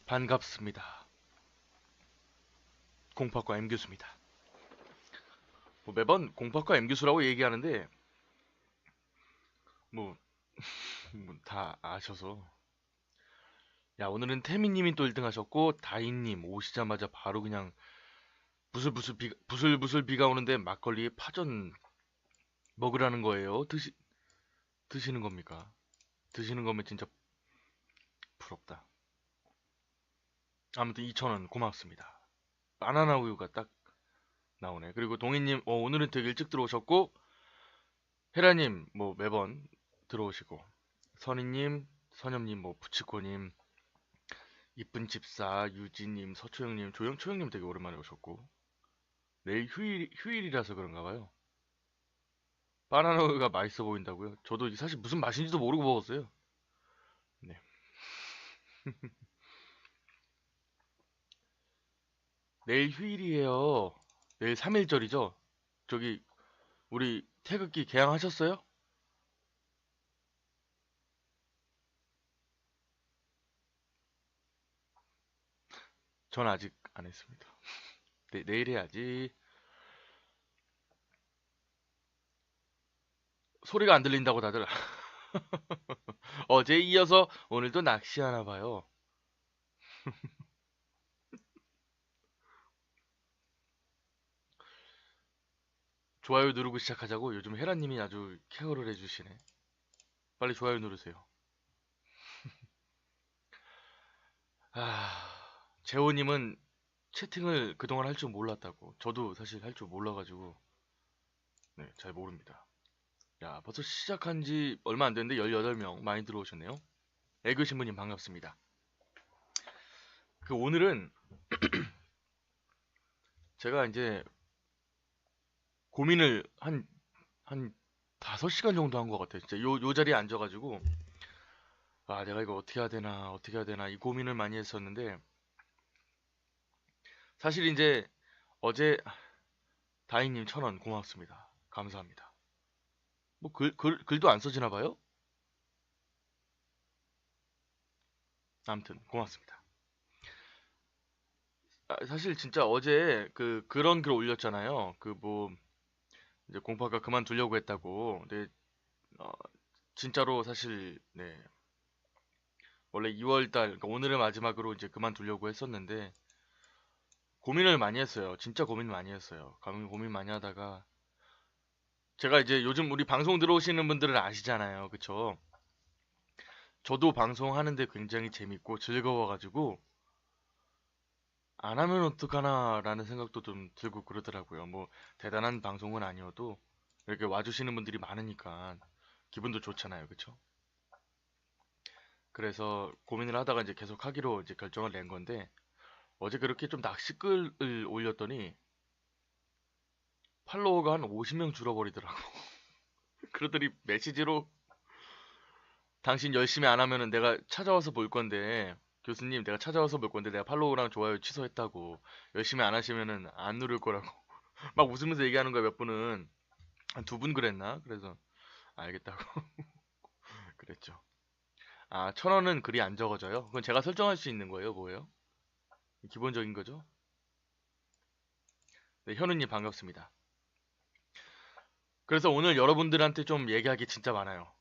반갑습니다. 공파과 M교수입니다. 뭐 매번 공파과 M교수라고 얘기하는데 뭐 다 아셔서 야 오늘은 태민님이 또 1등 하셨고 다인님 오시자마자 바로 그냥 부슬부슬 비가 오는데 막걸리에 파전 먹으라는 거예요. 드시는 겁니까? 드시는 거면 진짜 부럽다. 아무튼 2,000원 고맙습니다. 바나나 우유가 딱 나오네. 그리고 동희님 오늘은 되게 일찍 들어오셨고 헤라님 뭐 매번 들어오시고 선희님, 선엽님, 뭐 부치코님, 이쁜 집사, 유지님, 서초영님, 초영님 되게 오랜만에 오셨고 내일 휴일이라서 그런가 봐요. 바나나가 맛있어 보인다고요? 저도 사실 무슨 맛인지도 모르고 먹었어요. 네. 내일 휴일이에요. 내일 3일절이죠? 저기 우리 태극기 개항하셨어요? 전 아직 안 했습니다. 내일 해야지. 소리가 안 들린다고 다들 어제 이어서 오늘도 낚시하나 봐요. 좋아요 누르고 시작하자고. 요즘 헤라님이 아주 케어를 해주시네. 빨리 좋아요 누르세요. 재호님은 채팅을 그동안 할 줄 몰랐다고. 저도 사실 할 줄 몰라가지고 네, 잘 모릅니다. 야, 벌써 시작한 지 얼마 안 됐는데 18명 많이 들어오셨네요. 애교 신부님 반갑습니다. 오늘은 제가 이제 고민을 한 5시간 정도 한 것 같아요. 진짜 요 자리에 앉아가지고 내가 이거 어떻게 해야 되나 이 고민을 많이 했었는데 사실 이제 어제 다희님 1,000원 고맙습니다. 감사합니다. 뭐 글도 안 써지나 봐요? 아무튼 고맙습니다. 사실 진짜 어제 그런 글 올렸잖아요. 뭐 이제 공파가 그만두려고 했다고. 근데 어, 진짜로 사실 네 원래 2월 달 그러니까 오늘을 마지막으로 이제 그만두려고 했었는데 고민을 많이 했어요. 진짜 고민 많이 했어요. 고민 많이 하다가 제가 이제 요즘 우리 방송 들어오시는 분들은 아시잖아요. 그쵸? 저도 방송하는데 굉장히 재밌고 즐거워가지고 안 하면 어떡하나라는 생각도 좀 들고 그러더라고요. 뭐 대단한 방송은 아니어도 이렇게 와주시는 분들이 많으니까 기분도 좋잖아요. 그쵸? 그래서 고민을 하다가 이제 계속 하기로 이제 결정을 낸 건데 어제 그렇게 좀 낚시글을 올렸더니 팔로워가 한 50명 줄어버리더라고. 그러더니 메시지로 당신 열심히 안 하면은 내가 찾아와서 볼 건데 교수님 내가 찾아와서 볼 건데 내가 팔로우랑 좋아요 취소했다고 열심히 안 하시면은 안 누를 거라고 막 웃으면서 얘기하는 거야. 몇 분은 한 2분 그랬나? 그래서 알겠다고 그랬죠. 1,000원은 글이 안 적어져요? 그건 제가 설정할 수 있는 거예요? 뭐예요? 기본적인 거죠? 네, 현우님 반갑습니다. 그래서 오늘 여러분들한테 좀 얘기하기 진짜 많아요.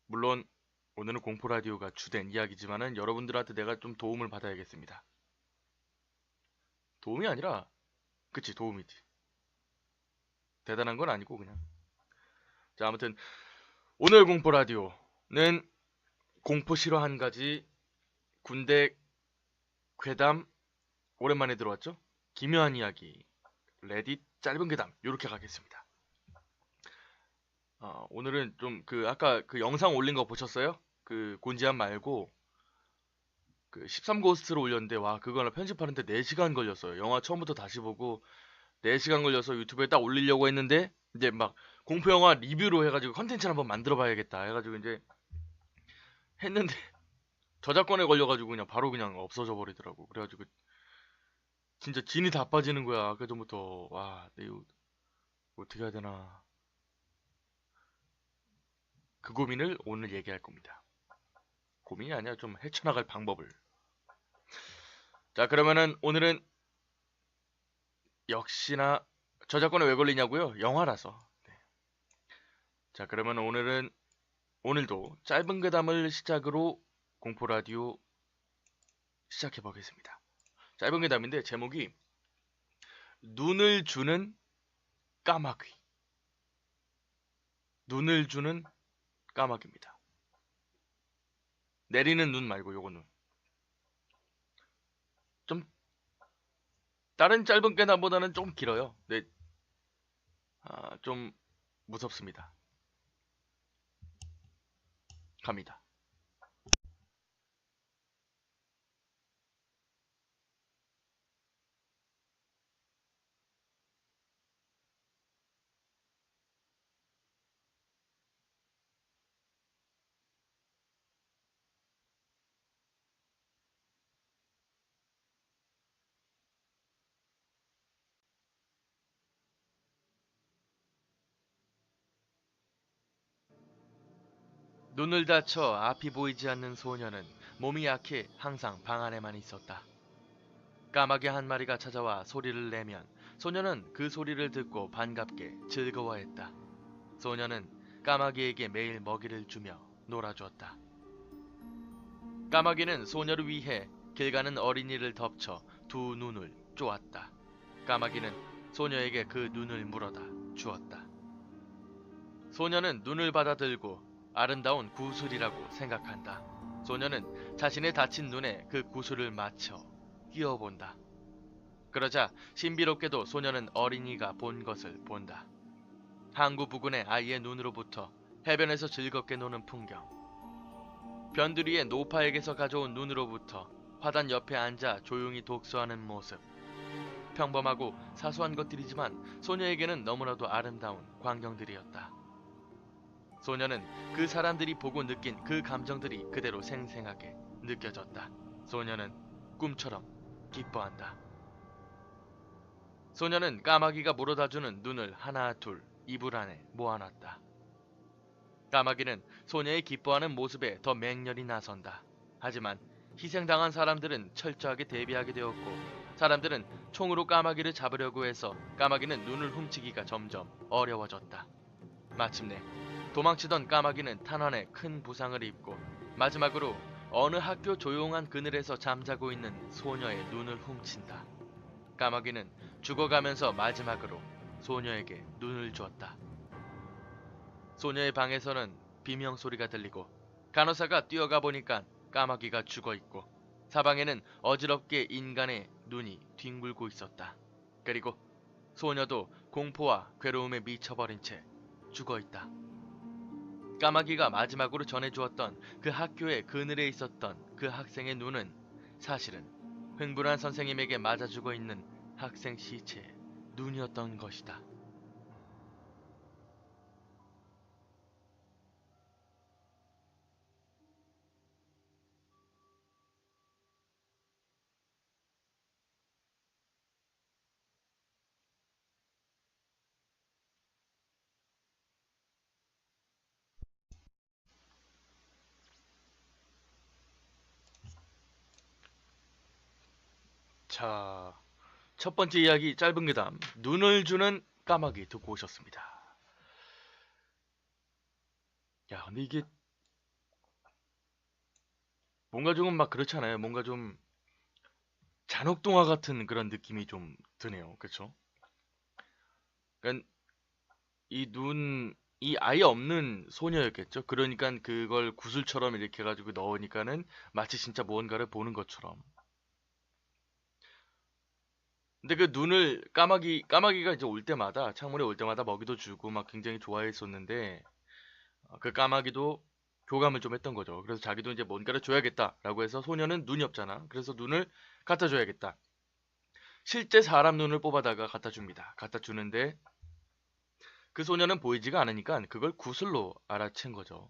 물론 오늘은 공포 라디오가 주된 이야기지만은 여러분들한테 내가 좀 도움을 받아야겠습니다. 도움이 아니라 그치 도움이지. 대단한 건 아니고 그냥. 자 아무튼 오늘 공포 라디오는 공포 실화 한 가지, 군대 괴담 오랜만에 들어왔죠? 기묘한 이야기, 레딧 짧은 괴담 요렇게 가겠습니다. 오늘은 좀 아까 영상 올린 거 보셨어요? 곤지암 말고 13고스트로 올렸는데 와 그거는 편집하는데 4시간 걸렸어요. 영화 처음부터 다시 보고 4시간 걸려서 유튜브에 딱 올리려고 했는데 이제 막 공포 영화 리뷰로 해가지고 컨텐츠를 한번 만들어 봐야겠다 해가지고 이제 했는데 저작권에 걸려가지고 그냥 바로 그냥 없어져 버리더라고. 그래가지고 진짜 진이 다 빠지는 거야. 아까 전부터 이거 어떻게 해야 되나 그 고민을 오늘 얘기할 겁니다. 고민이 아니라 좀 헤쳐나갈 방법을. 자, 그러면은 오늘은 역시나 저작권에 왜 걸리냐고요? 영화라서. 네. 자, 그러면 오늘도 짧은 괴담을 시작으로 공포 라디오 시작해 보겠습니다. 짧은 괴담인데 제목이 눈을 주는 까마귀. 눈을 주는 까마귀입니다. 내리는 눈 말고 요거 눈. 좀 다른 짧은 괴담보다는 좀 길어요. 네, 좀 무섭습니다. 갑니다. 눈을 다쳐 앞이 보이지 않는 소녀는 몸이 약해 항상 방 안에만 있었다. 까마귀 한 마리가 찾아와 소리를 내면 소녀는 그 소리를 듣고 반갑게 즐거워했다. 소녀는 까마귀에게 매일 먹이를 주며 놀아주었다. 까마귀는 소녀를 위해 길 가는 어린이를 덮쳐 두 눈을 쪼았다. 까마귀는 소녀에게 그 눈을 물어다 주었다. 소녀는 눈을 받아들고 아름다운 구슬이라고 생각한다. 소녀는 자신의 다친 눈에 그 구슬을 맞춰 끼워본다. 그러자 신비롭게도 소녀는 어린이가 본 것을 본다. 항구 부근의 아이의 눈으로부터 해변에서 즐겁게 노는 풍경, 변두리의 노파에게서 가져온 눈으로부터 화단 옆에 앉아 조용히 독서하는 모습. 평범하고 사소한 것들이지만 소녀에게는 너무나도 아름다운 광경들이었다. 소녀는 그 사람들이 보고 느낀 그 감정들이 그대로 생생하게 느껴졌다. 소녀는 꿈처럼 기뻐한다. 소녀는 까마귀가 물어다주는 눈을 하나 둘 이불 안에 모아놨다. 까마귀는 소녀의 기뻐하는 모습에 더 맹렬히 나선다. 하지만 희생당한 사람들은 철저하게 대비하게 되었고 사람들은 총으로 까마귀를 잡으려고 해서 까마귀는 눈을 훔치기가 점점 어려워졌다. 마침내 도망치던 까마귀는 탄환에 큰 부상을 입고 마지막으로 어느 학교 조용한 그늘에서 잠자고 있는 소녀의 눈을 훔친다. 까마귀는 죽어가면서 마지막으로 소녀에게 눈을 주었다. 소녀의 방에서는 비명 소리가 들리고 간호사가 뛰어가 보니까 까마귀가 죽어 있고 사방에는 어지럽게 인간의 눈이 뒹굴고 있었다. 그리고 소녀도 공포와 괴로움에 미쳐버린 채 죽어 있다. 까마귀가 마지막으로 전해주었던 그 학교의 그늘에 있었던 그 학생의 눈은 사실은 흥분한 선생님에게 맞아 죽어 있는 학생 시체의 눈이었던 것이다. 자, 첫 번째 이야기 짧은 괴담 눈을 주는 까마귀 듣고 오셨습니다. 야, 근데 이게 뭔가 조금 막 그렇잖아요. 뭔가 좀 잔혹동화 같은 그런 느낌이 좀 드네요. 그쵸? 그러니까 이 아예 없는 소녀였겠죠. 그러니까 그걸 구슬처럼 이렇게 해가지고 넣으니까는 마치 진짜 무언가를 보는 것처럼. 근데 그 눈을 까마귀가 이제 올 때마다 창문에 올 때마다 먹이도 주고 막 굉장히 좋아했었는데 그 까마귀도 교감을 좀 했던 거죠. 그래서 자기도 이제 뭔가를 줘야겠다라고 해서 소녀는 눈이 없잖아. 그래서 눈을 갖다 줘야겠다. 실제 사람 눈을 뽑아다가 갖다 줍니다. 갖다 주는데 그 소녀는 보이지가 않으니까 그걸 구슬로 알아챈 거죠.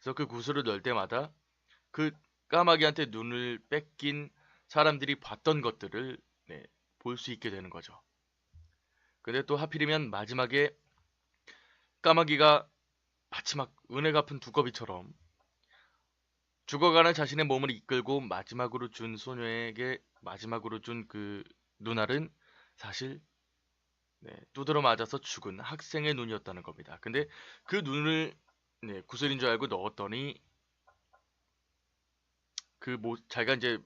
그래서 그 구슬을 넣을 때마다 그 까마귀한테 눈을 뺏긴 사람들이 봤던 것들을 네, 볼 수 있게 되는 거죠. 근데 또 하필이면 마지막에 까마귀가 마치 막 은혜 갚은 두꺼비처럼 죽어가는 자신의 몸을 이끌고 마지막으로 준 소녀에게 마지막으로 준 그 눈알은 사실 두드러 맞아서 죽은 학생의 눈이었다는 겁니다. 근데 그 눈을 구슬인 줄 알고 넣었더니 자기가 이제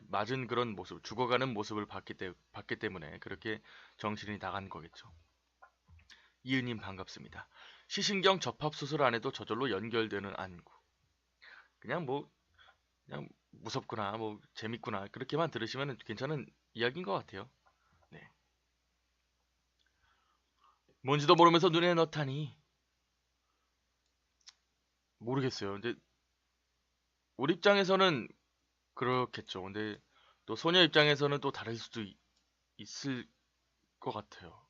맞은 그런 모습, 죽어가는 모습을 봤기 때문에 그렇게 정신이 나간 거겠죠. 이은님 반갑습니다. 시신경 접합 수술 안 해도 저절로 연결되는 안구. 그냥 그냥 무섭구나, 재밌구나 그렇게만 들으시면 괜찮은 이야기인 것 같아요. 네. 뭔지도 모르면서 눈에 넣다니 모르겠어요. 근데 우리 입장에서는 그렇겠죠. 근데 또 소녀 입장에서는 또 다를 수도 있을 것 같아요.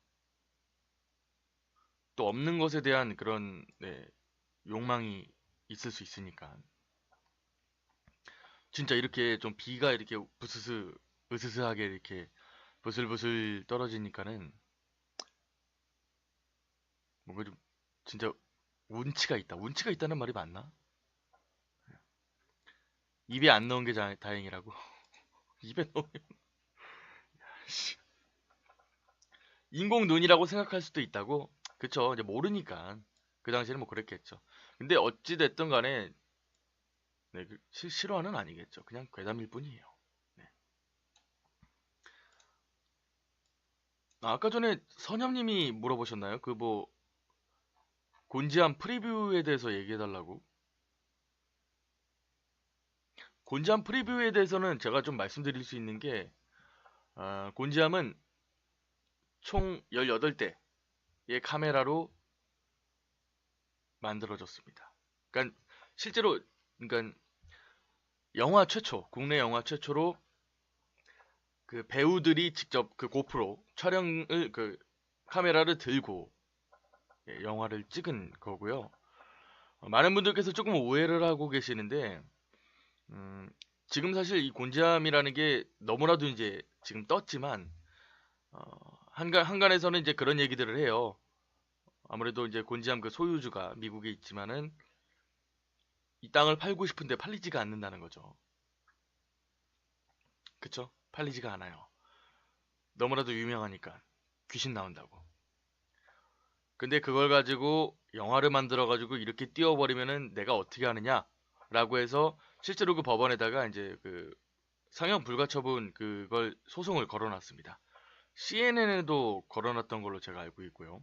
또 없는 것에 대한 그런 욕망이 있을 수 있으니까. 진짜 이렇게 좀 비가 이렇게 으스스하게 이렇게 부슬부슬 떨어지니까는 뭔가 좀 진짜 운치가 있다. 운치가 있다는 말이 맞나? 입에 안 넣은 게 다행이라고. 입에 넣으면 인공 눈이라고 생각할 수도 있다고. 그쵸? 이제 모르니까 그 당시에는 뭐 그랬겠죠. 근데 어찌 됐든 간에 실화는 아니겠죠. 그냥 괴담일 뿐이에요. 네. 아까 전에 선영님이 물어보셨나요? 곤지암 프리뷰에 대해서 얘기해달라고. 곤지암 프리뷰에 대해서는 제가 좀 말씀드릴 수 있는 게 곤지암은 총 18대의 카메라로 만들어졌습니다. 그러니까 실제로 그러니까 국내 영화 최초로 그 배우들이 직접 그 고프로 촬영을 카메라를 들고 영화를 찍은 거고요. 많은 분들께서 조금 오해를 하고 계시는데 음, 지금 사실 이 곤지암이라는 게 너무나도 이제 지금 떴지만 어, 한간에서는 이제 그런 얘기들을 해요. 아무래도 이제 곤지암 그 소유주가 미국에 있지만은 이 땅을 팔고 싶은데 팔리지가 않는다는 거죠. 그쵸? 팔리지가 않아요. 너무나도 유명하니까 귀신 나온다고. 근데 그걸 가지고 영화를 만들어 가지고 이렇게 띄워버리면은 내가 어떻게 하느냐라고 해서 실제로 그 법원에다가 이제 그 상영 불가처분 그걸 소송을 걸어놨습니다. CNN에도 걸어놨던 걸로 제가 알고 있고요.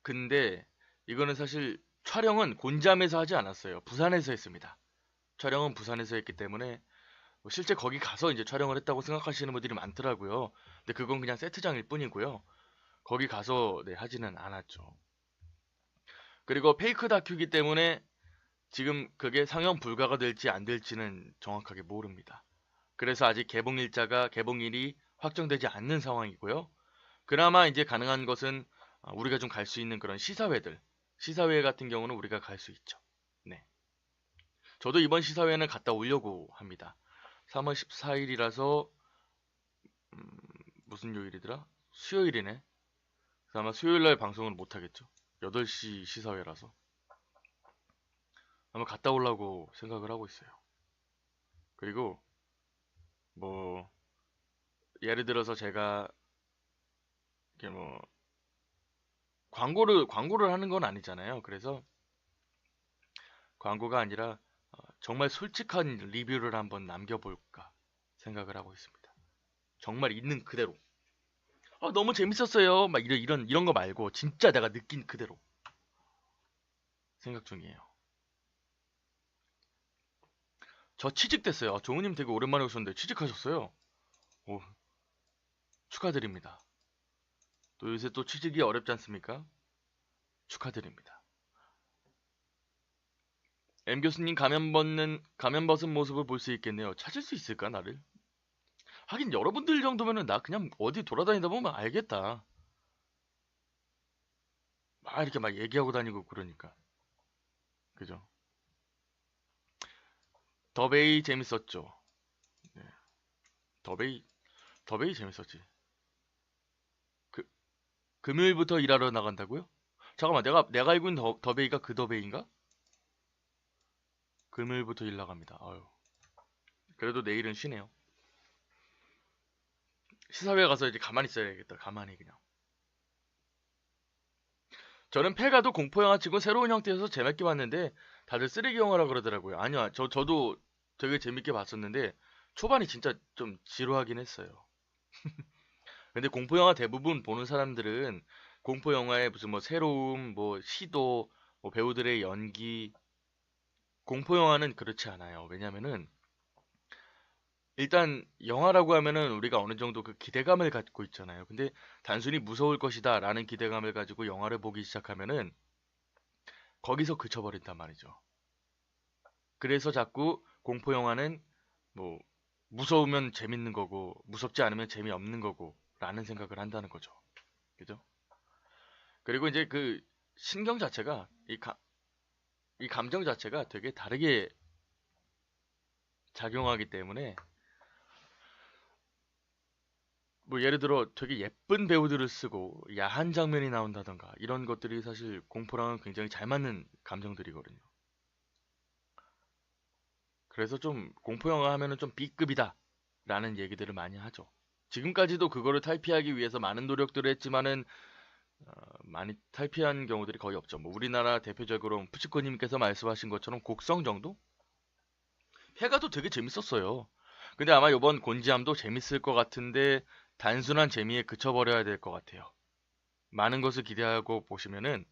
근데 이거는 사실 촬영은 곤지암에서 하지 않았어요. 부산에서 했습니다. 촬영은 부산에서 했기 때문에 실제 거기 가서 이제 촬영을 했다고 생각하시는 분들이 많더라고요. 근데 그건 그냥 세트장일 뿐이고요. 거기 가서 하지는 않았죠. 그리고 페이크 다큐기 때문에 지금 그게 상영 불가가 될지 안 될지는 정확하게 모릅니다. 그래서 아직 개봉일이 확정되지 않는 상황이고요. 그나마 이제 가능한 것은 우리가 좀 갈 수 있는 그런 시사회 같은 경우는 우리가 갈 수 있죠. 네. 저도 이번 시사회는 갔다 오려고 합니다. 3월 14일이라서 무슨 요일이더라? 수요일이네. 그래서 아마 수요일 날 방송을 못 하겠죠. 8시 시사회라서 아마 갔다 오려고 생각을 하고 있어요. 그리고 뭐 예를 들어서 제가 이렇게 광고를 하는 건 아니잖아요. 그래서 광고가 아니라 정말 솔직한 리뷰를 한번 남겨볼까 생각을 하고 있습니다. 정말 있는 그대로. 너무 재밌었어요. 막 이런 거 말고 진짜 내가 느낀 그대로 생각 중이에요. 저 취직됐어요. 종우님 되게 오랜만에 오셨는데 취직하셨어요. 오, 축하드립니다. 또 요새 또 취직이 어렵지 않습니까? 축하드립니다. M 교수님 가면 벗은 모습을 볼 수 있겠네요. 찾을 수 있을까 나를? 하긴 여러분들 정도면은 나 그냥 어디 돌아다니다 보면 알겠다. 막 이렇게 막 얘기하고 다니고 그러니까. 그죠? 더베이 재밌었죠. 네. 더베이 더베이 재밌었지. 그 금요일부터 일하러 나간다고요? 잠깐만 내가 알고 있는 더베이가 그 더베이인가? 금요일부터 일 나갑니다. 아유. 그래도 내일은 쉬네요. 시사회 가서 이제 가만히 있어야겠다. 가만히 그냥. 저는 페가도 공포영화 치고 새로운 형태여서 재밌게 봤는데 다들 쓰레기 영화라 그러더라고요. 아니요, 저도 되게 재밌게 봤었는데 초반이 진짜 좀 지루하긴 했어요. 근데 공포영화 대부분 보는 사람들은 공포영화의 무슨 뭐 새로움, 뭐 시도, 뭐 배우들의 연기, 공포영화는 그렇지 않아요. 왜냐면은 일단 영화라고 하면은 우리가 어느 정도 그 기대감을 갖고 있잖아요. 근데 단순히 무서울 것이다 라는 기대감을 가지고 영화를 보기 시작하면은 거기서 그쳐버린단 말이죠. 그래서 자꾸 공포 영화는 뭐 무서우면 재밌는 거고 무섭지 않으면 재미없는 거고 라는 생각을 한다는 거죠. 그죠? 그리고 이제 그 신경 자체가 이 감정 자체가 되게 다르게 작용하기 때문에 뭐 예를 들어 되게 예쁜 배우들을 쓰고 야한 장면이 나온다던가 이런 것들이 사실 공포랑은 굉장히 잘 맞는 감정들이거든요. 그래서 좀 공포 영화 하면은 좀 B급이다 라는 얘기들을 많이 하죠. 지금까지도 그거를 탈피하기 위해서 많은 노력들을 했지만은 많이 탈피한 경우들이 거의 없죠. 뭐 우리나라 대표적으로 푸치코님께서 말씀하신 것처럼 곡성 정도? 해가도 되게 재밌었어요. 근데 아마 이번 곤지암도 재밌을 것 같은데 단순한 재미에 그쳐버려야 될 것 같아요. 많은 것을 기대하고 보시면은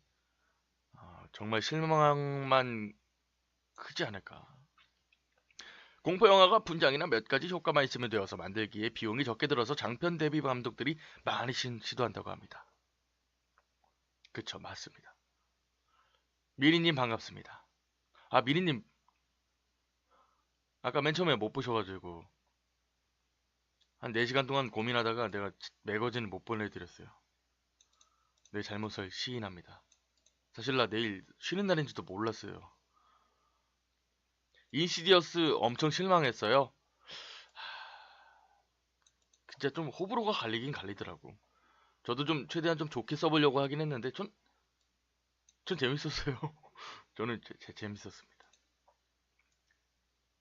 정말 실망만 크지 않을까. 공포 영화가 분장이나 몇 가지 효과만 있으면 되어서 만들기에 비용이 적게 들어서 장편 대비 감독들이 많이 시도한다고 합니다. 그쵸, 맞습니다. 미리님 반갑습니다. 아, 미리님 아까 맨 처음에 못 보셔가지고 한 4시간 동안 고민하다가 내가 매거진을 못 보내드렸어요. 내 잘못을 시인합니다. 사실 나 내일 쉬는 날인지도 몰랐어요. 인시디어스 엄청 실망했어요. 진짜 좀 호불호가 갈리긴 갈리더라고. 저도 좀 최대한 좀 좋게 써보려고 하긴 했는데 전 재밌었어요. 저는 재밌었습니다.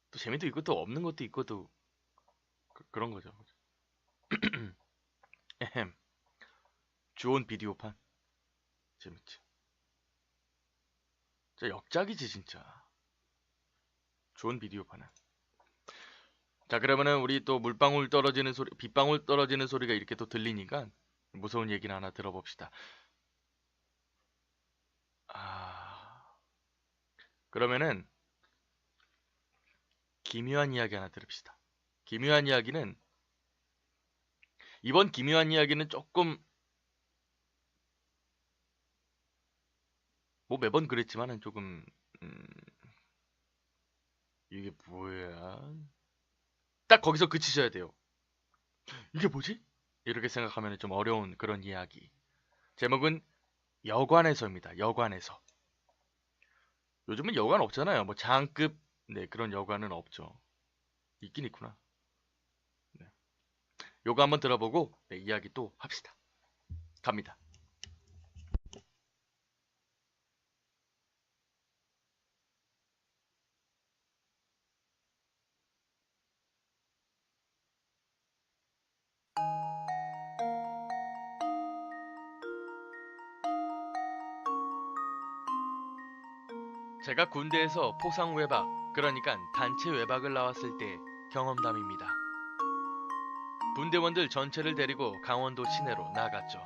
또 재미도 있고 또 없는 것도 있고 또 그런 거죠. 에헴. 좋은 비디오판 재밌지. 진짜 역작이지 진짜. 좋은 비디오판은. 자, 그러면은 우리 또 물방울 떨어지는 소리, 빗방울 떨어지는 소리가 이렇게 또 들리니까 무서운 얘기를 하나 들어봅시다. 아, 그러면은 기묘한 이야기 하나 들읍시다. 기묘한 이야기는 이번 기묘한 이야기는 조금 뭐 매번 그랬지만은 조금 이게 뭐야? 딱 거기서 그치셔야 돼요. 이게 뭐지? 이렇게 생각하면 좀 어려운 그런 이야기. 제목은 여관에서입니다. 여관에서. 요즘은 여관 없잖아요. 뭐 장급 네 그런 여관은 없죠. 있긴 있구나. 네. 요거 한번 들어보고 네, 이야기 또 합시다. 갑니다. 제가 군대에서 포상 외박, 그러니까 단체 외박을 나왔을 때 경험담입니다. 군대원들 전체를 데리고 강원도 시내로 나갔죠.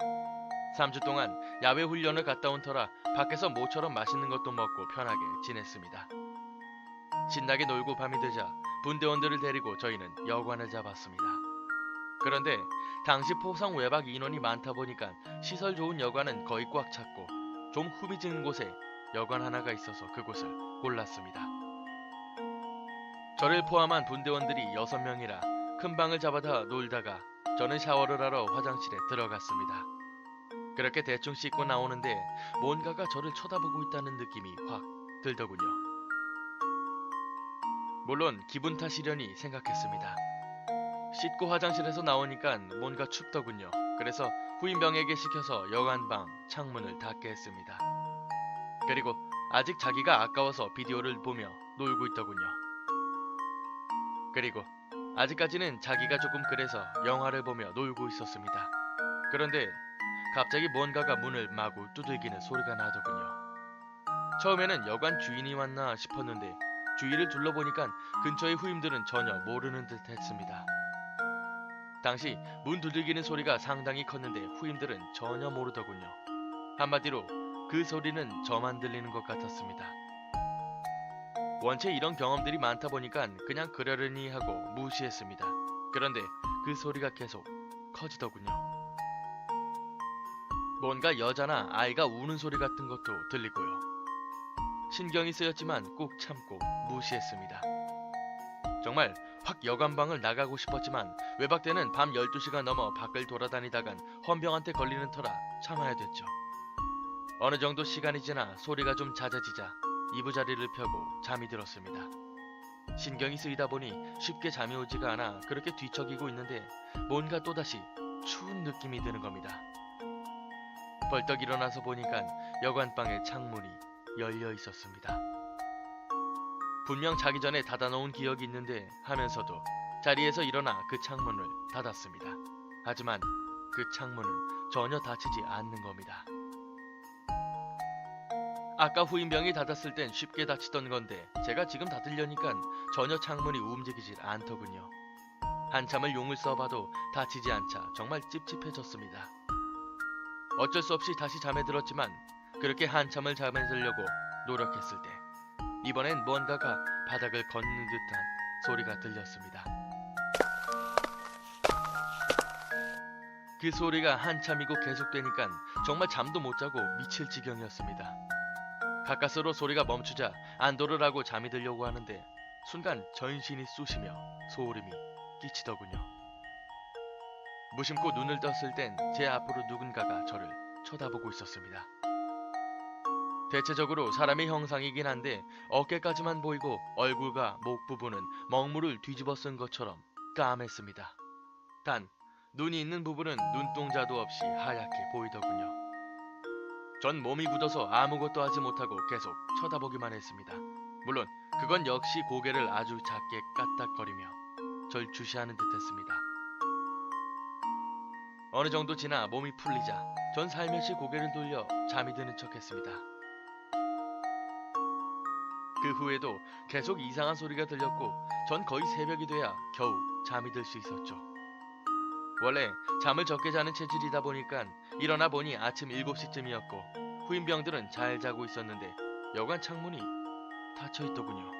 3주 동안 야외 훈련을 갔다 온 터라 밖에서 모처럼 맛있는 것도 먹고 편하게 지냈습니다. 신나게 놀고 밤이 되자 군대원들을 데리고 저희는 여관을 잡았습니다. 그런데 당시 포상 외박 인원이 많다 보니까 시설 좋은 여관은 거의 꽉 찼고 좀 후미진 곳에 여관 하나가 있어서 그곳을 골랐습니다. 저를 포함한 군대원들이 6명이라 큰 방을 잡아다 놀다가 저는 샤워를 하러 화장실에 들어갔습니다. 그렇게 대충 씻고 나오는데 뭔가가 저를 쳐다보고 있다는 느낌이 확 들더군요. 물론 기분 탓이려니 생각했습니다. 씻고 화장실에서 나오니까 뭔가 춥더군요. 그래서 후임병에게 시켜서 여관방 창문을 닫게 했습니다. 그리고 아직 자기가 아까워서 비디오를 보며 놀고 있더군요. 그리고 아직까지는 자기가 조금 그래서 영화를 보며 놀고 있었습니다. 그런데 갑자기 뭔가가 문을 마구 두들기는 소리가 나더군요. 처음에는 여관 주인이 왔나 싶었는데 주위를 둘러보니까 근처의 후임들은 전혀 모르는 듯 했습니다. 당시 문 두들기는 소리가 상당히 컸는데 후임들은 전혀 모르더군요. 한마디로 그 소리는 저만 들리는 것 같았습니다. 원체 이런 경험들이 많다 보니까 그냥 그러려니 하고 무시했습니다. 그런데 그 소리가 계속 커지더군요. 뭔가 여자나 아이가 우는 소리 같은 것도 들리고요. 신경이 쓰였지만 꾹 참고 무시했습니다. 정말 확 여관방을 나가고 싶었지만 외박대는 밤 12시가 넘어 밖을 돌아다니다간 헌병한테 걸리는 터라 참아야 됐죠. 어느 정도 시간이 지나 소리가 좀 잦아지자 이부자리를 펴고 잠이 들었습니다. 신경이 쓰이다 보니 쉽게 잠이 오지가 않아 그렇게 뒤척이고 있는데 뭔가 또다시 추운 느낌이 드는 겁니다. 벌떡 일어나서 보니까 여관방의 창문이 열려 있었습니다. 분명 자기 전에 닫아놓은 기억이 있는데 하면서도 자리에서 일어나 그 창문을 닫았습니다. 하지만 그 창문은 전혀 닫히지 않는 겁니다. 아까 후임병이 닫았을 땐 쉽게 닫히던 건데 제가 지금 닫으려니까 전혀 창문이 움직이질 않더군요. 한참을 용을 써봐도 닫히지 않자 정말 찝찝해졌습니다. 어쩔 수 없이 다시 잠에 들었지만 그렇게 한참을 잠에 들려고 노력했을 때 이번엔 뭔가가 바닥을 걷는 듯한 소리가 들렸습니다. 그 소리가 한참이고 계속되니까 정말 잠도 못 자고 미칠 지경이었습니다. 가까스로 소리가 멈추자 안도를 하고 잠이 들려고 하는데 순간 전신이 쑤시며 소름이 끼치더군요. 무심코 눈을 떴을 땐 제 앞으로 누군가가 저를 쳐다보고 있었습니다. 대체적으로 사람의 형상이긴 한데 어깨까지만 보이고 얼굴과 목 부분은 먹물을 뒤집어 쓴 것처럼 까맸습니다. 단 눈이 있는 부분은 눈동자도 없이 하얗게 보이더군요. 전 몸이 굳어서 아무것도 하지 못하고 계속 쳐다보기만 했습니다. 물론 그건 역시 고개를 아주 작게 까딱거리며 절 주시하는 듯 했습니다. 어느 정도 지나 몸이 풀리자 전 살며시 고개를 돌려 잠이 드는 척 했습니다. 그 후에도 계속 이상한 소리가 들렸고 전 거의 새벽이 돼야 겨우 잠이 들 수 있었죠. 원래 잠을 적게 자는 체질이다 보니까 일어나 보니 아침 7시쯤이었고 후임병들은 잘 자고 있었는데 여관 창문이 닫혀 있더군요.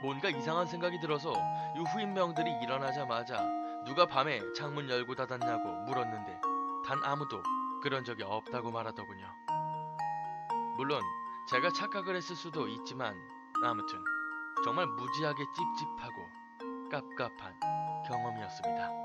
뭔가 이상한 생각이 들어서 이 후임병들이 일어나자마자 누가 밤에 창문 열고 닫았냐고 물었는데 단 아무도 그런 적이 없다고 말하더군요. 물론 제가 착각을 했을 수도 있지만 아무튼 정말 무지하게 찝찝하고 깝깝한 경험이었습니다.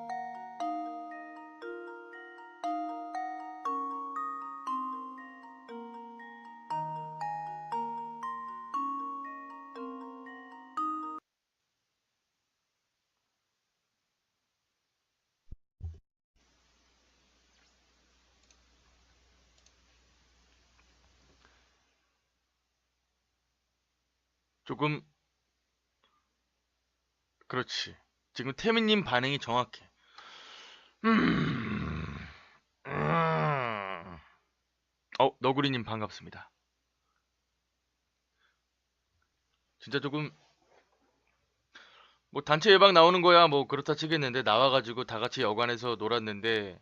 조금 그렇지. 지금 태민님 반응이 정확해. 음, 음. 너구리님 반갑습니다. 진짜 조금 뭐 단체 예방 나오는 거야 뭐 그렇다 치겠는데 나와가지고 다 같이 여관에서 놀았는데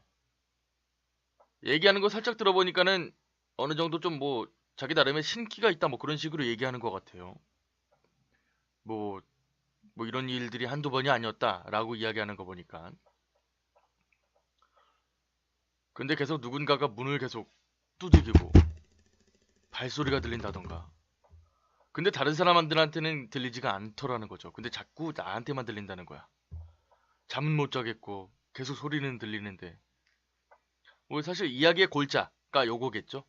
얘기하는 거 살짝 들어보니까는 어느 정도 좀 뭐 자기 나름의 신기가 있다 뭐 그런 식으로 얘기하는 것 같아요. 뭐, 뭐 이런 일들이 한두 번이 아니었다라고 이야기하는 거 보니까. 근데 계속 누군가가 문을 계속 두들기고 발소리가 들린다던가. 근데 다른 사람들한테는 들리지가 않더라는 거죠. 근데 자꾸 나한테만 들린다는 거야. 잠은 못 자겠고 계속 소리는 들리는데. 뭐 사실 이야기의 골자가 요거겠죠.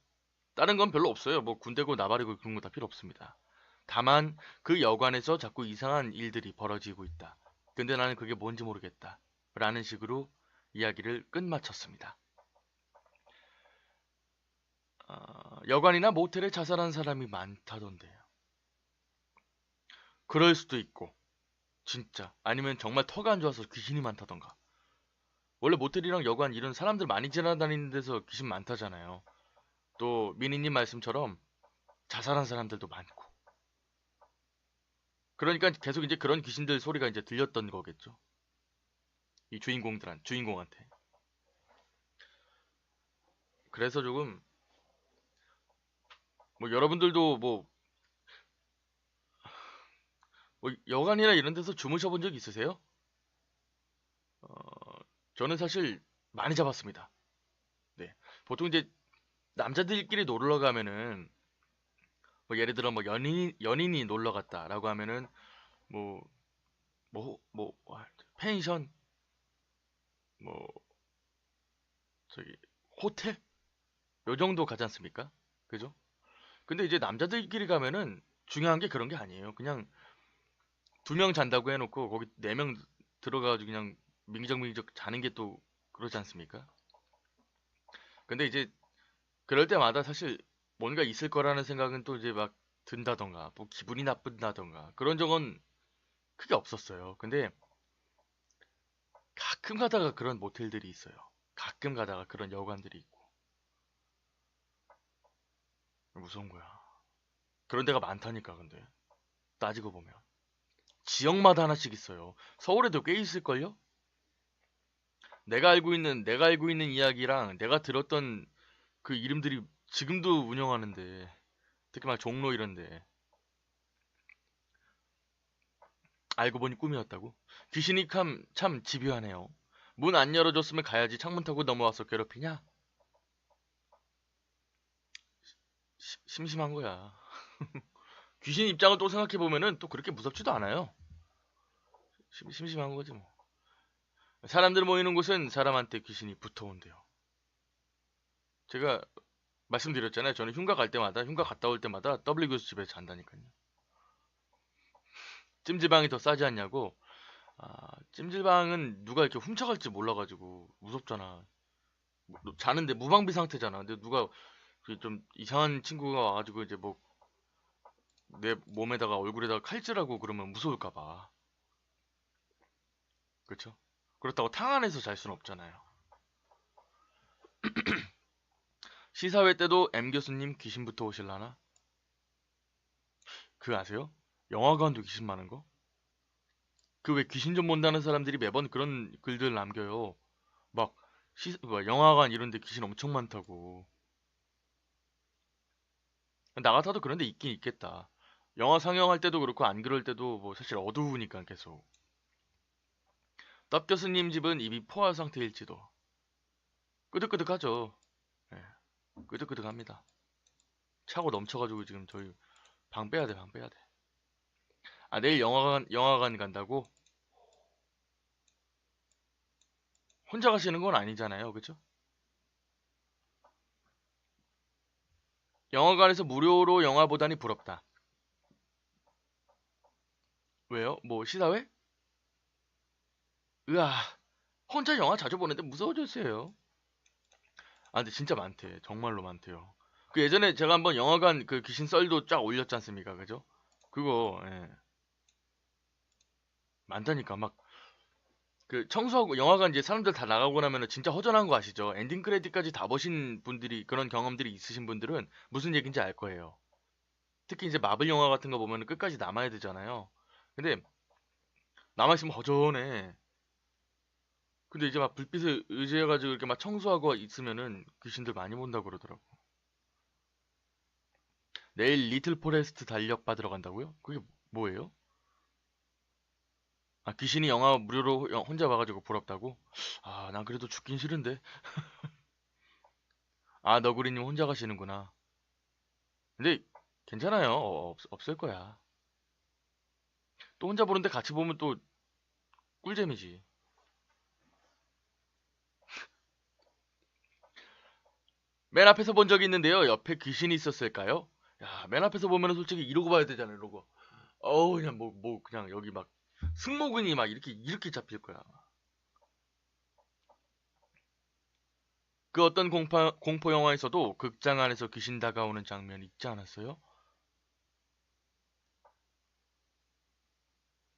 다른 건 별로 없어요. 뭐 군대고 나발이고 그런 거 다 필요 없습니다. 다만 그 여관에서 자꾸 이상한 일들이 벌어지고 있다. 근데 나는 그게 뭔지 모르겠다. 라는 식으로 이야기를 끝마쳤습니다. 여관이나 모텔에 자살한 사람이 많다던데요. 그럴 수도 있고, 진짜. 아니면 정말 터가 안 좋아서 귀신이 많다던가. 원래 모텔이랑 여관 이런 사람들 많이 지나다니는 데서 귀신 많다잖아요. 또 미니님 말씀처럼 자살한 사람들도 많고. 그러니까 계속 이제 그런 귀신들 소리가 이제 들렸던 거겠죠. 이 주인공한테. 그래서 조금 뭐 여러분들도 뭐 여관이나 이런 데서 주무셔 본 적 있으세요? 어, 저는 사실 많이 잡았습니다. 네. 보통 이제 남자들끼리 놀러 가면은 뭐 예를 들어 뭐 연인이 놀러 갔다라고 하면은 뭐 펜션 뭐 저기 호텔 요 정도 가지 않습니까? 그죠? 근데 이제 남자들끼리 가면은 중요한 게 그런 게 아니에요. 그냥 2명 잔다고 해놓고 거기 4명 들어가가지고 그냥 민기적민기적 자는 게 또 그러지 않습니까? 근데 이제 그럴 때마다 사실 뭔가 있을 거라는 생각은 또 이제 막 든다던가 뭐 기분이 나쁜다던가 그런 적은 크게 없었어요. 근데 가끔 가다가 그런 모텔들이 있어요. 가끔 가다가 그런 여관들이 있고 무서운 거야. 그런 데가 많다니까 근데 따지고 보면 지역마다 하나씩 있어요. 서울에도 꽤 있을걸요? 내가 알고 있는 이야기랑 내가 들었던 그 이름들이 지금도 운영하는데 특히 막 종로 이런데 알고 보니 꿈이었다고? 귀신이 참 집요하네요. 문 안 열어줬으면 가야지 창문 타고 넘어와서 괴롭히냐? 심심한 거야. 귀신 입장을 또 생각해보면은 또 그렇게 무섭지도 않아요. 심심한 거지 뭐. 사람들 모이는 곳은 사람한테 귀신이 붙어온대요. 제가 말씀드렸잖아요. 저는 흉가 갔다 올 때마다 W 교수 집에 잔다니까요. 찜질방이 더 싸지 않냐고? 찜질방은 누가 이렇게 훔쳐갈지 몰라가지고 무섭잖아. 자는데 무방비 상태잖아. 근데 누가 그좀 이상한 친구가 와가지고 이제 뭐 내 몸에다가 얼굴에다가 칼질하고 그러면 무서울까 봐. 그렇죠? 그렇다고 탕 안에서 잘 수는 없잖아요. 시사회 때도 M 교수님 귀신부터 오실라나? 그 아세요? 영화관도 귀신 많은 거? 그 왜 귀신 좀 본다는 사람들이 매번 그런 글들 남겨요. 막 영화관 이런 데 귀신 엄청 많다고. 나 같아도 그런 데 있긴 있겠다. 영화 상영할 때도 그렇고 안 그럴 때도 뭐 사실 어두우니까 계속. 떡 교수님 집은 입이 포화 상태일지도. 끄덕끄덕하죠. 예, 끄덕끄덕합니다. 차고 넘쳐가지고 지금 저희 방 빼야 돼, 방 빼야 돼. 내일 영화관 간다고? 혼자 가시는 건 아니잖아요, 그쵸? 영화관에서 무료로 영화 보다니 부럽다. 왜요? 뭐 시사회? 으아, 혼자 영화 자주 보는데 무서워졌어요. 근데 진짜 많대. 정말로 많대요. 그 예전에 제가 한번 영화관 그 귀신 썰도 쫙 올렸지 않습니까? 그죠? 그거, 예. 많다니까. 막, 그 청소하고 영화관 이제 사람들 다 나가고 나면은 진짜 허전한 거 아시죠? 엔딩 크레딧까지 다 보신 분들이, 그런 경험들이 있으신 분들은 무슨 얘기인지 알 거예요. 특히 이제 마블 영화 같은 거 보면은 끝까지 남아야 되잖아요. 근데 남아있으면 허전해. 근데 이제 막 불빛을 의지해가지고 이렇게 막 청소하고 있으면은 귀신들 많이 본다고 그러더라고. 내일 리틀 포레스트 달력 받으러 간다고요? 그게 뭐예요? 귀신이 영화 무료로 혼자 봐가지고 부럽다고? 난 그래도 죽긴 싫은데. 너구리님 혼자 가시는구나. 근데 괜찮아요. 없을 거야. 또 혼자 보는데 같이 보면 또 꿀잼이지. 맨 앞에서 본 적이 있는데요. 옆에 귀신이 있었을까요? 야, 맨 앞에서 보면은 솔직히 이러고 봐야 되잖아요. 이러고. 그냥 그냥 여기 막 승모근이 막 이렇게 잡힐 거야. 그 어떤 공포 영화에서도 극장 안에서 귀신 다가오는 장면 있지 않았어요?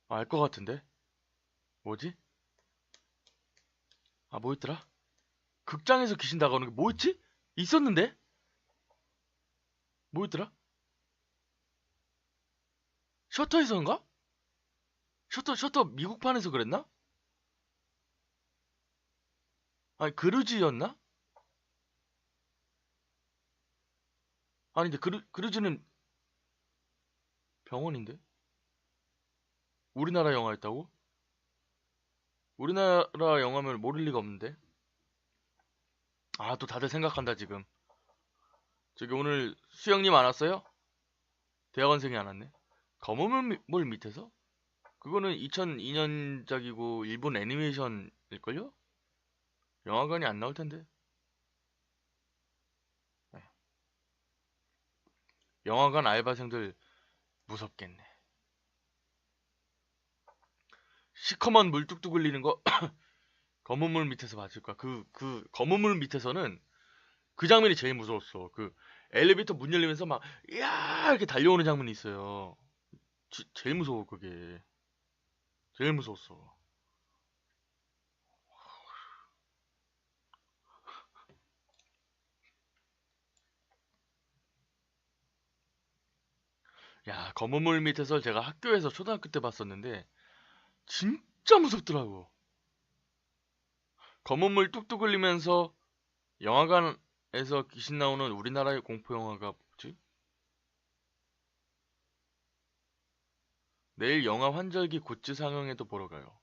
알 것 같은데? 뭐지? 아, 뭐였더라? 극장에서 귀신 다가오는 게 뭐였지? 있었는데? 뭐였더라? 셔터에서인가? 셔터 미국판에서 그랬나? 아니, 그루즈였나? 아닌데, 그루즈는 병원인데? 우리나라 영화였다고? 우리나라 영화면 모를 리가 없는데? 아, 또 다들 생각한다, 지금. 저기 오늘 수영님 안 왔어요? 대학원생이 안 왔네. 검은 물 밑에서? 그거는 2002년작이고 일본 애니메이션일걸요? 영화관이 안 나올 텐데. 네. 영화관 알바생들 무섭겠네. 시커먼 물 뚝뚝 흘리는 거 검은 물 밑에서 봤을 거야. 그 검은 물 밑에서는 그 장면이 제일 무서웠어. 그 엘리베이터 문 열리면서 막 이야 이렇게 달려오는 장면이 있어요. 제일 무서워 그게. 제일 무서웠어. 야, 검은 물 밑에서 제가 학교에서 초등학교 때 봤었는데 진짜 무섭더라고. 검은 물 뚝뚝 흘리면서 영화관에서 귀신 나오는 우리나라의 공포 영화가 뭐지? 내일 영화 환절기 굿즈 상영회도 보러 가요.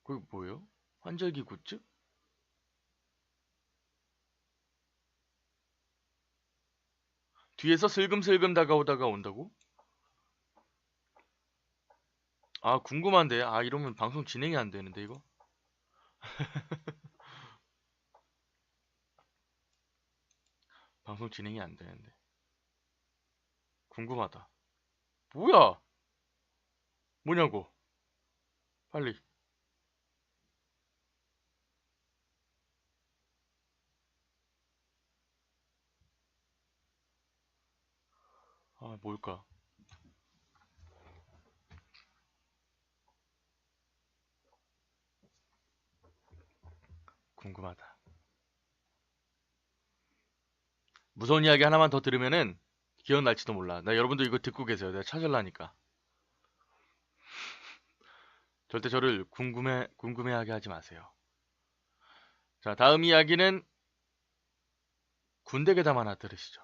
그게 뭐예요? 환절기 굿즈? 뒤에서 슬금슬금 다가오다가 온다고? 아, 궁금한데. 아, 이러면 방송 진행이 안 되는데, 이거? 방송 진행이 안 되는데. 궁금하다. 뭐야? 뭐냐고? 빨리. 아, 뭘까? 궁금하다. 무서운 이야기 하나만 더 들으면은 기억날지도 몰라. 나 여러분도 이거 듣고 계세요. 내가 찾으려니까. 절대 저를 궁금해하게 하지 마세요. 자, 다음 이야기는 군대 괴담 하나 들으시죠.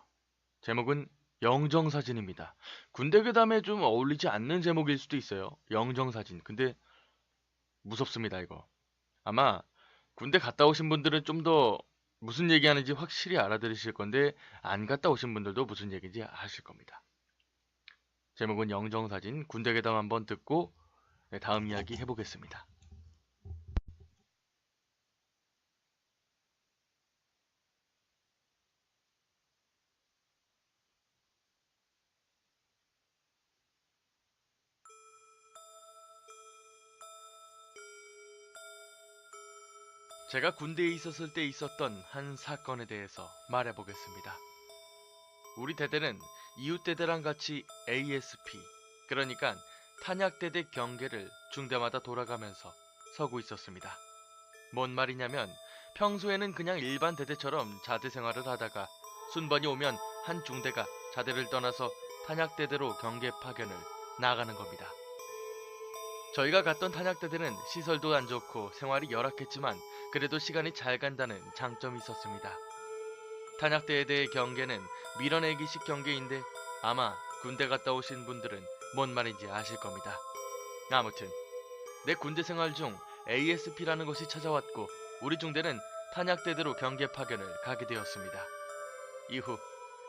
제목은 영정사진입니다. 군대 괴담에 좀 어울리지 않는 제목일 수도 있어요. 영정사진. 근데 무섭습니다, 이거. 아마 군대 갔다 오신 분들은 좀 더 무슨 얘기하는지 확실히 알아들으실 건데 안 갔다 오신 분들도 무슨 얘기인지 아실 겁니다. 제목은 영정사진. 군대 괴담 한번 듣고 네, 다음 이야기 해보겠습니다. 제가 군대에 있었을 때 있었던 한 사건에 대해서 말해보겠습니다. 우리 대대는 이웃 대대랑 같이 ASP, 그러니까 탄약대대 경계를 중대마다 돌아가면서 서고 있었습니다. 뭔 말이냐면 평소에는 그냥 일반 대대처럼 자대 생활을 하다가 순번이 오면 한 중대가 자대를 떠나서 탄약대대로 경계 파견을 나가는 겁니다. 저희가 갔던 탄약대대는 시설도 안 좋고 생활이 열악했지만 그래도 시간이 잘 간다는 장점이 있었습니다. 탄약대에 대해 경계는 밀어내기식 경계인데 아마 군대 갔다 오신 분들은 뭔 말인지 아실 겁니다. 아무튼 내 군대 생활 중 ASP라는 것이 찾아왔고 우리 중대는 탄약대대로 경계 파견을 가게 되었습니다. 이후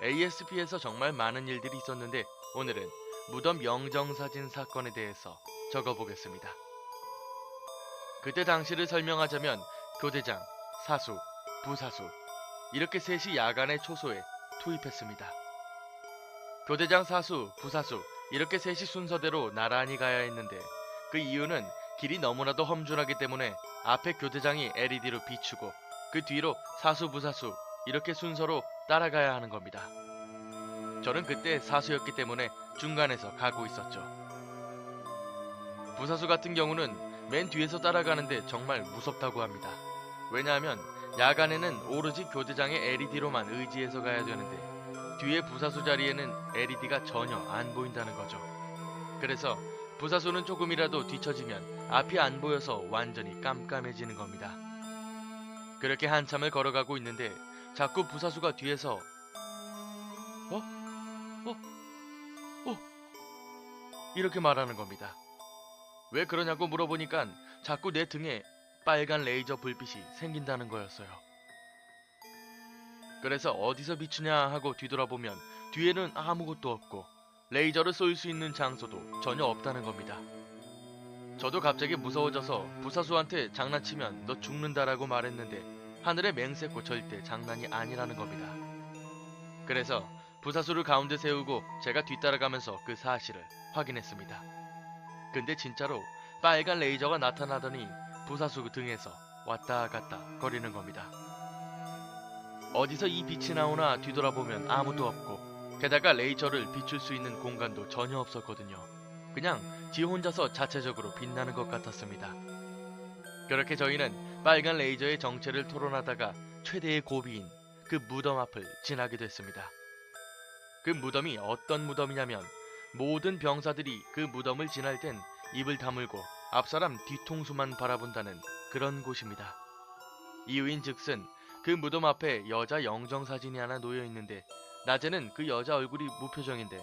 ASP에서 정말 많은 일들이 있었는데 오늘은 무덤 영정사진 사건에 대해서 적어보겠습니다. 그때 당시를 설명하자면 교대장, 사수, 부사수 이렇게 셋이 야간의 초소에 투입했습니다. 교대장, 사수, 부사수 이렇게 셋이 순서대로 나란히 가야 했는데 그 이유는 길이 너무나도 험준하기 때문에 앞에 교대장이 LED로 비추고 그 뒤로 사수, 부사수 이렇게 순서로 따라가야 하는 겁니다. 저는 그때 사수였기 때문에 중간에서 가고 있었죠. 부사수 같은 경우는 맨 뒤에서 따라가는데 정말 무섭다고 합니다. 왜냐하면 야간에는 오로지 교대장의 LED로만 의지해서 가야 되는데 뒤에 부사수 자리에는 LED가 전혀 안 보인다는 거죠. 그래서 부사수는 조금이라도 뒤처지면 앞이 안 보여서 완전히 깜깜해지는 겁니다. 그렇게 한참을 걸어가고 있는데 자꾸 부사수가 뒤에서 어? 어? 어? 이렇게 말하는 겁니다. 왜 그러냐고 물어보니까 자꾸 내 등에 빨간 레이저 불빛이 생긴다는 거였어요. 그래서 어디서 비추냐 하고 뒤돌아보면 뒤에는 아무것도 없고 레이저를 쏠 수 있는 장소도 전혀 없다는 겁니다. 저도 갑자기 무서워져서 부사수한테 장난치면 너 죽는다라고 말했는데 하늘에 맹세코 절대 장난이 아니라는 겁니다. 그래서 부사수를 가운데 세우고 제가 뒤따라가면서 그 사실을 확인했습니다. 근데 진짜로 빨간 레이저가 나타나더니 부사수 등에서 왔다 갔다 거리는 겁니다. 어디서 이 빛이 나오나 뒤돌아보면 아무도 없고 게다가 레이저를 비출 수 있는 공간도 전혀 없었거든요. 그냥 지 혼자서 자체적으로 빛나는 것 같았습니다. 그렇게 저희는 빨간 레이저의 정체를 토론하다가 최대의 고비인 그 무덤 앞을 지나게 됐습니다. 그 무덤이 어떤 무덤이냐면 모든 병사들이 그 무덤을 지날 땐 입을 다물고 앞사람 뒤통수만 바라본다는 그런 곳입니다. 이유인즉슨 그 무덤 앞에 여자 영정사진이 하나 놓여있는데 낮에는 그 여자 얼굴이 무표정인데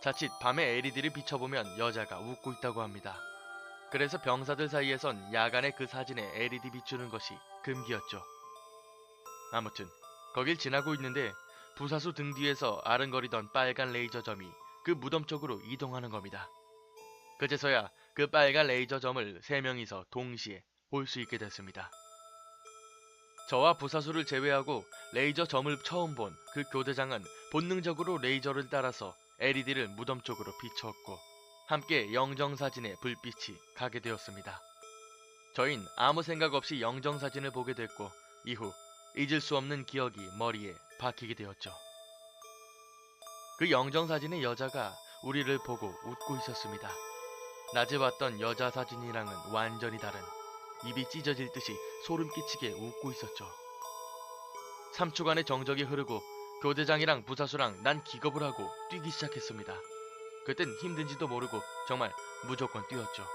자칫 밤에 LED를 비춰보면 여자가 웃고 있다고 합니다. 그래서 병사들 사이에선 야간에 그 사진에 LED 비추는 것이 금기였죠. 아무튼 거길 지나고 있는데 부사수 등 뒤에서 아른거리던 빨간 레이저 점이 그 무덤 쪽으로 이동하는 겁니다. 그제서야 그 빨간 레이저 점을 3명이서 동시에 볼 수 있게 됐습니다. 저와 부사수를 제외하고 레이저 점을 처음 본 그 교대장은 본능적으로 레이저를 따라서 LED를 무덤 쪽으로 비추었고 함께 영정사진에 불빛이 가게 되었습니다. 저흰 아무 생각 없이 영정사진을 보게 됐고 이후 잊을 수 없는 기억이 머리에 박히게 되었죠. 그 영정사진의 여자가 우리를 보고 웃고 있었습니다. 낮에 봤던 여자 사진이랑은 완전히 다른 입이 찢어질 듯이 소름 끼치게 웃고 있었죠. 3초간의 정적이 흐르고 교대장이랑 부사수랑 난 기겁을 하고 뛰기 시작했습니다. 그땐 힘든지도 모르고 정말 무조건 뛰었죠.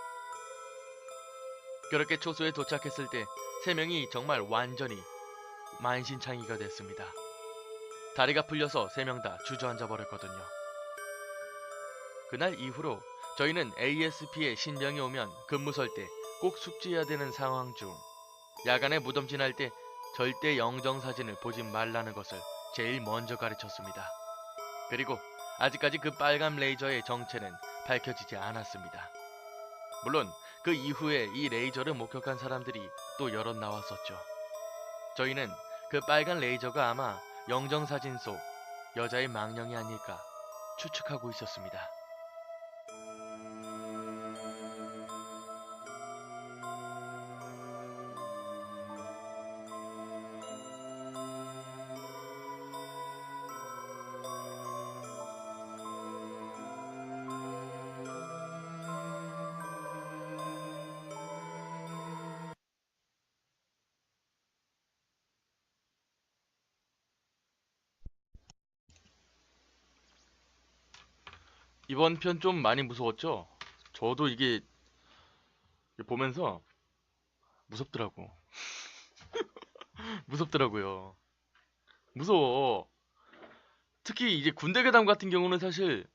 그렇게 초소에 도착했을 때 3명이 정말 완전히 만신창이가 됐습니다. 다리가 풀려서 3명 다 주저앉아 버렸거든요. 그날 이후로 저희는 ASP에 신병이 오면 근무 설 때 꼭 숙지해야 되는 상황 중 야간에 무덤 지날 때 절대 영정사진을 보지 말라는 것을 제일 먼저 가르쳤습니다. 그리고 아직까지 그 빨간 레이저의 정체는 밝혀지지 않았습니다. 물론 그 이후에 이 레이저를 목격한 사람들이 또 여럿 나왔었죠. 저희는 그 빨간 레이저가 아마 영정사진 속 여자의 망령이 아닐까 추측하고 있었습니다. 이번 편 좀 많이 무서웠죠? 저도 이게 보면서 무섭더라고. 무섭더라고요. 무서워. 특히 이제 군대 괴담 같은 경우는 사실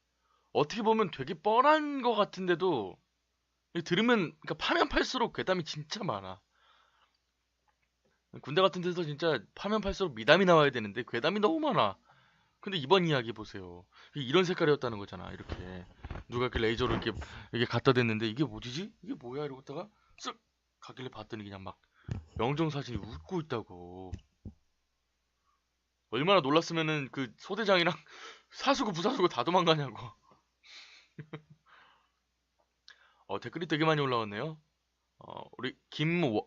어떻게 보면 되게 뻔한 것 같은데도 들으면 그러니까 파면 팔수록 괴담이 진짜 많아. 군대 같은 데서 진짜 파면 팔수록 미담이 나와야 되는데 괴담이 너무 많아. 근데 이번 이야기 보세요. 이런 색깔이었다는 거잖아. 이렇게 누가 이렇게 레이저로 이렇게 갖다 댔는데 이게 뭐지? 이게 뭐야? 이러다가 쓱 가길래 봤더니 그냥 막 영정사진이 웃고 있다고. 얼마나 놀랐으면은 그 소대장이랑 사수고 부사수고 다 도망가냐고. 댓글이 되게 많이 올라왔네요. 우리 김월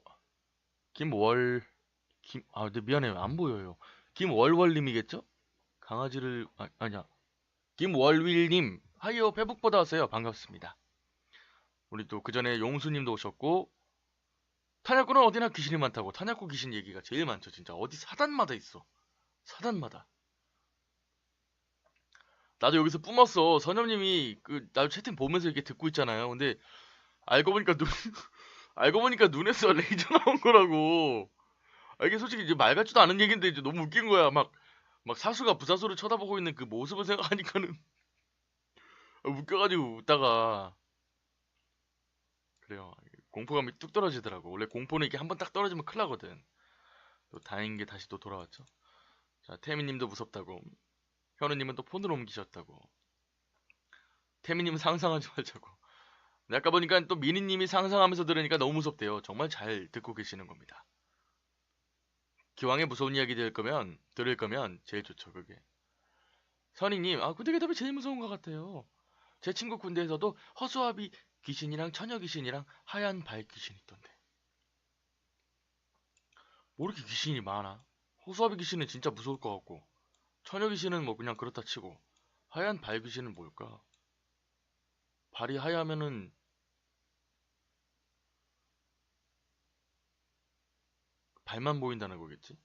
근데 미안해요. 안 보여요. 김월월님이겠죠? 강아지를 아니야. 김월윌님 하이어 페북보다 왔어요. 반갑습니다. 우리 또 그 전에 용수님도 오셨고, 탄약고는 어디나 귀신이 많다고. 탄약고 귀신 얘기가 제일 많죠, 진짜. 어디 사단마다 있어. 사단마다. 나도 여기서 뿜었어. 선영님이 나도 채팅 보면서 이렇게 듣고 있잖아요. 근데 알고 보니까 알고 보니까 눈에서 레이저 나온 거라고. 이게 솔직히 이제 말 같지도 않은 얘기인데 이제 너무 웃긴 거야. 막 사수가 부사수를 쳐다보고 있는 그 모습을 생각하니까는 웃겨가지고 웃다가 그래요. 공포감이 뚝 떨어지더라고. 원래 공포는 이게 한번 딱 떨어지면 큰일 나거든. 또 다행인 게 다시 또 돌아왔죠. 자, 태미님도 무섭다고. 현우님은 또 폰으로 옮기셨다고. 태미님은 상상하지 말자고. 근데 아까 보니까 또 미니님이 상상하면서 들으니까 너무 무섭대요. 정말 잘 듣고 계시는 겁니다. 기왕에 무서운 이야기 들을 거면 제일 좋죠, 그게. 선희님, 군대 괴담이 제일 무서운 것 같아요. 제 친구 군대에서도 허수아비 귀신이랑 처녀 귀신이랑 하얀 발 귀신 있던데. 뭐 이렇게 귀신이 많아? 허수아비 귀신은 진짜 무서울 것 같고, 처녀 귀신은 뭐 그냥 그렇다 치고, 하얀 발 귀신은 뭘까? 발이 하얗면은 발만 보인다는 거겠지?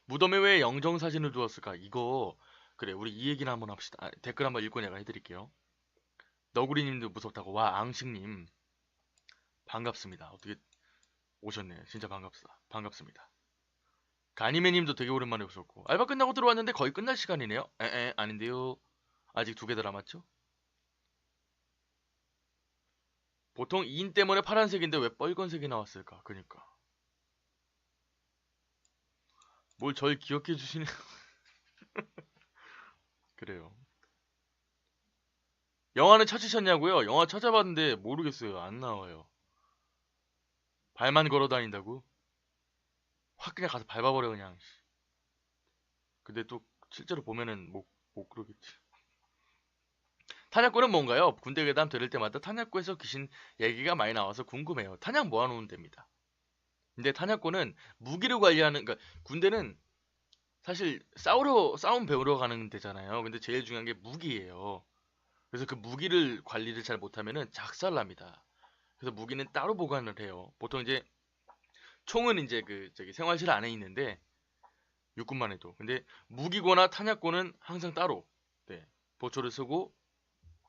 무덤에 왜 영정 사진을 두었을까? 이거 그래 우리 이 얘기나 한번 합시다. 댓글 한번 읽고 내가 해드릴게요. 너구리님도 무섭다고. 와 앙식님 반갑습니다. 어떻게 오셨네. 진짜 반갑습니다. 가니메님도 되게 오랜만에 오셨고 알바 끝나고 들어왔는데 거의 끝날 시간이네요. 아닌데요. 아직 2개 더 남았죠? 보통 인 때문에 파란색인데 왜 빨간색이 나왔을까? 그니까 뭘 절 기억해 주시네. 그래요. 영화는 찾으셨냐고요? 영화 찾아봤는데 모르겠어요. 안 나와요. 발만 걸어 다닌다고? 확 그냥 가서 밟아버려 그냥. 근데 또 실제로 보면은 못 그러겠지. 탄약고는 뭔가요? 군대 괴담 들을 때마다 탄약고에서 귀신 얘기가 많이 나와서 궁금해요. 탄약 모아놓으면 됩니다. 근데 탄약고는 무기를 관리하는, 그러니까 군대는 사실 싸움 배우러 가는 데잖아요. 근데 제일 중요한 게 무기예요. 그래서 그 무기를 관리를 잘 못하면은 작살납니다. 그래서 무기는 따로 보관을 해요. 보통 이제 총은 이제 저기 생활실 안에 있는데 육군만 해도. 근데 무기고나 탄약고는 항상 따로 네, 보초를 쓰고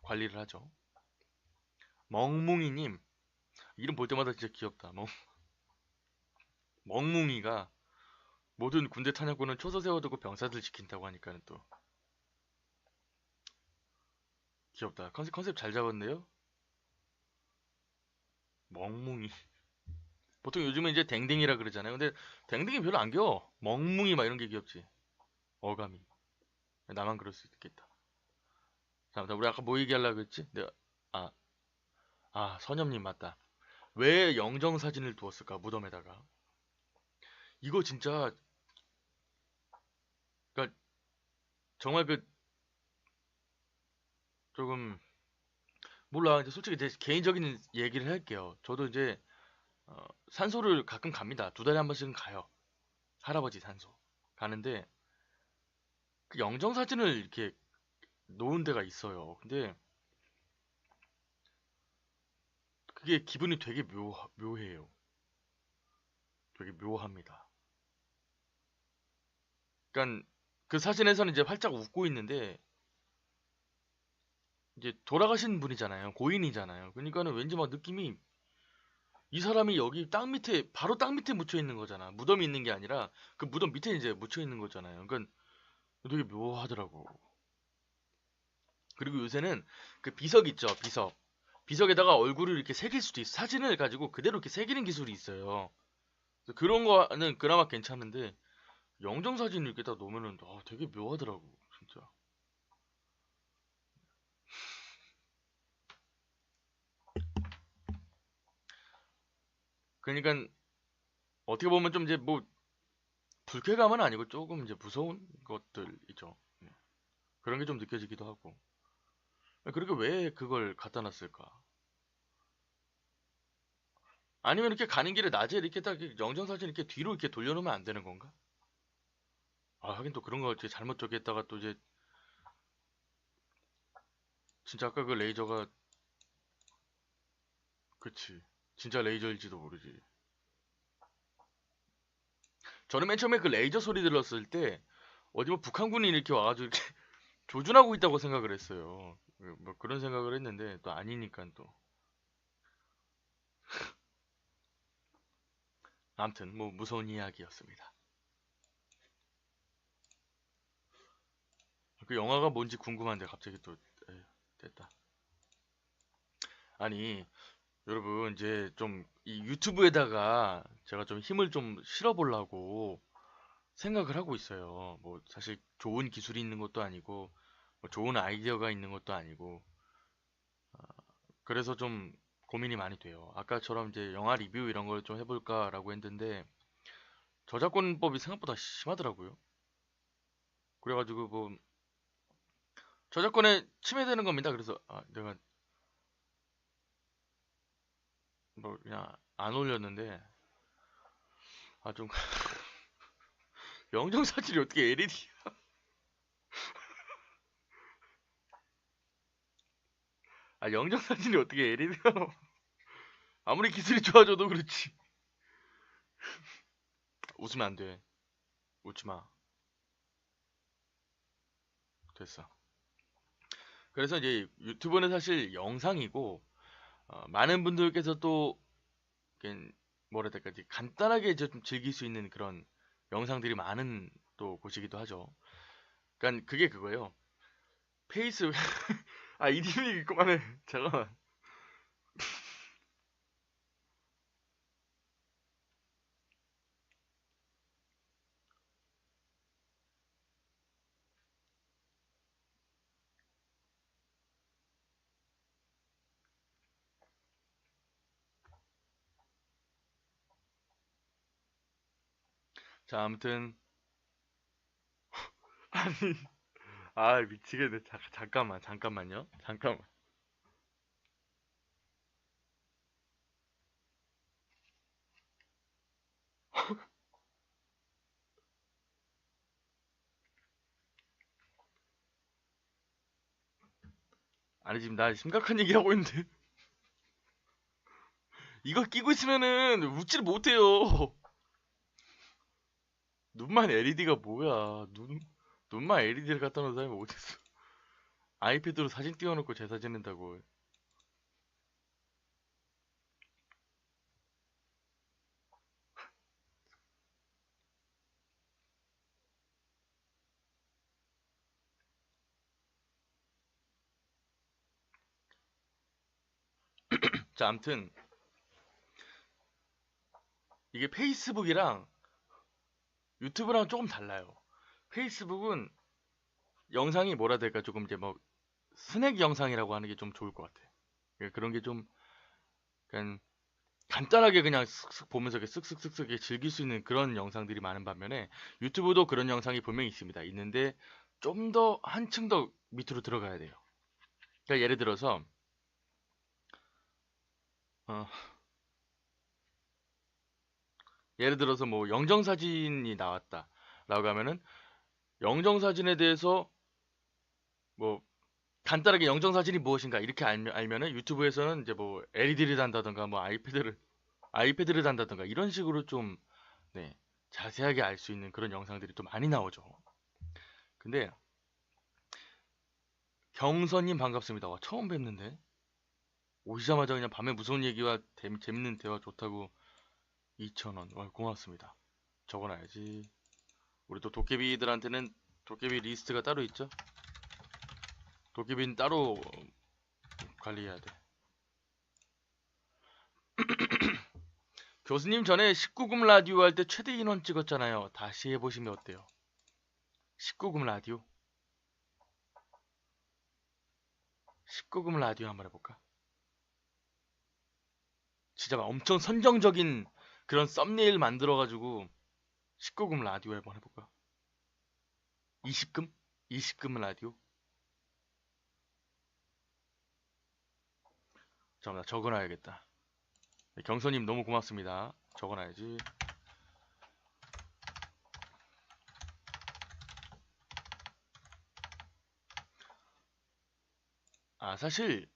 관리를 하죠. 멍뭉이님 이름 볼 때마다 진짜 귀엽다. 멍뭉이가 모든 군대 탄약고는 초소 세워두고 병사들 지킨다고 하니까는 또 귀엽다. 컨셉 잘 잡았네요. 멍뭉이. 보통 요즘은 이제 댕댕이라 그러잖아요. 근데 댕댕이 별로 안 귀여워. 멍뭉이 막 이런 게 귀엽지. 어감이. 나만 그럴 수 있겠다. 자, 우리 아까 뭐 얘기하려고 했지? 내가 아, 선엽님 맞다. 왜 영정 사진을 두었을까 무덤에다가? 이거 진짜 그러니까 정말 조금 몰라. 이제 솔직히 제 개인적인 얘기를 할게요. 저도 이제 산소를 가끔 갑니다. 2달에 한 번씩은 가요. 할아버지 산소 가는데 그 영정 사진을 이렇게 놓은 데가 있어요. 근데 그게 기분이 되게 묘해요. 되게 묘합니다. 그러니까 그 사진에서는 이제 활짝 웃고 있는데 이제 돌아가신 분이잖아요. 고인이잖아요. 그러니까는 왠지 막 느낌이 이 사람이 여기 땅 밑에 바로 땅 밑에 묻혀 있는 거잖아. 무덤이 있는 게 아니라 그 무덤 밑에 이제 묻혀 있는 거잖아요. 그러니까 되게 묘하더라고. 그리고 요새는 그 비석 있죠, 비석. 비석에다가 얼굴을 이렇게 새길 수도 있어. 사진을 가지고 그대로 이렇게 새기는 기술이 있어요. 그래서 그런 거는 그나마 괜찮은데 영정 사진을 이렇게 다 놓으면은 되게 묘하더라고, 진짜. 그러니까 어떻게 보면 좀 이제 뭐 불쾌감은 아니고 조금 이제 무서운 것들이죠. 그런 게 좀 느껴지기도 하고. 그렇게 왜 그걸 갖다 놨을까? 아니면 이렇게 가는 길에 낮에 이렇게 딱 영정 사진 이렇게 뒤로 이렇게 돌려놓으면 안 되는 건가? 하긴 또 그런 거 이제 잘못 저기 했다가 또 이제 진짜 아까 그 레이저가 그치. 진짜 레이저일지도 모르지. 저는 맨 처음에 그 레이저 소리 들었을 때 어디 뭐 북한군이 이렇게 와가지고 이렇게 조준하고 있다고 생각을 했어요. 뭐 그런 생각을 했는데 또 아니니까 또. 아무튼 뭐 무서운 이야기였습니다. 그 영화가 뭔지 궁금한데 갑자기 또 에휴, 됐다. 아니 여러분 이제 좀 이 유튜브에다가 제가 좀 힘을 좀 실어보려고 생각을 하고 있어요. 뭐 사실 좋은 기술이 있는 것도 아니고 뭐 좋은 아이디어가 있는 것도 아니고 그래서 좀 고민이 많이 돼요. 아까처럼 이제 영화 리뷰 이런 걸 좀 해볼까라고 했는데 저작권법이 생각보다 심하더라고요. 그래가지고 뭐 저작권에 침해되는 겁니다. 그래서 내가 뭐 그냥 안 올렸는데 좀 영정사진이 어떻게 LED 영정사진이 어떻게 LED가 아무리 기술이 좋아져도 그렇지. 웃으면 안 돼. 웃지 마. 됐어. 그래서 이제 유튜브는 사실 영상이고 많은 분들께서 또 이렇게 뭐라 해야 될까 간단하게 이제 좀 즐길 수 있는 그런 영상들이 많은 또 곳이기도 하죠. 그러니까 그게 그거예요. 페이스 이디님 그만해. 잠깐만. 자, 아무튼 아니 미치겠네. 잠깐만요. 잠깐만. 아니 지금 나 심각한 얘기 하고 있는데 이거 끼고 있으면은 웃지를 못해요. 눈만 LED가 뭐야? 눈만 LED를 갖다 놓은 사람이 어딨어? 아이패드로 사진 띄워놓고 제사 지낸다고. 자, 아무튼 이게 페이스북이랑 유튜브랑 조금 달라요. 페이스북은 영상이 뭐라 해야 될까 조금 이제 뭐 스낵 영상이라고 하는 게 좀 좋을 것 같아. 그런 게 좀 그냥 간단하게 그냥 쓱쓱 보면서 이렇게 쓱쓱쓱쓱 이렇게 즐길 수 있는 그런 영상들이 많은 반면에 유튜브도 그런 영상이 분명히 있습니다. 있는데 좀 더 한층 더 밑으로 들어가야 돼요. 그러니까 예를 들어서 어, 뭐 영정사진이 나왔다라고 하면은 영정사진에 대해서 뭐 간단하게 영정사진이 무엇인가 이렇게 알면은 유튜브에서는 이제 뭐 LED를 단다던가 뭐 아이패드를 단다던가 이런 식으로 좀 네, 자세하게 알 수 있는 그런 영상들이 또 많이 나오죠. 근데 경선님 반갑습니다. 와, 처음 뵙는데 오시자마자 그냥 밤에 무서운 얘기와 재밌는 대화 좋다고 2,000원. 와, 고맙습니다. 적어놔야지. 우리 또 도깨비들한테는 도깨비 리스트가 따로 있죠? 도깨비는 따로 관리해야 돼. 교수님 전에 19금 라디오 할 때 최대 인원 찍었잖아요. 다시 해보시면 어때요? 19금 라디오? 19금 라디오 한번 해볼까? 진짜 막 엄청 선정적인 그런 썸네일 만들어가지고 19금 라디오 한번 해볼까? 20금? 20금 라디오? 잠깐만 적어놔야겠다. 경선님 너무 고맙습니다. 적어놔야지. 사실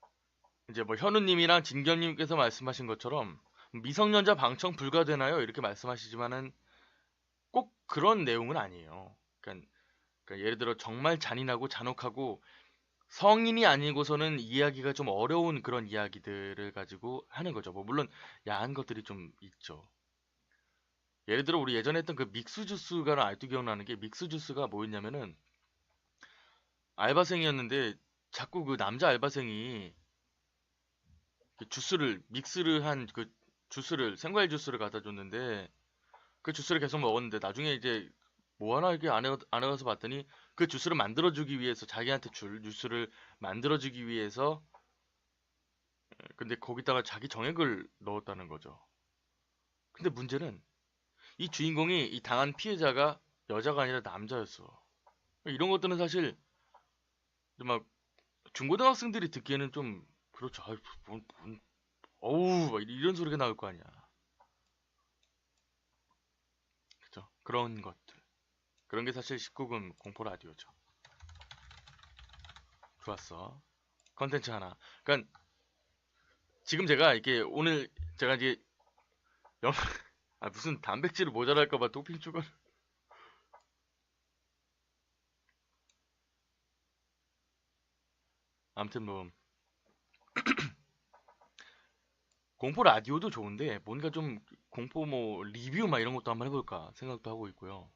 이제 뭐 현우님이랑 진경님께서 말씀하신 것처럼 미성년자 방청 불가되나요? 이렇게 말씀하시지만은 꼭 그런 내용은 아니에요. 그러니까 예를 들어 정말 잔인하고 잔혹하고 성인이 아니고서는 이해하기가 좀 어려운 그런 이야기들을 가지고 하는 거죠. 뭐 물론 야한 것들이 좀 있죠. 예를 들어 우리 예전에 했던 그 믹스주스가 아직도 기억나는 게 믹스주스가 뭐였냐면은 알바생이었는데 자꾸 그 남자 알바생이 그 주스를 믹스를 한 그 주스를 생과일 주스를 갖다 줬는데 그 주스를 계속 먹었는데 나중에 이제 뭐 하나 이렇게 안에 가서 봤더니 그 주스를 만들어주기 위해서 자기한테 줄 주스를 만들어주기 위해서 근데 거기다가 자기 정액을 넣었다는 거죠. 근데 문제는 이 주인공이 이 당한 피해자가 여자가 아니라 남자였어. 이런 것들은 사실 막 중고등학생들이 듣기에는 좀 그렇죠. 아이, 어우 막 이런 소리가 나올 거 아니야. 그죠? 그런 것들. 그런 게 사실 19금 공포 라디오죠. 좋았어. 컨텐츠 하나. 그러니까 지금 제가 이게 오늘 제가 이제 영... 아 무슨 단백질을 모자랄까 봐 도핑 추가. 아무튼 뭐 공포 라디오도 좋은데 뭔가 좀 공포 뭐 리뷰 막 이런 것도 한번 해볼까 생각도 하고 있고요.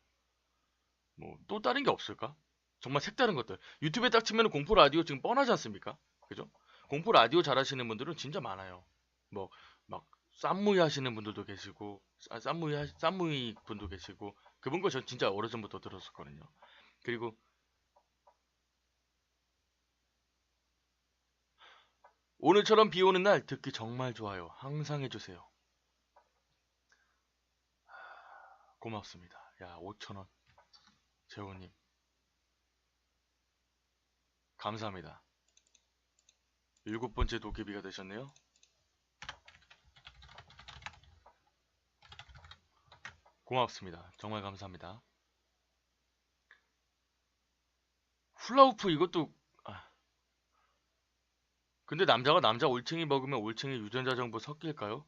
뭐 또 다른 게 없을까? 정말 색다른 것들. 유튜브에 딱 치면 공포 라디오 지금 뻔하지 않습니까? 그죠? 공포 라디오 잘하시는 분들은 진짜 많아요. 뭐 막 쌈무이 하시는 분들도 계시고 쌈무이 분도 계시고 그분 거 전 진짜 오래전부터 들었었거든요. 그리고 오늘처럼 비 오는 날 듣기 정말 좋아요. 항상 해주세요. 고맙습니다. 야 5,000원 재호님 감사합니다. 7번째 도깨비가 되셨네요. 고맙습니다. 정말 감사합니다. 훌라후프 이것도 아, 근데 남자가 남자 올챙이 먹으면 올챙이 유전자 정보 섞일까요?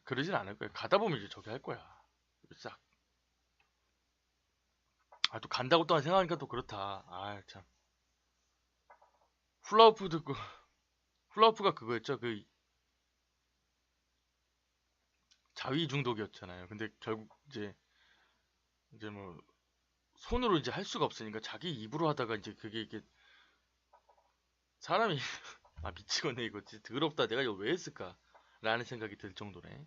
그러진 않을 거야. 가다 보면 이제 저기 할 거야. 싹. 아, 또 간다고 또 생각하니까 또 그렇다. 아, 참. 훌라후프 듣고 훌라후프가 그거였죠. 그 자위 중독이었잖아요. 근데 결국 이제 뭐 손으로 이제 할 수가 없으니까 자기 입으로 하다가 이제 그게 이게 사람이 아 미치겠네 이거 진짜 더럽다. 내가 이거 왜 했을까? 라는 생각이 들 정도네.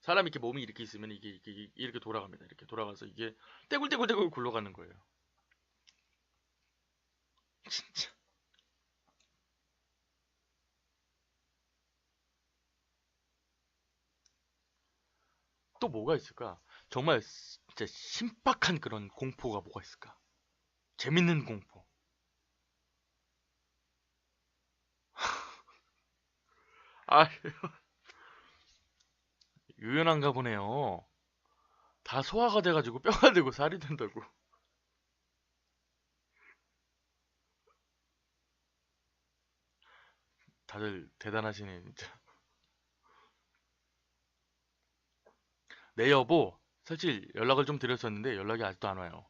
사람이 이렇게 몸이 이렇게 있으면 이게 이렇게 돌아갑니다. 이렇게 돌아가서 이게 떼굴떼굴떼굴 굴러가는 거예요. 진짜. 또 뭐가 있을까? 정말 진짜 신박한 그런 공포가 뭐가 있을까? 재밌는 공포. 아, 유연한가 보네요. 다 소화가 돼가지고 뼈가 되고 살이 된다고. 다들 대단하시네, 진짜. 내 여보, 사실 연락을 좀 드렸었는데 연락이 아직도 안 와요.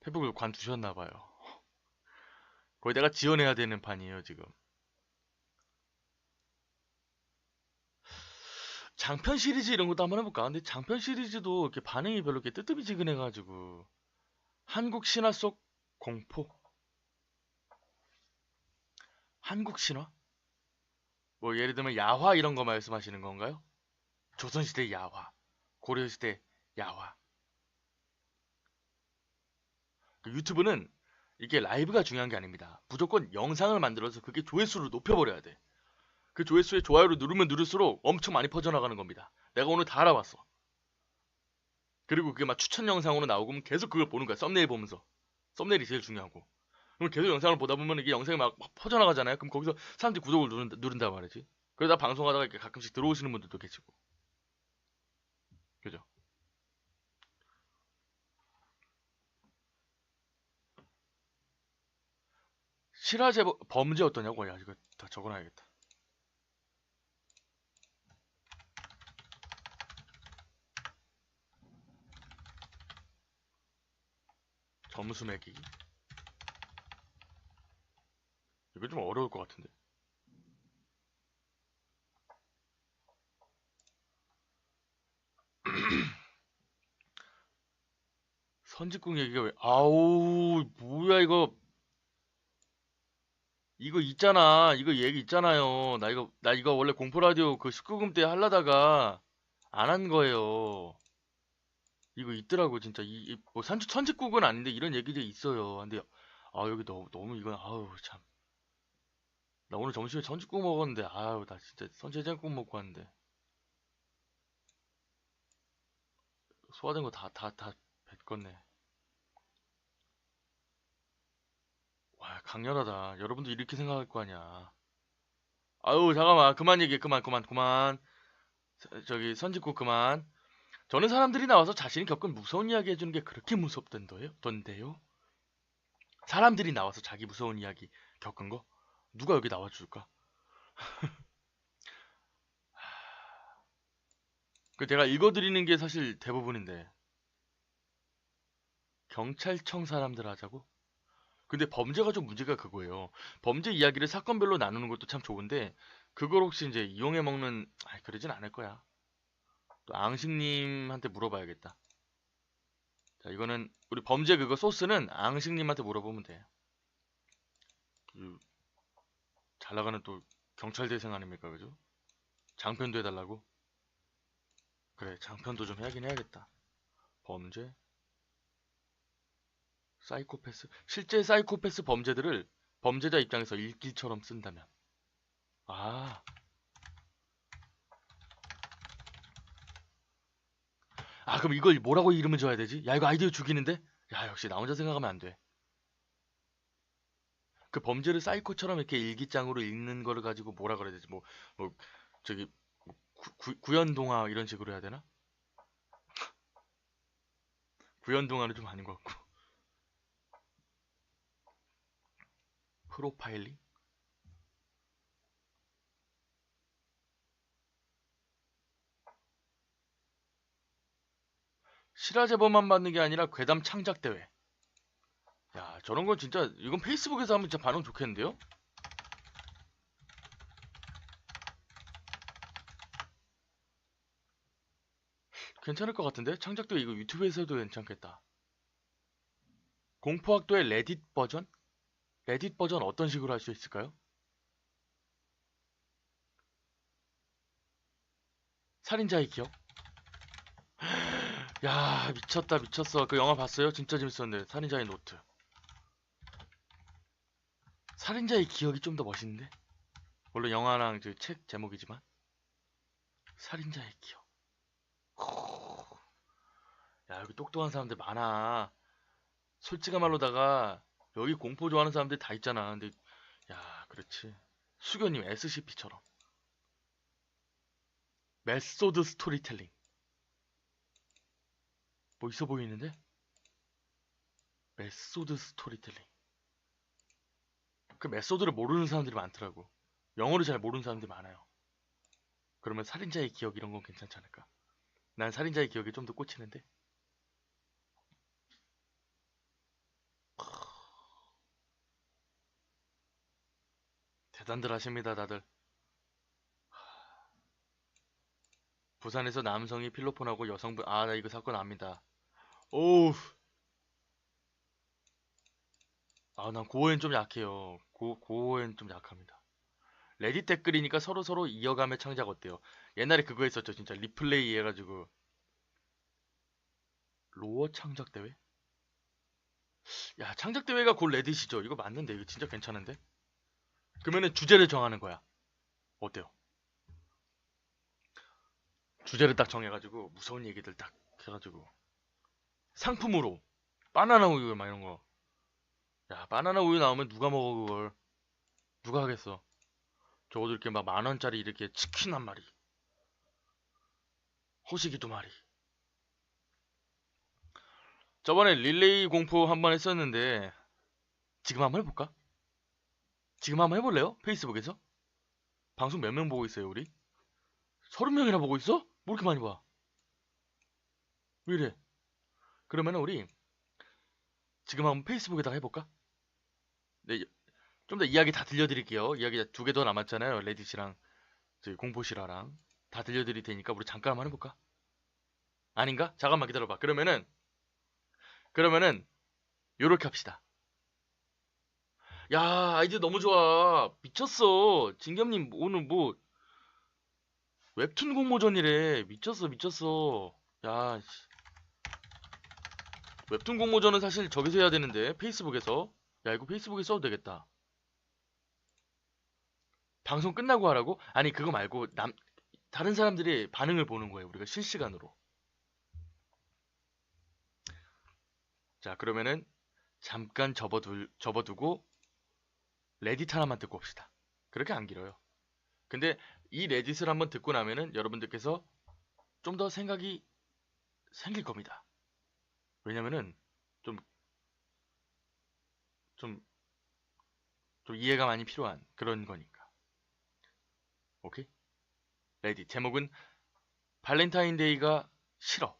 페북을 관두셨나 봐요. 거기다가 지원해야 되는 판이에요, 지금. 장편 시리즈 이런 것도 한번 해볼까? 근데 장편 시리즈도 이렇게 반응이 별로 이렇게 뜨뜻미지근해가지고. 한국 신화 속 공포? 한국 신화? 뭐 예를 들면 야화 이런 거 말씀하시는 건가요? 조선시대 야화, 고려시대 야화. 그 유튜브는 이게 라이브가 중요한 게 아닙니다. 무조건 영상을 만들어서 그게 조회수를 높여버려야 돼. 그 조회수에 좋아요를 누르면 누를수록 엄청 많이 퍼져나가는 겁니다. 내가 오늘 다 알아봤어. 그리고 그게 막 추천 영상으로 나오고 계속 그걸 보는 거야. 썸네일 보면서. 썸네일이 제일 중요하고. 그럼 계속 영상을 보다 보면 이게 영상이 막 퍼져나가잖아요. 그럼 거기서 사람들이 구독을 누른단 말이지. 그러다 방송하다가 이렇게 가끔씩 들어오시는 분들도 계시고. 그죠? 실화제 범죄 어떠냐고. 야, 이거 다 적어놔야겠다. 점수 매기기. 이거 좀 어려울 것 같은데. 선직국 얘기가 왜, 아우, 뭐야, 이거 있잖아. 이거 얘기 있잖아요. 나 이거 원래 공포라디오 그 19금 때 하려다가 안 한 거예요. 이거 있더라고, 진짜. 뭐, 선직국은 아닌데 이런 얘기들이 있어요. 근데, 아, 여기 너무 이건, 아우, 참. 나 오늘 점심에 선직국 먹었는데, 아우, 나 진짜 선제장국 먹고 왔는데. 소화된 거 다 뱉었네. 와, 강렬하다. 여러분도 이렇게 생각할 거 아니야. 아유, 잠깐만. 그만 얘기해. 그만. 저기, 선직국 그만. 저는 사람들이 나와서 자신이 겪은 무서운 이야기 해주는 게 그렇게 던데요? 사람들이 나와서 자기 무서운 이야기 겪은 거? 누가 여기 나와줄까? 그 제가 읽어드리는 게 사실 대부분인데. 경찰청 사람들 하자고? 근데 범죄가 좀 문제가 그거예요. 범죄 이야기를 사건별로 나누는 것도 참 좋은데, 그걸 혹시 이제 이용해 먹는, 그러진 않을 거야. 또 앙식님한테 물어봐야겠다. 자, 이거는 우리 범죄 그거 소스는 앙식님한테 물어보면 돼. 그, 잘 나가는 또 경찰 대생 아닙니까, 그죠? 장편도 해달라고? 그래, 장편도 좀 해야긴 해야겠다. 범죄, 사이코패스. 실제 사이코패스 범죄들을 범죄자 입장에서 일기처럼 쓴다면. 아, 그럼 이걸 뭐라고 이름을 줘야 되지? 야, 이거 아이디어 죽이는데? 야, 역시 나 혼자 생각하면 안 돼. 그 범죄를 사이코처럼 이렇게 일기장으로 읽는 거를 가지고 뭐라 그래야 되지? 뭐, 저기, 구연동화 이런 식으로 해야 되나? 구연동화는 좀 아닌 것 같고. 프로파일링? 실화 제보만 받는 게 아니라 괴담 창작 대회. 야, 저런 건 진짜 이건 페이스북에서 하면 진짜 반응 좋겠는데요? 괜찮을 것 같은데? 창작 대회 이거 유튜브에서도 괜찮겠다. 공포학도의 레딧 버전? 레딧 버전 어떤 식으로 할 수 있을까요? 살인자의 기억? 야, 미쳤다, 미쳤어. 그 영화 봤어요? 진짜 재밌었는데. 살인자의 노트. 살인자의 기억이 좀 더 멋있는데? 물론 영화랑 그 책 제목이지만. 살인자의 기억. 야, 여기 똑똑한 사람들 많아. 솔직한 말로다가 여기 공포 좋아하는 사람들 다 있잖아. 근데 야, 그렇지. 수교님 SCP처럼 메소드 스토리텔링 뭐 있어 보이는데? 메소드 스토리텔링. 그 메소드를 모르는 사람들이 많더라고. 영어를 잘 모르는 사람들이 많아요. 그러면 살인자의 기억 이런 건 괜찮지 않을까? 난 살인자의 기억이 좀 더 꽂히는데. 대단들 하십니다, 다들. 부산에서 남성이 필로폰하고 여성분, 나 이거 사건 압니다. 오우, 난 고어엔 좀 약해요. 고어엔 좀 약합니다. 레딧 댓글이니까 서로 이어가며 창작 어때요? 옛날에 그거 했었죠. 진짜 리플레이 해가지고 로어 창작 대회? 야, 창작 대회가 곧 레딧이죠. 이거 맞는데 이거 진짜 괜찮은데? 그러면은 주제를 정하는 거야. 어때요? 주제를 딱 정해가지고 무서운 얘기들 딱 해가지고 상품으로 바나나 우유 막 이런 거. 야, 바나나 우유 나오면 누가 먹어 그걸? 누가 하겠어? 적어도 이렇게 막 10,000원짜리 이렇게 치킨 한 마리, 호식이 2마리. 저번에 릴레이 공포 한번 했었는데 지금 한번 해볼까? 지금 한번 해볼래요? 페이스북에서? 방송 몇 명 보고 있어요, 우리? 30명이나 보고 있어? 뭐 이렇게 많이 봐? 왜 이래? 그러면 우리 지금 한번 페이스북에다가 해볼까? 네, 좀 더 이야기 다 들려드릴게요. 이야기 두 개 더 남았잖아요. 레딧이랑 저희 공포실화랑 다 들려드릴 테니까 우리 잠깐 한번 해볼까? 아닌가? 잠깐만 기다려봐. 그러면은 요렇게 합시다. 야, 아이디어 너무 좋아. 미쳤어. 진겸님 오늘 뭐 웹툰 공모전이래. 미쳤어, 미쳤어. 야, 씨. 웹툰 공모전은 사실 저기서 해야 되는데 페이스북에서. 야, 이거 페이스북에 써도 되겠다. 방송 끝나고 하라고? 아니, 그거 말고 다른 사람들이 반응을 보는 거예요. 우리가 실시간으로. 자, 그러면은 잠깐 접어두고 레딧 하나만 듣고 옵시다. 그렇게 안 길어요. 근데 이 레딧을 한번 듣고 나면은 여러분들께서 좀 더 생각이 생길 겁니다. 왜냐면은 좀, 좀, 좀 이해가 많이 필요한 그런 거니까. 오케이? 레딧. 제목은 발렌타인데이가 싫어.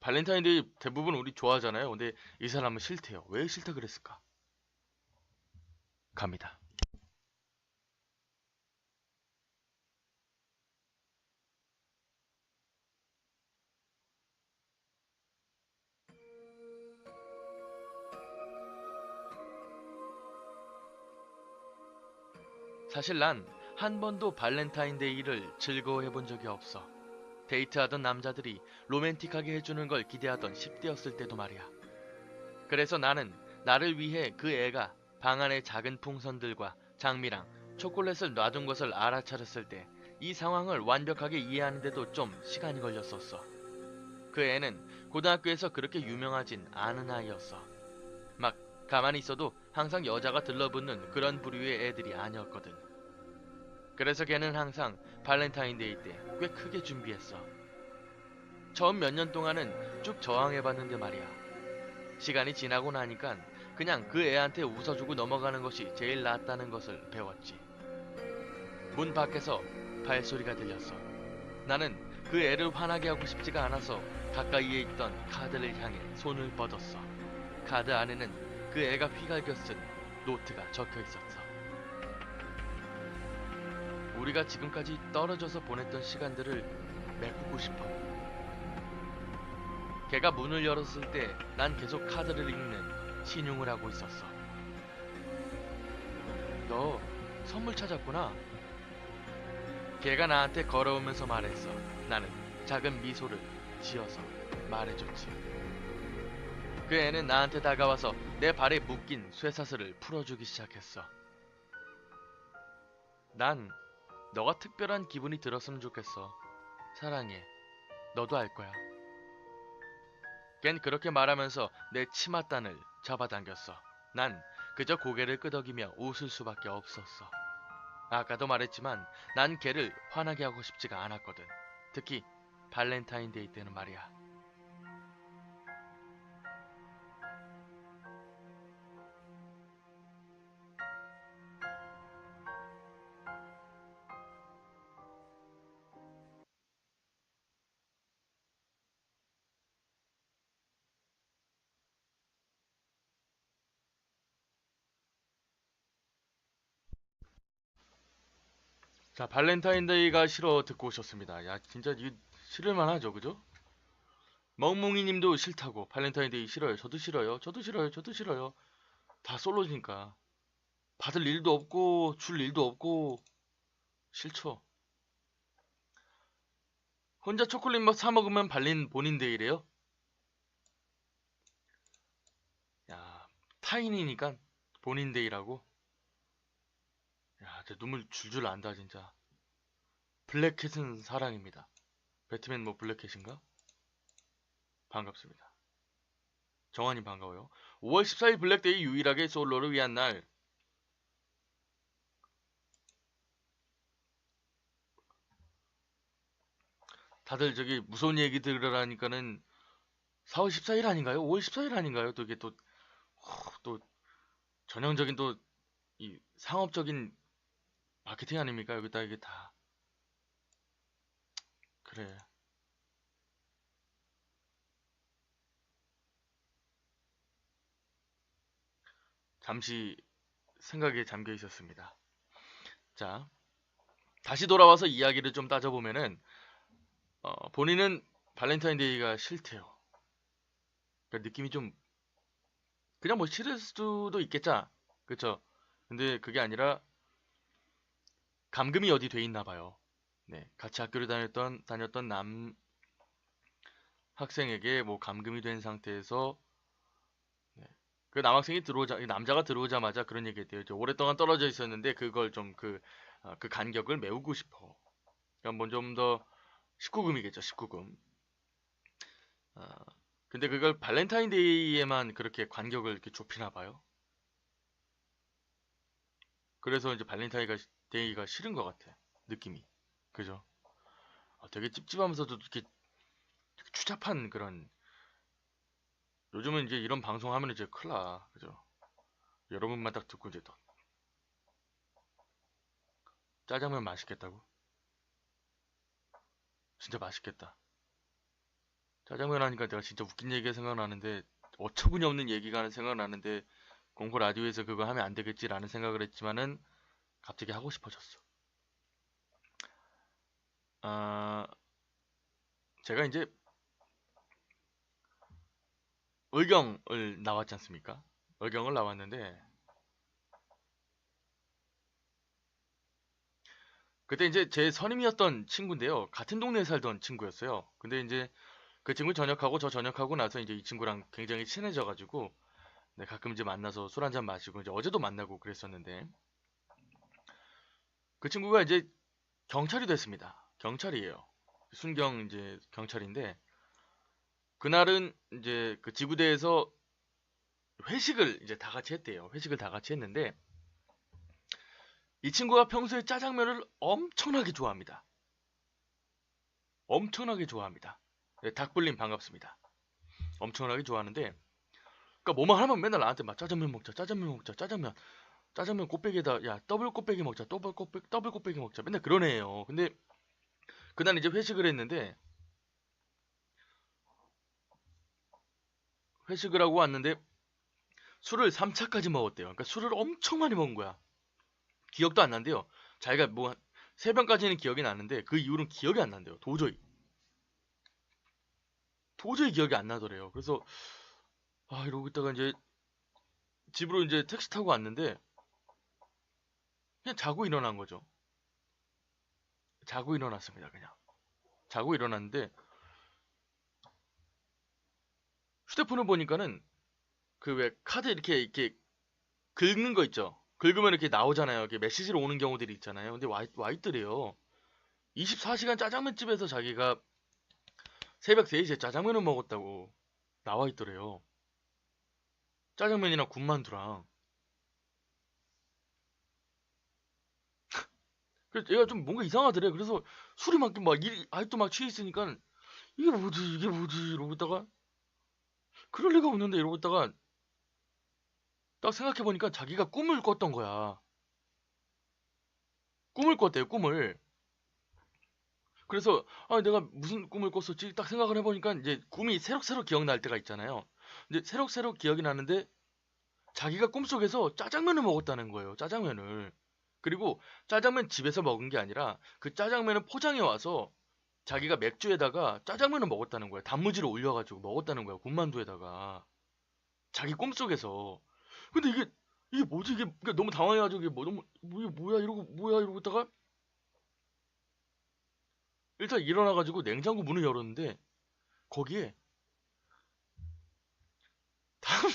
발렌타인데이 대부분 우리 좋아하잖아요. 근데 이 사람은 싫대요. 왜 싫다 그랬을까? 갑니다. 사실 난 한 번도 발렌타인데이를 즐거워해 본 적이 없어. 데이트하던 남자들이 로맨틱하게 해주는 걸 기대하던 10대였을 때도 말이야. 그래서 나는 나를 위해 그 애가 방 안의 작은 풍선들과 장미랑 초콜릿을 놔둔 것을 알아차렸을 때 이 상황을 완벽하게 이해하는데도 좀 시간이 걸렸었어. 그 애는 고등학교에서 그렇게 유명하진 않은 아이였어. 막 가만히 있어도 항상 여자가 들러붙는 그런 부류의 애들이 아니었거든. 그래서 걔는 항상 발렌타인데이 때 꽤 크게 준비했어. 처음 몇 년 동안은 쭉 저항해봤는데 말이야. 시간이 지나고 나니까 그냥 그 애한테 웃어주고 넘어가는 것이 제일 낫다는 것을 배웠지. 문 밖에서 발소리가 들렸어. 나는 그 애를 화나게 하고 싶지가 않아서 가까이에 있던 카드를 향해 손을 뻗었어. 카드 안에는 그 애가 휘갈겨 쓴 노트가 적혀 있었어. 우리가 지금까지 떨어져서 보냈던 시간들을 메꾸고 싶어. 걔가 문을 열었을 때 난 계속 카드를 읽는 신용을 하고 있었어. 너 선물 찾았구나. 걔가 나한테 걸어오면서 말했어. 나는 작은 미소를 지어서 말해줬지. 그 애는 나한테 다가와서 내 발에 묶인 쇠사슬을 풀어주기 시작했어. 난 너가 특별한 기분이 들었으면 좋겠어. 사랑해. 너도 알 거야. 걘 그렇게 말하면서 내 치맛단을 잡아당겼어. 난 그저 고개를 끄덕이며 웃을 수밖에 없었어. 아까도 말했지만 난 걔를 화나게 하고 싶지가 않았거든. 특히 발렌타인데이 때는 말이야. 자, 발렌타인데이가 싫어 듣고 오셨습니다. 야, 진짜 이거 싫을만 하죠, 그죠? 멍뭉이 님도 싫다고. 발렌타인데이 싫어요. 저도 싫어요. 저도 싫어요. 저도 싫어요. 다 솔로니까. 받을 일도 없고, 줄 일도 없고, 싫죠. 혼자 초콜릿 막 사 먹으면 발린 본인데이래요? 야, 타인이니까 본인데이라고? 야, 진짜 눈물 줄줄 난다, 진짜. 블랙캣은 사랑입니다. 배트맨 뭐 블랙캣인가? 반갑습니다. 정환님 반가워요. 5월 14일 블랙데이 유일하게 솔로를 위한 날. 다들 저기 무서운 얘기 들으라니까는 4월 14일 아닌가요? 5월 14일 아닌가요? 또 이게 또 전형적인 또 이 상업적인 마케팅 아닙니까? 여기다 이게 다. 그래. 잠시 생각에 잠겨 있었습니다. 자, 다시 돌아와서 이야기를 좀 따져보면은, 본인은 발렌타인데이가 싫대요. 그러니까 느낌이 좀, 그냥 뭐 싫을 수도 있겠자. 그쵸? 근데 그게 아니라, 감금이 어디 돼 있나 봐요. 네, 같이 학교를 다녔던 남 학생에게 뭐 감금이 된 상태에서, 네, 그 남학생이 남자가 들어오자마자 그런 얘기 했대요. 오랫동안 떨어져 있었는데 그걸 좀 그 간격을 메우고 싶어. 그러니까 뭐 좀 더 19금이겠죠, 19금. 아, 근데 그걸 발렌타인데이에만 그렇게 간격을 이렇게 좁히나 봐요. 그래서 이제 발렌타인데이가 싫은 것 같아. 느낌이. 그죠? 되게 찝찝하면서도 이렇게 추잡한 그런. 요즘은 이제 이런 방송 하면 이제 큰일 나. 그죠? 여러분만 딱 듣고 이제 또 짜장면 맛있겠다고? 진짜 맛있겠다. 짜장면 하니까 내가 진짜 웃긴 얘기가 생각나는데 어처구니 없는 얘기가 생각나는데 공고 라디오에서 그거 하면 안 되겠지라는 생각을 했지만은 갑자기 하고 싶어졌어. 아, 제가 이제 의경을 나왔지 않습니까? 의경을 나왔는데 그때 이제 제 선임이었던 친구인데요. 같은 동네에 살던 친구였어요. 근데 이제 그 친구 전역하고 저 전역하고 나서 이제 이 친구랑 굉장히 친해져가지고 네, 가끔 이제 만나서 술 한잔 마시고 이제 어제도 만나고 그랬었는데 그 친구가 이제 경찰이 됐습니다. 경찰이에요. 순경 이제 경찰인데 그날은 이제 그 지구대에서 회식을 이제 다 같이 했대요. 회식을 다 같이 했는데 이 친구가 평소에 짜장면을 엄청나게 좋아합니다. 엄청나게 좋아합니다. 네, 닭불림 반갑습니다. 엄청나게 좋아하는데 그러니까 뭐만 하면 맨날 나한테 막 짜장면 먹자, 짜장면 먹자, 짜장면 꽃배기에다 야 더블 꽃배기 먹자, 더블 꽃배기 먹자 맨날 그런 애예요. 근데 그날 이제 회식을 했는데 회식을 하고 왔는데 술을 3차까지 먹었대요. 그러니까 술을 엄청 많이 먹은 거야. 기억도 안 난대요. 자기가 뭐 3병까지는 기억이 나는데 그 이후로는 기억이 안 난대요. 도저히 기억이 안 나더래요. 그래서 이러고 있다가 이제 집으로 이제 택시 타고 왔는데 그냥 자고 일어난 거죠. 자고 일어났습니다. 그냥 자고 일어났는데 휴대폰을 보니까는 그 왜 카드 이렇게 긁는 거 있죠. 긁으면 이렇게 나오잖아요. 이렇게 메시지로 오는 경우들이 있잖아요. 근데 와 있더래요. 24시간 짜장면집에서 자기가 새벽 3시에 짜장면을 먹었다고 나와 있더래요. 짜장면이랑 군만두랑. 그래서 얘가 좀 뭔가 이상하더래. 그래서 술이 아직도 막 취해 있으니까 이게 뭐지 이러고 있다가 그럴 리가 없는데 이러고 있다가 딱 생각해 보니까 자기가 꿈을 꿨던 거야. 꿈을 꿨대요, 꿈을. 그래서 내가 무슨 꿈을 꿨었지? 딱 생각을 해보니까 이제 꿈이 새록새록 기억날 때가 있잖아요. 이제 새록새록 기억이 나는데 자기가 꿈속에서 짜장면을 먹었다는 거예요. 짜장면을. 그리고 짜장면 집에서 먹은 게 아니라 그 짜장면을 포장해 와서 자기가 맥주에다가 짜장면을 먹었다는 거야. 단무지를 올려가지고 먹었다는 거야. 군만두에다가. 자기 꿈속에서. 근데 이게 뭐지? 이게 그러니까 너무 당황해가지고 이게 너무 뭐야 이러고 있다가 일단 일어나가지고 냉장고 문을 열었는데 거기에 단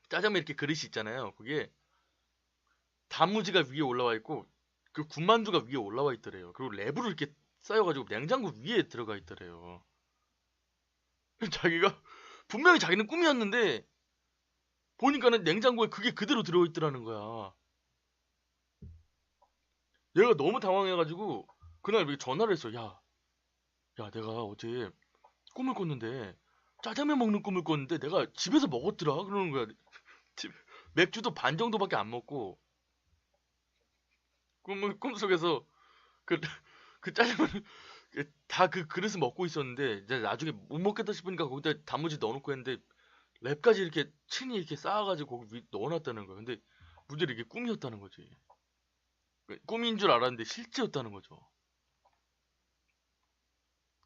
짜장면 이렇게 그릇이 있잖아요. 거기에 단무지가 위에 올라와 있고 그 군만두가 위에 올라와 있더래요. 그리고 랩으로 이렇게 쌓여가지고 냉장고 위에 들어가 있더래요. 자기가 분명히 자기는 꿈이었는데 보니까는 냉장고에 그게 그대로 들어있더라는 거야. 얘가 너무 당황해가지고 그날 이렇게 전화를 했어. 야, 내가 어제 꿈을 꿨는데 짜장면 먹는 꿈을 꿨는데 내가 집에서 먹었더라. 그러는 거야. 집- 맥주도 반 정도밖에 안 먹고 꿈속에서 그, 그 짜장면 다 그 그릇을 먹고 있었는데 이제 나중에 못 먹겠다 싶으니까 거기다 단무지 넣어놓고 했는데 랩까지 이렇게 친히 이렇게 쌓아가지고 거기 위에 넣어놨다는 거야. 근데 문제는 이게 꿈이었다는 거지. 꿈인 줄 알았는데 실제였다는 거죠.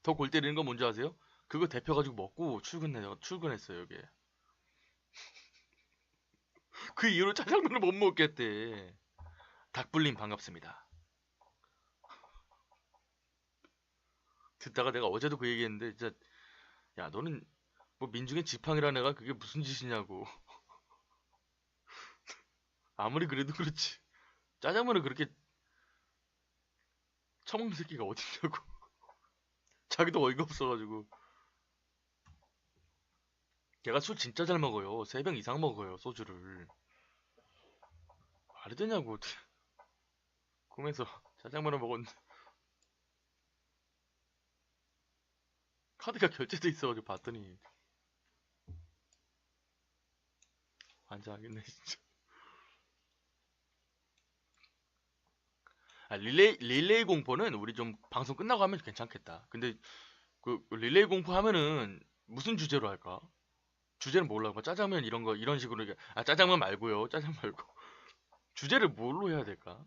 더 골 때리는 건 뭔지 아세요? 그거 데펴가지고 먹고 출근했어요, 여기. 그 이후로 짜장면을 못 먹겠대. 닭불림 반갑습니다. 듣다가 내가 어제도 그 얘기했는데, 진짜, 야, 너는 뭐 민중의 지팡이라는 애가 그게 무슨 짓이냐고. 아무리 그래도 그렇지. 짜장면을 그렇게 처먹는 새끼가 어딨냐고. 자기도 어이가 없어가지고. 걔가 술 진짜 잘 먹어요. 3병 이상 먹어요, 소주를. 말이 되냐고. 꿈에서 짜장면을 먹었는데, 카드가 결제돼 있어가지고 봤더니, 환장하겠네, 진짜. 아, 릴레이 공포는 우리 좀 방송 끝나고 하면 괜찮겠다. 근데 그 릴레이 공포 하면은 무슨 주제로 할까? 주제는 뭘로 할까? 짜장면 이런 거 이런 식으로 짜장면 말고요. 짜장 말고 주제를 뭘로 해야 될까?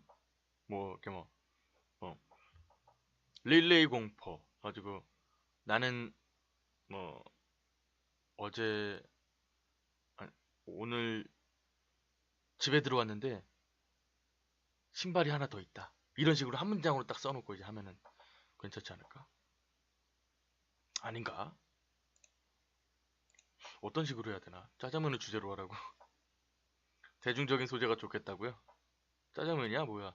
뭐 이렇게 뭐 어, 릴레이 공포 가지고 나는 뭐 어제 아니, 오늘 집에 들어왔는데 신발이 하나 더 있다. 이런 식으로 한 문장으로 딱 써놓고 이제 하면은 괜찮지 않을까? 아닌가? 어떤 식으로 해야 되나? 짜장면을 주제로 하라고. 대중적인 소재가 좋겠다고요? 짜장면이야 뭐야?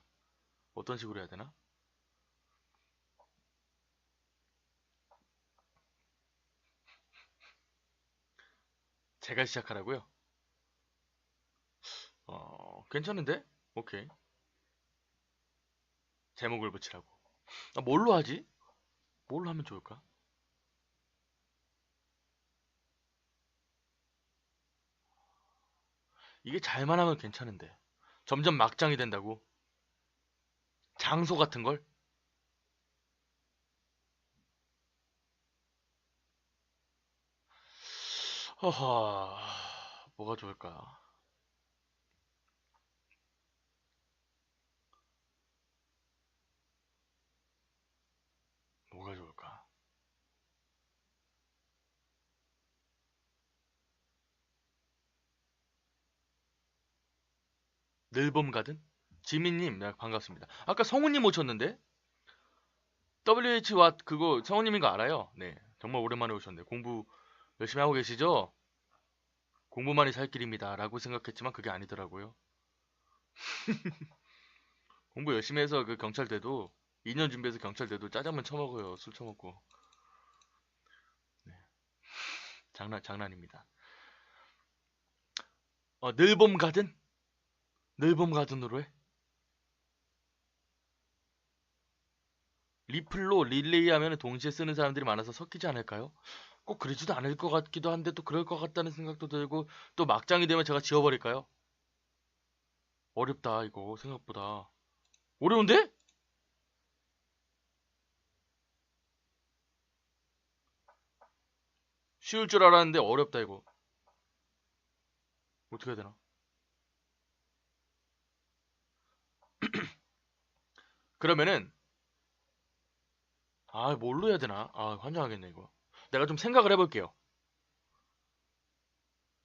어떤 식으로 해야 되나? 제가 시작하라고요? 괜찮은데? 오케이. 제목을 붙이라고. 뭘로 하지? 뭘로 하면 좋을까? 이게 잘만 하면 괜찮은데. 점점 막장이 된다고? 장소 같은 걸? 허허, 뭐가 좋을까? 뭐가 좋을까? 늘봄 가든? 지민님, 네, 반갑습니다. 아까 성우님 오셨는데? WH 왓 그거 성우님인 거 알아요? 네, 정말 오랜만에 오셨는데 공부 열심히 하고 계시죠? 공부만이 살 길입니다. 라고 생각했지만 그게 아니더라고요. 공부 열심히 해서 그 경찰대도 2년 준비해서 경찰대도 짜장면 처먹어요. 술 처먹고. 네, 장난입니다. 늘봄 가든? 늘봄 가든으로 해? 리플로 릴레이 하면 동시에 쓰는 사람들이 많아서 섞이지 않을까요? 꼭 그러지도 않을 것 같기도 한데 또 그럴 것 같다는 생각도 들고 또 막장이 되면 제가 지워버릴까요? 어렵다 이거 생각보다. 어려운데? 쉬울 줄 알았는데 어렵다 이거. 어떻게 해야 되나? 그러면은 뭘로 해야 되나? 환장하겠네 이거. 내가 좀 생각을 해볼게요.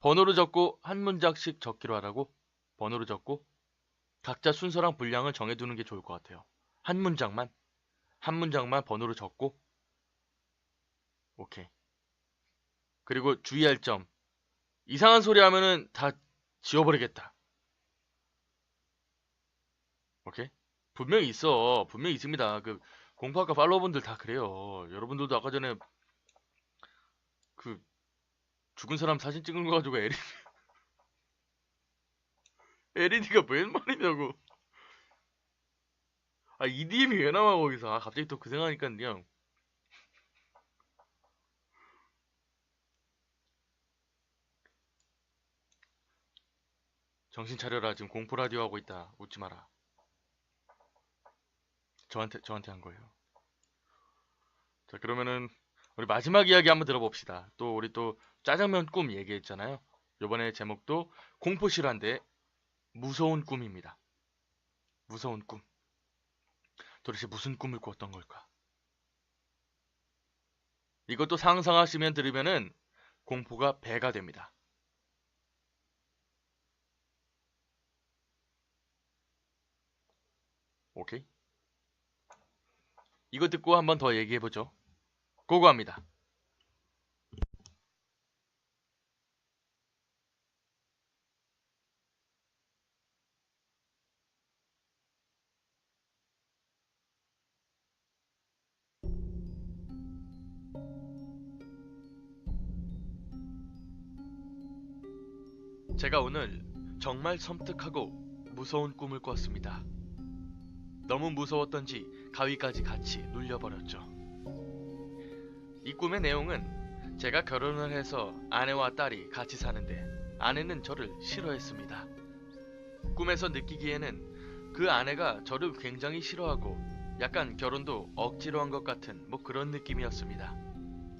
번호를 적고 한 문장씩 적기로 하라고? 번호를 적고 각자 순서랑 분량을 정해두는 게 좋을 것 같아요. 한 문장만 한 문장만 번호를 적고 오케이. 그리고 주의할 점 이상한 소리 하면은 다 지워버리겠다. 오케이? 분명히 있어. 분명히 있습니다. 그 공부학과 팔로워분들 다 그래요. 여러분들도 아까 전에 그 죽은 사람 사진 찍은 거 가지고 LED가 웬 말이냐고. EDM이 왜 나와 거기서? 갑자기 또 그 생각하니까 그냥 정신 차려라. 지금 공포 라디오 하고 있다. 웃지 마라. 저한테 한 거예요. 자, 그러면은 우리 마지막 이야기 한번 들어봅시다. 또 우리 또 짜장면 꿈 얘기했잖아요. 요번에 제목도 공포 실화인데 무서운 꿈입니다. 무서운 꿈. 도대체 무슨 꿈을 꿨던 걸까? 이것도 상상하시면 들으면은 공포가 배가 됩니다. 오케이? 이거 듣고 한번 더 얘기해보죠. 고고합니다. 제가 오늘 정말 섬뜩하고 무서운 꿈을 꿨습니다. 너무 무서웠던지 가위까지 같이 눌려버렸죠. 이 꿈의 내용은 제가 결혼을 해서 아내와 딸이 같이 사는데 아내는 저를 싫어했습니다. 꿈에서 느끼기에는 그 아내가 저를 굉장히 싫어하고 약간 결혼도 억지로 한 것 같은 뭐 그런 느낌이었습니다.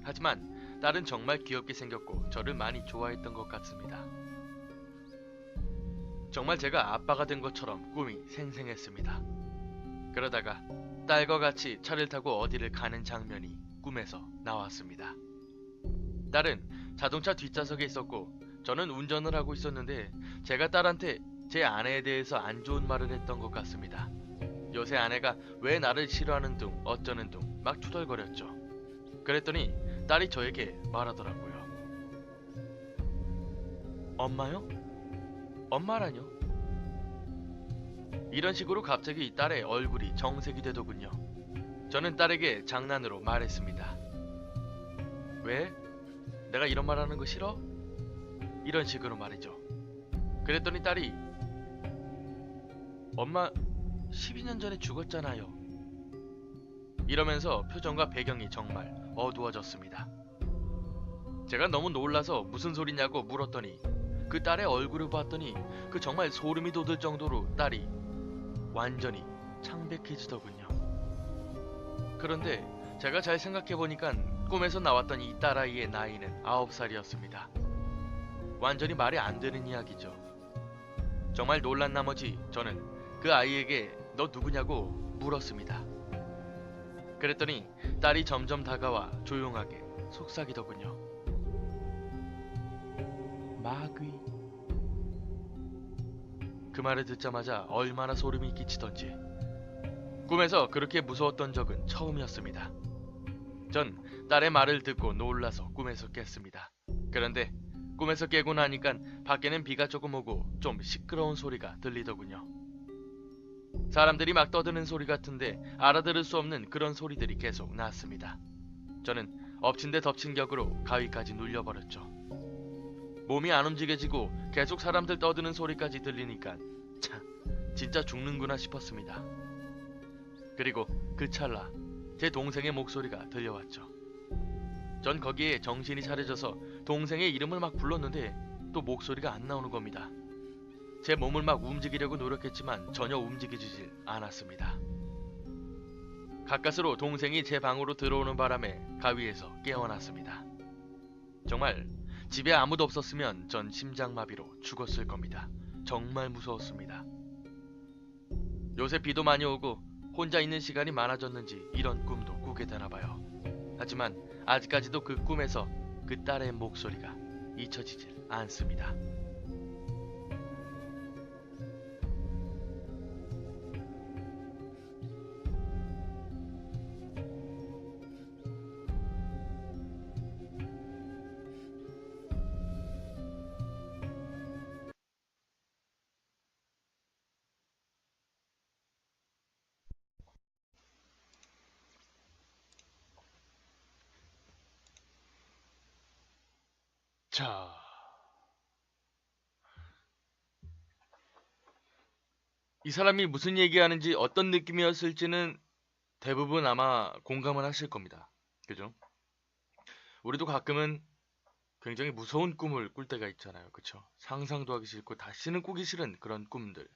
하지만 딸은 정말 귀엽게 생겼고 저를 많이 좋아했던 것 같습니다. 정말 제가 아빠가 된 것처럼 꿈이 생생했습니다. 그러다가 딸과 같이 차를 타고 어디를 가는 장면이 꿈에서 나왔습니다. 딸은 자동차 뒷좌석에 있었고 저는 운전을 하고 있었는데 제가 딸한테 제 아내에 대해서 안 좋은 말을 했던 것 같습니다. 요새 아내가 왜 나를 싫어하는 둥 어쩌는 둥 막 투덜거렸죠. 그랬더니 딸이 저에게 말하더라고요. 엄마요? 엄마라뇨? 이런 식으로 갑자기 딸의 얼굴이 정색이 되더군요. 저는 딸에게 장난으로 말했습니다. 왜? 내가 이런 말 하는 거 싫어? 이런 식으로 말이죠. 그랬더니 딸이 엄마 12년 전에 죽었잖아요. 이러면서 표정과 배경이 정말 어두워졌습니다. 제가 너무 놀라서 무슨 소리냐고 물었더니 그 딸의 얼굴을 봤더니 그 정말 소름이 돋을 정도로 딸이 완전히 창백해지더군요. 그런데 제가 잘 생각해보니까 꿈에서 나왔던 이 딸아이의 나이는 9살이었습니다. 완전히 말이 안 되는 이야기죠. 정말 놀란 나머지 저는 그 아이에게 너 누구냐고 물었습니다. 그랬더니 딸이 점점 다가와 조용하게 속삭이더군요. 마귀. 그 말을 듣자마자 얼마나 소름이 끼치던지 꿈에서 그렇게 무서웠던 적은 처음이었습니다. 전 딸의 말을 듣고 놀라서 꿈에서 깼습니다. 그런데 꿈에서 깨고 나니까 밖에는 비가 조금 오고 좀 시끄러운 소리가 들리더군요. 사람들이 막 떠드는 소리 같은데 알아들을 수 없는 그런 소리들이 계속 났습니다. 저는 엎친 데 덮친 격으로 가위까지 눌려버렸죠. 몸이 안 움직여지고 계속 사람들 떠드는 소리까지 들리니까 참 진짜 죽는구나 싶었습니다. 그리고 그 찰나 제 동생의 목소리가 들려왔죠. 전 거기에 정신이 차려져서 동생의 이름을 막 불렀는데 또 목소리가 안 나오는 겁니다. 제 몸을 막 움직이려고 노력했지만 전혀 움직여지질 않았습니다. 가까스로 동생이 제 방으로 들어오는 바람에 가위에서 깨어났습니다. 정말 집에 아무도 없었으면 전 심장마비로 죽었을 겁니다. 정말 무서웠습니다. 요새 비도 많이 오고 혼자 있는 시간이 많아졌는지 이런 꿈도 꾸게 되나봐요. 하지만 아직까지도 그 꿈에서 그 딸의 목소리가 잊혀지질 않습니다. 자, 이 사람이 무슨 얘기하는지 어떤 느낌이었을지는 대부분 아마 공감을 하실 겁니다. 그죠? 우리도 가끔은 굉장히 무서운 꿈을 꿀 때가 있잖아요. 그쵸? 상상도 하기 싫고 다시는 꾸기 싫은 그런 꿈들.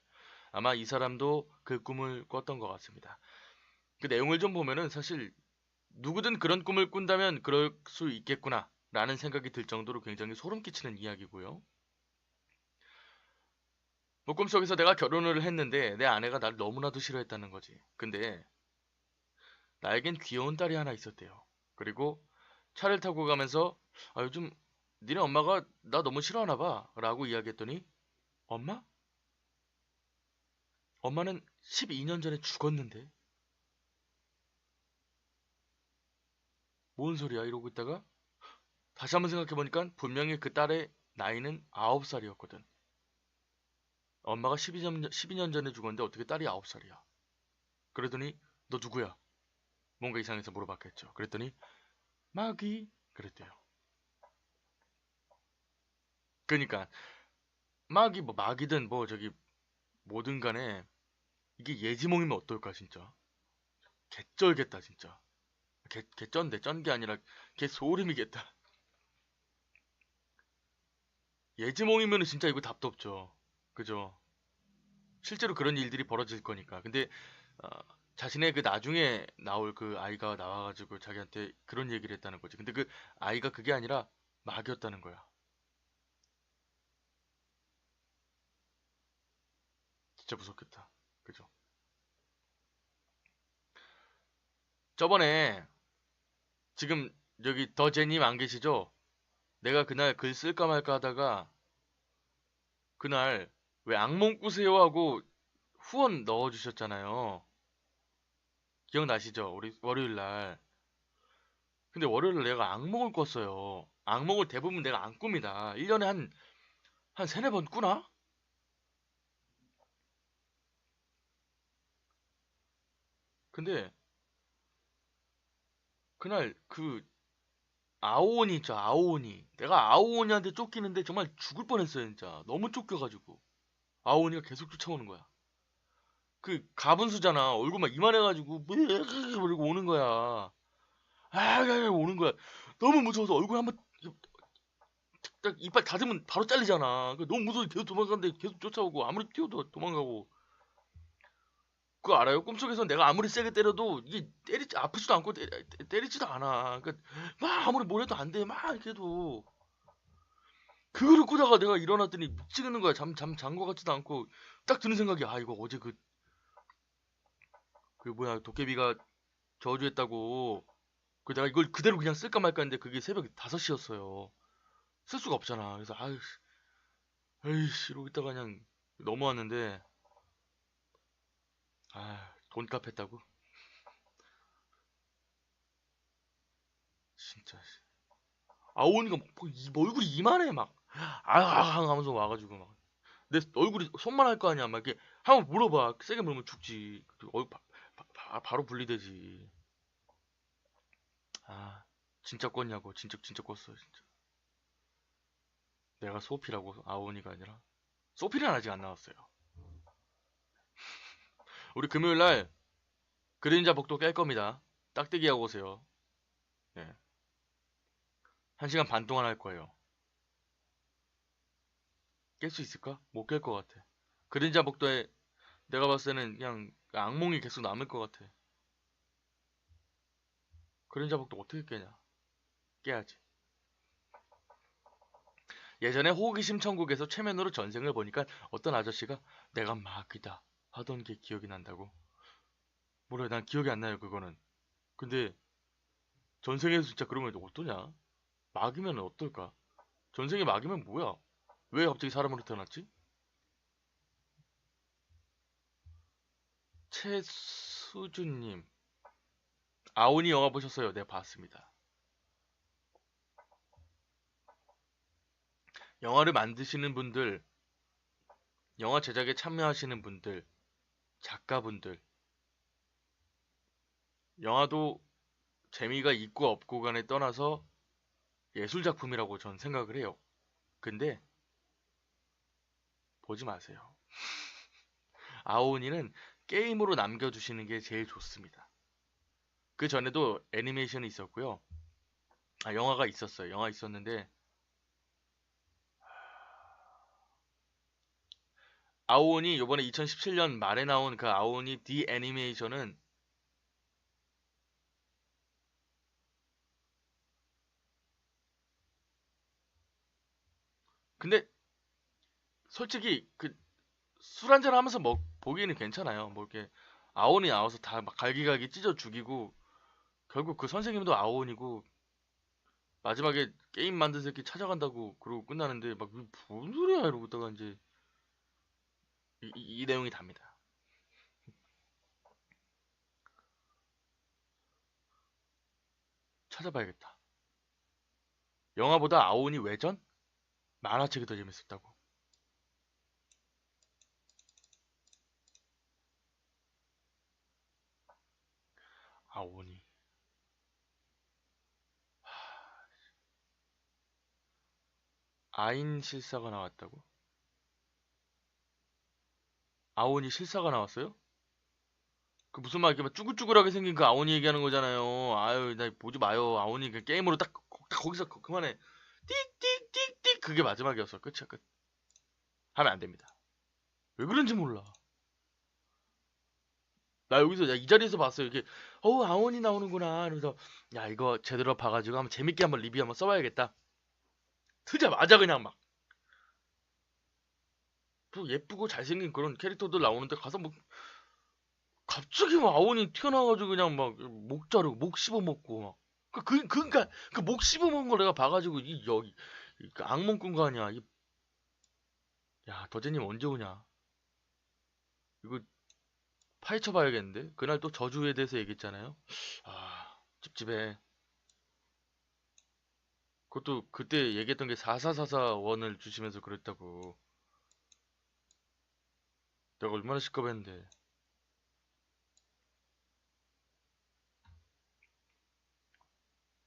아마 이 사람도 그 꿈을 꿨던 것 같습니다. 그 내용을 좀 보면은 사실 누구든 그런 꿈을 꾼다면 그럴 수 있겠구나 라는 생각이 들 정도로 굉장히 소름 끼치는 이야기고요. 뭐 꿈속에서 내가 결혼을 했는데 내 아내가 날 너무나도 싫어했다는 거지. 근데 나에겐 귀여운 딸이 하나 있었대요. 그리고 차를 타고 가면서 요즘 니네 엄마가 나 너무 싫어하나 봐 라고 이야기했더니 엄마? 엄마는 12년 전에 죽었는데 뭔 소리야 이러고 있다가 다시 한번 생각해보니까 분명히 그 딸의 나이는 9살이었거든. 엄마가 12년 전에 죽었는데 어떻게 딸이 9살이야. 그러더니 너 누구야? 뭔가 이상해서 물어봤겠죠. 그랬더니 마귀 그랬대요. 그러니까 마귀 뭐 마귀든 뭐 저기 뭐든 간에 이게 예지몽이면 어떨까 진짜. 개쩔겠다 진짜. 개쩐데 쩐 게 아니라 개소름이겠다. 예지몽이면은 진짜 이거 답도 없죠. 그죠? 실제로 그런 일들이 벌어질 거니까. 근데 어, 자신의 그 나중에 나올 그 아이가 나와가지고 자기한테 그런 얘기를 했다는 거지. 근데 그 아이가 그게 아니라 마귀였다는 거야. 진짜 무섭겠다. 그죠? 저번에 지금 여기 더제님 안 계시죠? 내가 그날 글 쓸까 말까 하다가 그날 왜 악몽 꾸세요 하고 후원 넣어주셨잖아요. 기억나시죠? 우리 월요일 날. 근데 월요일 날 내가 악몽을 꿨어요. 악몽을 대부분 내가 안 꿉니다. 1년에 한 세네 번 꾸나? 근데 그날 그 아오니 있죠, 아오니. 내가 아오니한테 쫓기는데 정말 죽을 뻔했어요, 진짜. 너무 쫓겨가지고. 아오니가 계속 쫓아오는 거야. 그 가분수잖아. 얼굴 막 이만해가지고 그리고 오는 거야. 오는 거야. 너무 무서워서 얼굴 한번 딱 이빨 닫으면 바로 잘리잖아. 너무 무서워서 계속 도망가는데 계속 쫓아오고 아무리 뛰어도 도망가고. 그거 알아요? 꿈속에서 내가 아무리 세게 때려도 이게 아프지도 않고 때리지도 않아. 그러니까 막 아무리 뭘 해도 안 돼. 막 이렇게 해도. 그거를 꾸다가 내가 일어났더니 미치겠는 거야. 잔 거 같지도 않고. 딱 드는 생각이, 이거 어제 그 뭐야, 도깨비가 저주했다고. 내가 이걸 그대로 그냥 쓸까 말까 했는데 그게 새벽 5시였어요. 쓸 수가 없잖아. 그래서, 에이씨, 이러고 있다가 그냥 넘어왔는데, 돈값 했다고? 진짜. 오니까 뭐 얼굴이 이만해, 막. 하면서 와가지고 막. 내 얼굴이 손만 할 거 아니야. 막 이렇게 한번 물어봐. 세게 물으면 죽지. 바로 분리되지. 아, 진짜 껐냐고. 진짜 껐어, 진짜. 내가 소피라고 아오니가 아니라. 소피는 아직 안 나왔어요. 우리 금요일 날 그림자 복도 깰 겁니다. 딱대기 하고 오세요. 네. 1시간 반 동안 할 거예요. 깰 수 있을까? 못 깰 것 같아. 그림자 복도에 내가 봤을 때는 그냥 악몽이 계속 남을 것 같아. 그림자 복도 어떻게 깨냐? 깨야지. 예전에 호기심 천국에서 최면으로 전생을 보니까 어떤 아저씨가 내가 마귀다 하던 게 기억이 난다고. 뭐래, 난 기억이 안 나요, 그거는. 근데 전생에서 진짜 그러면 어떠냐? 마귀면 어떨까? 전생에 마귀면 뭐야? 왜 갑자기 사람으로 태어났지? 최수준님, 아오니 영화 보셨어요? 네, 봤습니다. 영화를 만드시는 분들, 영화 제작에 참여하시는 분들, 작가분들, 영화도 재미가 있고 없고 간에 떠나서 예술작품이라고 전 생각을 해요. 근데 보지 마세요. 아오니는 게임으로 남겨주시는 게 제일 좋습니다. 그 전에도 애니메이션이 있었고요. 영화가 있었어요. 영화 있었는데 아오니 요번에 2017년 말에 나온 그 아오니 디 애니메이션은 근데 솔직히 그 술 한잔 하면서 보기에는 괜찮아요. 뭐 이렇게 아오니 나와서 다 막 갈기갈기 찢어 죽이고 결국 그 선생님도 아오니고 마지막에 게임 만든 새끼 찾아간다고 그러고 끝나는데 막 뭔 소리야 이러고 있다가 이제 이 내용이 답니다. 찾아봐야겠다. 영화보다 아오니 외전? 만화책이 더 재밌었다고. 아오니. 아인 실사가 나왔다고? 아오니 실사가 나왔어요? 그 무슨 말 이렇게 막 쭈글쭈글하게 생긴 그 아오니 얘기하는 거잖아요. 아유, 나 보지 마요. 아오니 그 게임으로 딱 거기서 그만해. 띡띡띡띡 그게 마지막이었어. 끝이야, 끝. 하면 안 됩니다. 왜 그런지 몰라. 나 여기서 야, 이 자리에서 봤어요. 이게 아오니 나오는구나. 그래서 야 이거 제대로 봐가지고 한번 재밌게 한번 리뷰 한번 써봐야겠다. 트자마자 그냥 막 또 예쁘고 잘생긴 그런 캐릭터들 나오는데 가서 뭐 갑자기 막 아오니 튀어나와가지고 그냥 막 목 자르고 목 씹어먹고 막 그니까 그 목 씹어먹은 걸 내가 봐가지고 이 여기 그 악몽 꾼 거 아니야. 야 더제님 언제 오냐? 이거 파헤쳐 봐야겠는데? 그날 또 저주에 대해서 얘기했잖아요. 아 찝찝해. 그것도 그때 얘기했던 게 4444원을 주시면서 그랬다고. 내가 얼마나 시끄럽했는데.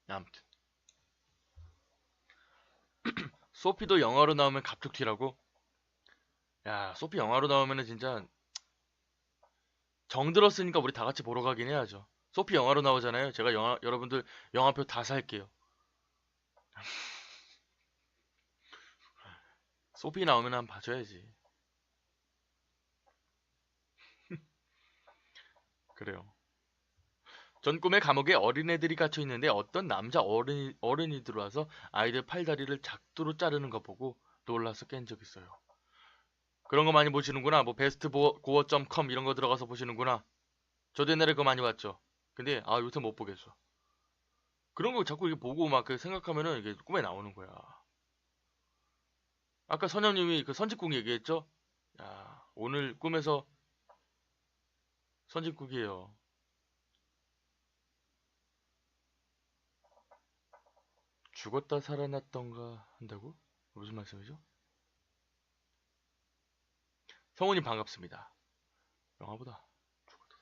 아무튼 소피도 영화로 나오면 갑툭튀라고? 야 소피 영화로 나오면은 진짜 정 들었으니까 우리 다 같이 보러 가긴 해야죠. 소피 영화로 나오잖아요. 제가 여러분들 영화표 다 살게요. 소피 나오면 한번 봐줘야지. 그래요. 전 꿈의 감옥에 어린애들이 갇혀 있는데 어떤 남자 어른이 들어와서 아이들 팔다리를 작두로 자르는 거 보고 놀라서 깬 적 있어요. 그런 거 많이 보시는구나. 뭐 베스트 고어.com 이런 거 들어가서 보시는구나. 저도 옛날에 그거 많이 봤죠. 근데 요새 못 보겠어. 그런 거 자꾸 이렇게 보고 막 그 생각하면은 이게 꿈에 나오는 거야. 아까 선영님이 그 선짓국 얘기했죠? 야, 오늘 꿈에서 선짓국이에요. 죽었다 살아났던가 한다고? 무슨 말씀이죠? 성우님 반갑습니다. 영화보다 죽었다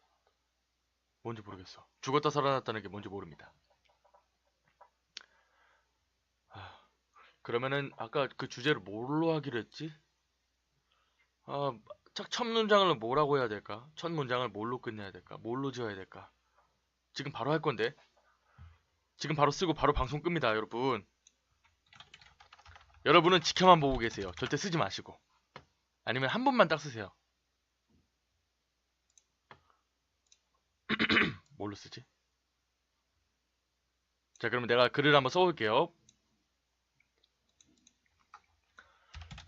뭔지 모르겠어. 죽었다 살아났다는 게 뭔지 모릅니다. 아, 그러면은 아까 그 주제를 뭘로 하기로 했지? 아, 첫 문장을 뭐라고 해야 될까? 첫 문장을 뭘로 끝내야 될까? 뭘로 지어야 될까? 지금 바로 할 건데. 지금 바로 쓰고 바로 방송 끕니다, 여러분. 여러분은 지켜만 보고 계세요. 절대 쓰지 마시고. 아니면 한 번만 딱 쓰세요. 뭘로 쓰지? 자, 그러면 내가 글을 한번 써볼게요.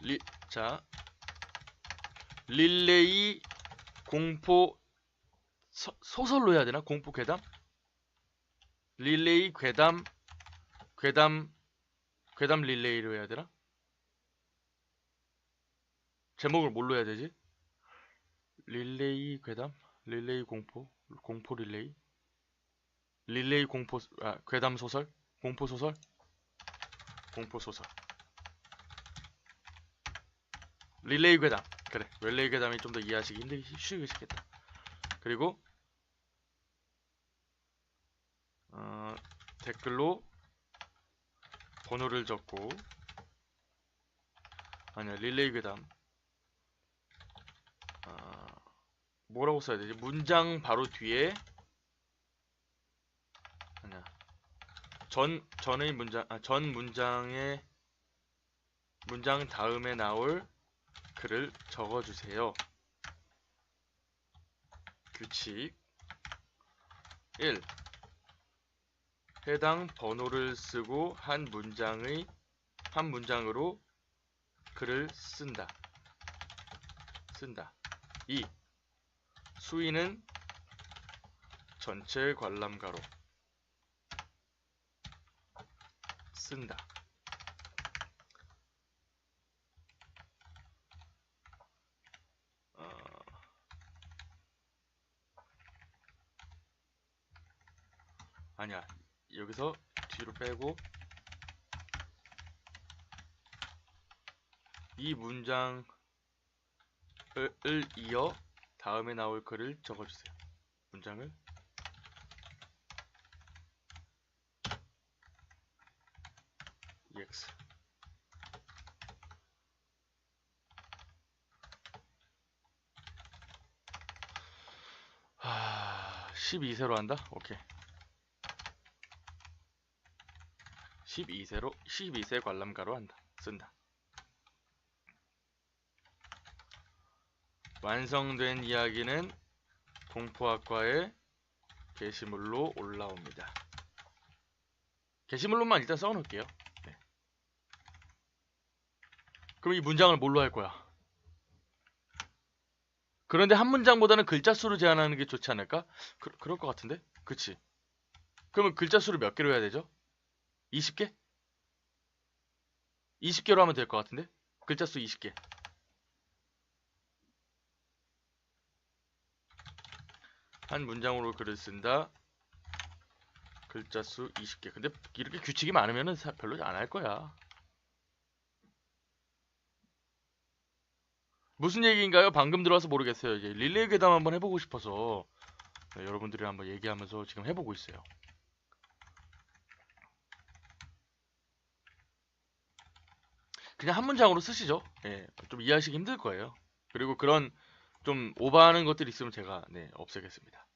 리, 자, 릴레이 공포 소설로 해야 되나? 공포 괴담? 릴레이 괴담 릴레이로 해야 되나? 제목을 뭘로 해야 되지? 릴레이 괴담? 릴레이 공포 릴레이? 릴레이 괴담 소설? 공포 소설? 공포 소설. 릴레이 괴담. 그래. 릴레이 괴담이 좀 더 이해하시기 쉬우시겠다. 그리고 댓글로 번호를 적고 아니야 릴레이 괴담 뭐라고 써야 되지? 문장 바로 뒤에 아니야 전의 문장 전 문장의 문장 다음에 나올 글을 적어주세요. 규칙 1. 해당 번호를 쓰고 한 문장으로 글을 쓴다. 2. 수위는 전체 관람가로 쓴다. 아니야. 여기서 뒤로 빼고 이 문장을 이어 다음에 나올 글을 적어주세요. 문장을 EX 12세로 한다? 오케이. 12세 관람가로 한다. 쓴다. 완성된 이야기는 공포학과의 게시물로 올라옵니다. 게시물로만 일단 써놓을게요. 네. 그럼 이 문장을 뭘로 할 거야? 그런데 한 문장보다는 글자 수를 제한하는 게 좋지 않을까? 그럴 것 같은데? 그치? 그러면 글자 수를 몇 개로 해야 되죠? 20개? 20개로 하면 될 것 같은데? 글자 수 20개. 한 문장으로 글을 쓴다. 글자 수 20개. 근데 이렇게 규칙이 많으면 별로 안 할 거야. 무슨 얘기인가요? 방금 들어와서 모르겠어요. 이제 릴레이 괴담 한번 해보고 싶어서 여러분들이랑 한번 얘기하면서 지금 해보고 있어요. 그냥 한 문장으로 쓰시죠. 예, 좀 이해하시기 힘들 거예요. 그리고 그런 좀 오버하는 것들이 있으면 제가 없애겠습니다.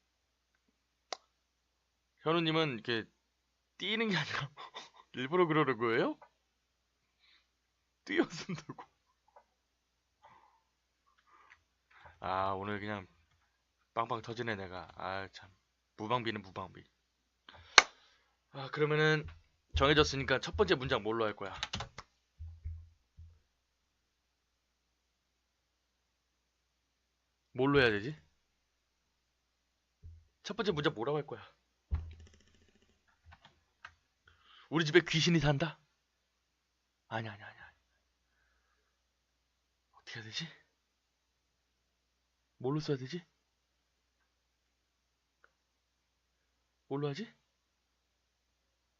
현우님은 이렇게 띄는 게 아니라 일부러 그러는 거예요? 띄어 쓴다고. 아, 오늘 그냥 빵빵 터지네 내가. 아, 참. 무방비는 무방비. 아, 그러면은 정해졌으니까 첫 번째 문장 뭘로 할 거야? 뭘로 해야 되지? 첫 번째 문장 뭐라고 할 거야? 우리 집에 귀신이 산다? 아니야. 어떻게 해야 되지? 뭘로 써야 되지? 뭘로 하지?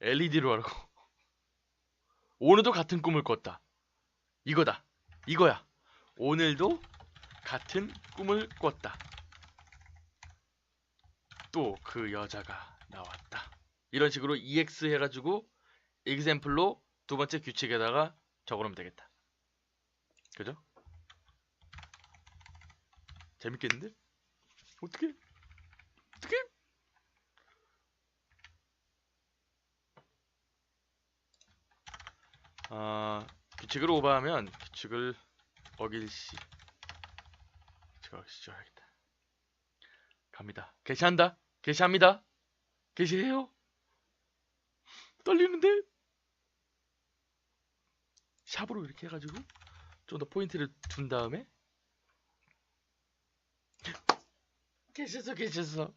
LED로 하라고. 오늘도 같은 꿈을 꿨다. 이거다. 이거야. 오늘도 같은 꿈을 꿨다. 또 그 여자가 나왔다. 이런 식으로 EX 해가지고 example로 두 번째 규칙에다가 적어놓으면 되겠다. 그죠? 재밌겠는데? 어떻게? 규칙을 오버하면 규칙을 어길시. 규칙을 어길시 해야겠다. 갑니다. 게시한다. 게시합니다. 게시해요. 떨리는데? 샵으로 이렇게 해가지고 좀 더 포인트를 둔 다음에 게시했어.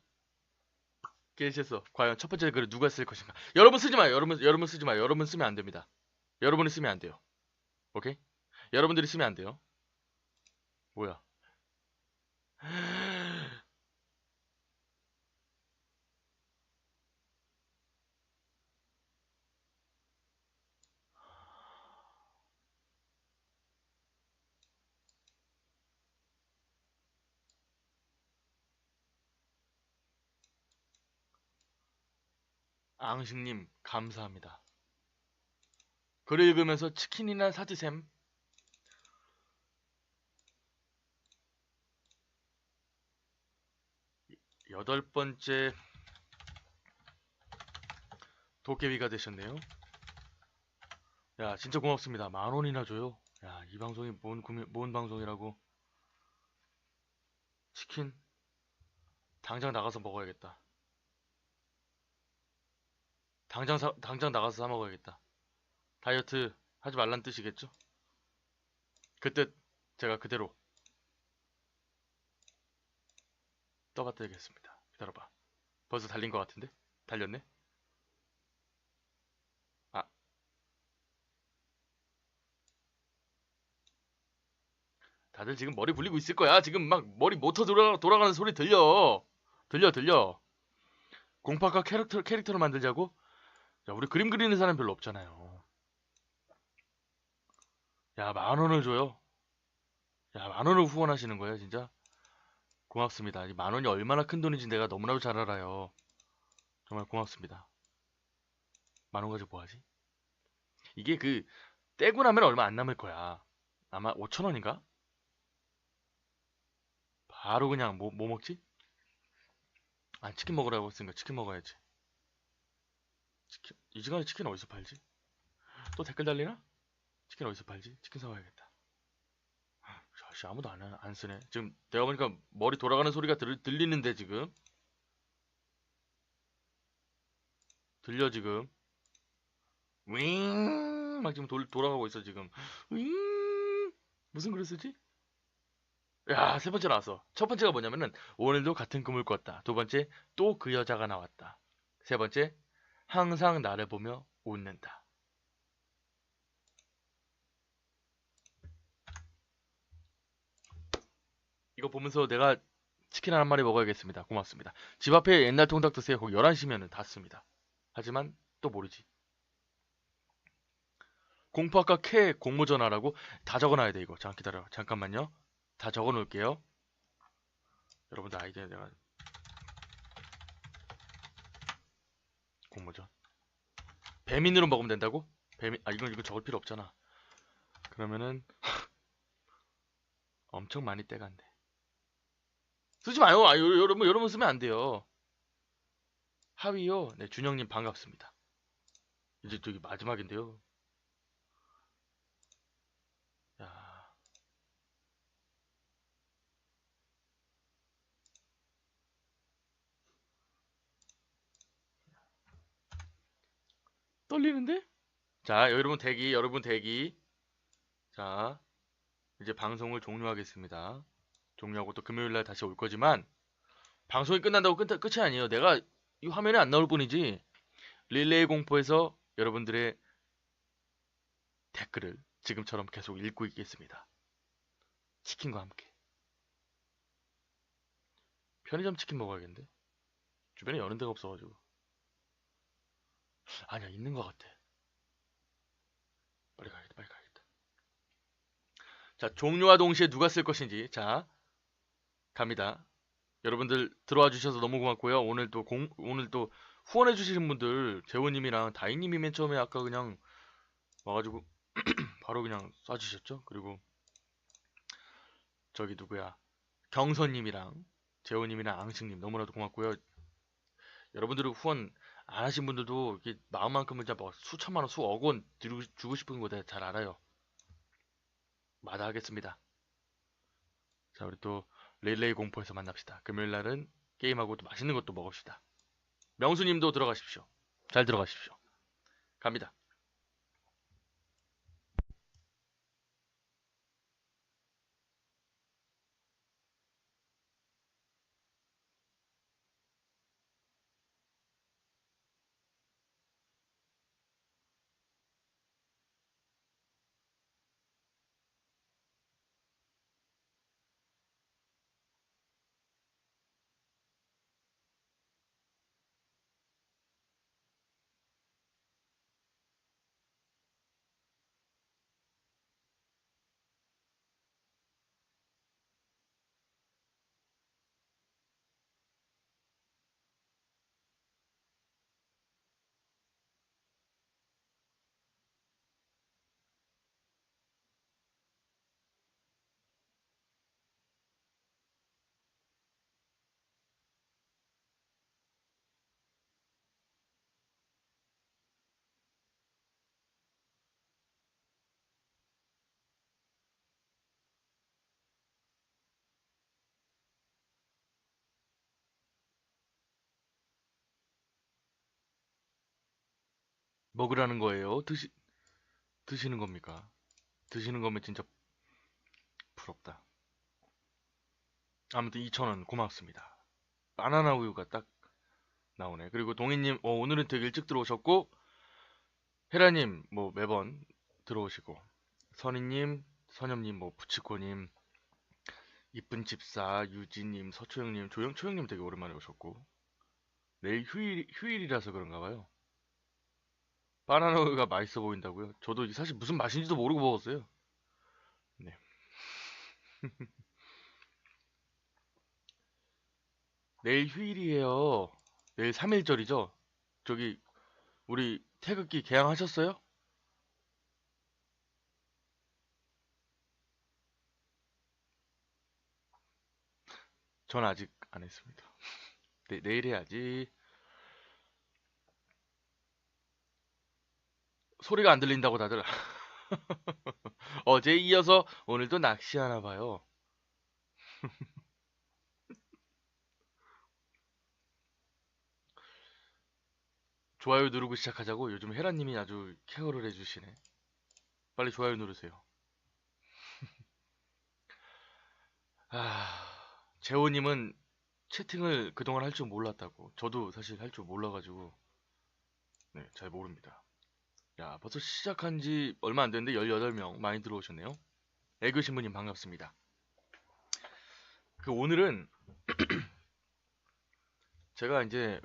과연 첫 번째 글을 누가 쓸 것인가? 여러분 쓰지 마요. 여러분 쓰지 마요. 여러분 쓰면 안 됩니다. 여러분이 쓰면 안 돼요. 오케이? 여러분들이 쓰면 안 돼요. 뭐야? 앙식님 감사합니다. 글을 읽으면서 치킨이나 사드셈. 여덟 번째 도깨비가 되셨네요. 야, 진짜 고맙습니다. 10,000원이나 줘요. 야, 이 방송이 뭔 방송이라고. 치킨 당장 나가서 먹어야겠다. 당장 나가서 사 먹어야겠다. 다이어트 하지 말란 뜻이겠죠? 그 뜻 제가 그대로 떠받들겠습니다. 기다려봐. 벌써 달린 것 같은데? 달렸네? 아, 다들 지금 머리 굴리고 있을 거야. 지금 막 머리 모터 돌아가는 소리 들려. 들려. 공파카 캐릭터를 만들자고? 야, 우리 그림 그리는 사람 별로 없잖아요. 야, 10,000원을 줘요. 야, 10,000원을 후원하시는 거예요, 진짜? 고맙습니다. 이 10,000원이 얼마나 큰 돈인지 내가 너무나도 잘 알아요. 정말 고맙습니다. 10,000원 가지고 뭐 하지? 이게 떼고 나면 얼마 안 남을 거야. 아마 5,000원인가? 바로 그냥 뭐 먹지? 아, 치킨 먹으라고 했으니까 치킨 먹어야지. 이 시간에 치킨 어디서 팔지? 또 댓글 달리나? 치킨 어디서 팔지? 치킨 사와야겠다. 씨, 아무도 안 쓰네. 지금 내가 보니까 머리 돌아가는 소리가 들리는데 지금? 들려 지금? 윙! 막 지금 돌아가고 있어 지금. 윙! 무슨 글을 쓰지? 야, 세 번째 나왔어. 첫 번째가 뭐냐면은 오늘도 같은 꿈을 꿨다. 두 번째, 또 그 여자가 나왔다. 세 번째, 항상 나를 보며 웃는다. 이거 보면서 내가 치킨 한 마리 먹어야겠습니다. 고맙습니다. 집 앞에 옛날 통닭 드세요. 거기 11시면은 닫습니다. 하지만 또 모르지. 공포학과 캐 공모전화라고 다 적어놔야 돼 이거. 잠깐 기다려. 잠깐만요. 다 적어놓을게요. 여러분들 아이디어 내가 공모전. 배민으로 먹으면 된다고? 이건 적을 필요 없잖아. 그러면은 엄청 많이 떼간대. 쓰지 마요. 여러분 쓰면 안 돼요. 하위요. 네, 준영님 반갑습니다. 이제 저기 마지막인데요. 야, 떨리는데? 자, 여러분 대기. 자, 이제 방송을 종료하겠습니다. 종료하고 또 금요일날 다시 올 거지만 방송이 끝난다고 끝이 아니에요. 내가 이 화면에 안 나올 뿐이지 릴레이 공포에서 여러분들의 댓글을 지금처럼 계속 읽고 있겠습니다. 치킨과 함께. 편의점 치킨 먹어야겠는데? 주변에 여는 데가 없어가지고. 아니야, 있는 것 같아. 빨리 가야겠다. 자, 종료와 동시에 누가 쓸 것인지. 자, 갑니다. 여러분들 들어와 주셔서 너무 고맙고요. 오늘 또 후원해 주시는 분들 재호님이랑 다이님이 맨 처음에 아까 그냥 와가지고 바로 그냥 쏴주셨죠. 그리고 저기 누구야 경선님이랑 재호님이랑 앙식님 너무나도 고맙고요. 여러분들 후원 안 하신 분들도 이렇게 마음만큼은 진짜 뭐 수천만 원, 수억 원 주고 싶은 거 잘 알아요. 마다하겠습니다. 자, 우리 또 릴레이 공포에서 만납시다. 금요일 날은 게임하고 또 맛있는 것도 먹읍시다. 명수님도 들어가십시오. 잘 들어가십시오. 갑니다. 먹으라는 거예요? 드시는 겁니까? 드시는 거면 진짜 부럽다. 아무튼 2,000원 고맙습니다. 바나나 우유가 딱 나오네. 그리고 동희님, 오늘은 되게 일찍 들어오셨고, 헤라님, 뭐 매번 들어오시고, 선희님, 선엽님, 뭐 부치코님, 이쁜 집사, 유지님, 서초영님, 초영님 되게 오랜만에 오셨고, 내일 휴일이라서 그런가 봐요. 바나나 우유가 맛있어 보인다고요? 저도 사실 무슨 맛인지도 모르고 먹었어요. 네. 내일 휴일이에요. 내일 3일절이죠? 저기, 우리 태극기 개항하셨어요? 전 아직 안 했습니다. 내일 해야지. 소리가 안 들린다고 다들. 어제 이어서 오늘도 낚시하나 봐요. 좋아요 누르고 시작하자고. 요즘 헤라님이 아주 케어를 해주시네. 빨리 좋아요 누르세요. 아, 재호님은 채팅을 그동안 할 줄 몰랐다고. 저도 사실 할 줄 몰라가지고, 네, 잘 모릅니다. 야, 벌써 시작한 지 얼마 안 됐는데 18명 많이 들어오셨네요. 애교 신부님 반갑습니다. 오늘은 제가 이제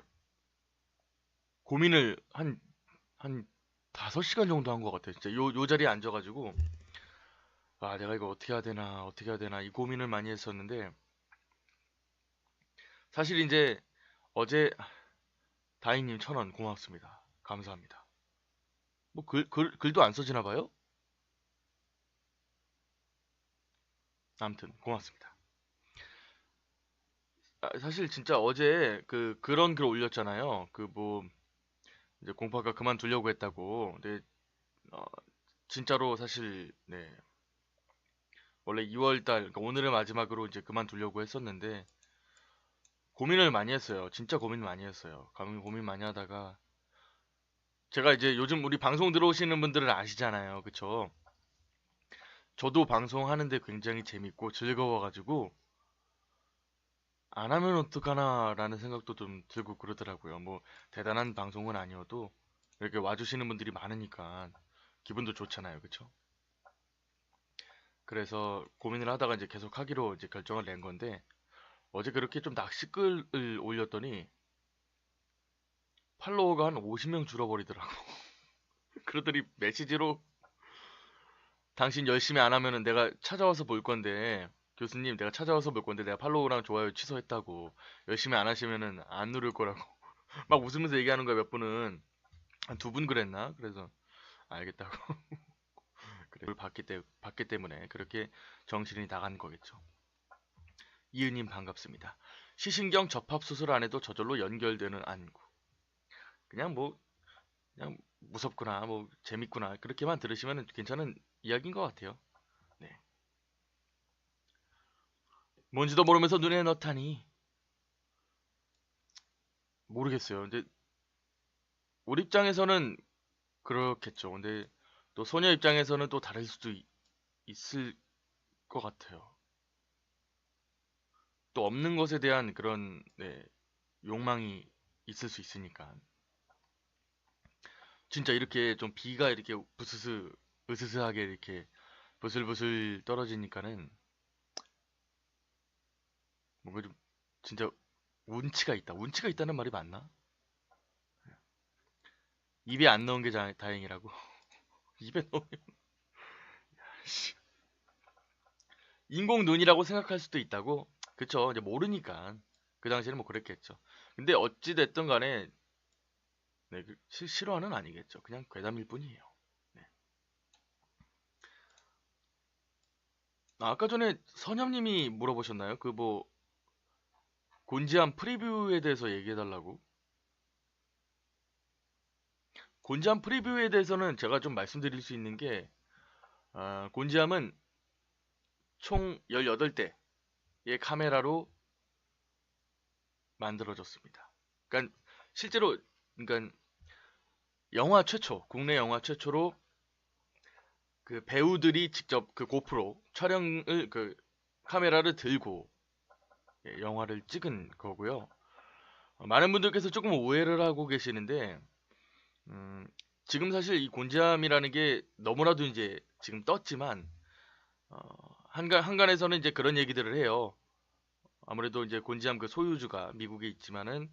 고민을 한 5시간 정도 한 것 같아요. 진짜 요 자리에 앉아가지고, 아, 내가 이거 어떻게 해야 되나, 이 고민을 많이 했었는데, 사실 이제 어제 다희님 1,000원 고맙습니다. 감사합니다. 뭐 글도 안 써지나 봐요? 아무튼 고맙습니다. 아, 사실 진짜 어제 그런 글 올렸잖아요. 뭐 이제 공파가 그만두려고 했다고. 근데 어, 진짜로 사실 네, 원래 2월 달 그러니까 오늘을 마지막으로 이제 그만두려고 했었는데 고민을 많이 했어요. 진짜 고민 많이 했어요. 고민 많이 하다가 제가 이제 요즘 우리 방송 들어오시는 분들은 아시잖아요. 그쵸? 저도 방송하는데 굉장히 재밌고 즐거워가지고 안 하면 어떡하나라는 생각도 좀 들고 그러더라고요. 뭐 대단한 방송은 아니어도 이렇게 와주시는 분들이 많으니까 기분도 좋잖아요. 그쵸? 그래서 고민을 하다가 이제 계속 하기로 이제 결정을 낸 건데 어제 그렇게 좀 낚시글을 올렸더니 팔로워가 한 50명 줄어버리더라고. 그러더니 메시지로 당신 열심히 안 하면은 내가 찾아와서 볼 건데 교수님 내가 찾아와서 볼 건데 내가 팔로우랑 좋아요 취소했다고 열심히 안 하시면은 안 누를 거라고 막 웃으면서 얘기하는 거야. 몇 분은 한 2분 그랬나? 그래서 알겠다고. 그래 그걸 봤기 때문에 그렇게 정신이 나간 거겠죠. 이은님 반갑습니다. 시신경 접합 수술 안 해도 저절로 연결되는 안구. 그냥 뭐 그냥 무섭구나 뭐 재밌구나 그렇게만 들으시면 괜찮은 이야기인 것 같아요. 네. 뭔지도 모르면서 눈에 넣다니 모르겠어요. 근데 우리 입장에서는 그렇겠죠. 근데 또 소녀 입장에서는 또 다를 수도 있을 것 같아요. 또 없는 것에 대한 그런 네, 욕망이 있을 수 있으니까. 진짜 이렇게 좀 비가 이렇게 으스스하게 이렇게 부슬부슬 떨어지니까는 뭔가 좀 진짜 운치가 있다. 운치가 있다는 말이 맞나? 입에 안 넣은 게 다행이라고. 입에 넣으면 씨, 인공 눈이라고 생각할 수도 있다고. 그쵸? 이제 모르니까 그 당시에는 뭐 그랬겠죠. 근데 어찌 됐든 간에 네, 실화는 아니겠죠. 그냥 괴담일 뿐이에요. 네. 아까 전에 선영님이 물어보셨나요? 뭐 곤지암 프리뷰에 대해서 얘기해달라고. 곤지암 프리뷰에 대해서는 제가 좀 말씀드릴 수 있는 게 곤지암은 총 18대의 카메라로 만들어졌습니다. 그러니까 실제로 그러니까 영화 최초, 국내 영화 최초로 그 배우들이 직접 그 고프로 촬영을 그 카메라를 들고 영화를 찍은 거고요. 많은 분들께서 조금 오해를 하고 계시는데 음, 지금 사실 이 곤지암이라는 게 너무나도 이제 지금 떴지만 어, 한간에서는 이제 그런 얘기들을 해요. 아무래도 이제 곤지암 그 소유주가 미국에 있지만은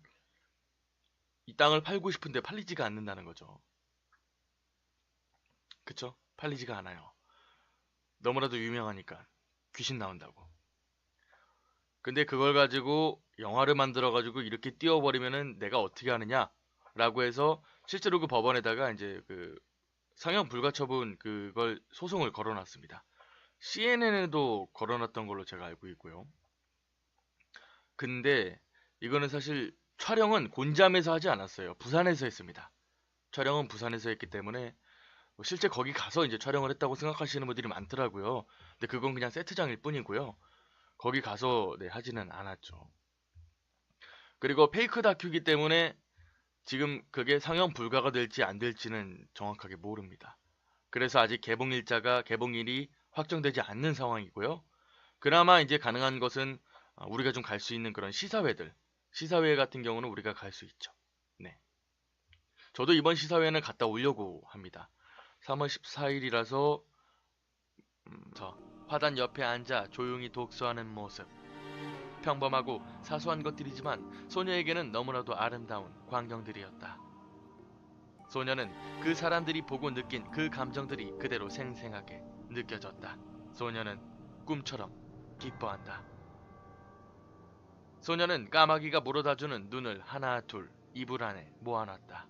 이 땅을 팔고 싶은데 팔리지가 않는다는 거죠. 그쵸? 팔리지가 않아요. 너무나도 유명하니까 귀신 나온다고. 근데 그걸 가지고 영화를 만들어 가지고 이렇게 띄워버리면은 내가 어떻게 하느냐라고 해서 실제로 그 법원에다가 이제 그 상영 불가 처분 그걸 소송을 걸어놨습니다. CNN에도 걸어놨던 걸로 제가 알고 있고요. 근데 이거는 사실 촬영은 곤지암에서 하지 않았어요. 부산에서 했습니다. 촬영은 부산에서 했기 때문에 뭐 실제 거기 가서 이제 촬영을 했다고 생각하시는 분들이 많더라고요. 근데 그건 그냥 세트장일 뿐이고요. 거기 가서 네, 하지는 않았죠. 그리고 페이크 다큐기 때문에 지금 그게 상영 불가가 될지 안 될지는 정확하게 모릅니다. 그래서 아직 개봉일이 확정되지 않는 상황이고요. 그나마 이제 가능한 것은 우리가 좀 갈 수 있는 그런 시사회 같은 경우는 우리가 갈 수 있죠. 네. 저도 이번 시사회는 갔다 오려고 합니다. 3월 14일이라서 저 화단 옆에 앉아 조용히 독서하는 모습. 평범하고 사소한 것들이지만 소녀에게는 너무나도 아름다운 광경들이었다. 소녀는 그 사람들이 보고 느낀 그 감정들이 그대로 생생하게 느껴졌다. 소녀는 꿈처럼 기뻐한다. 소녀는 까마귀가 물어다주는 눈을 하나 둘 이불 안에 모아놨다.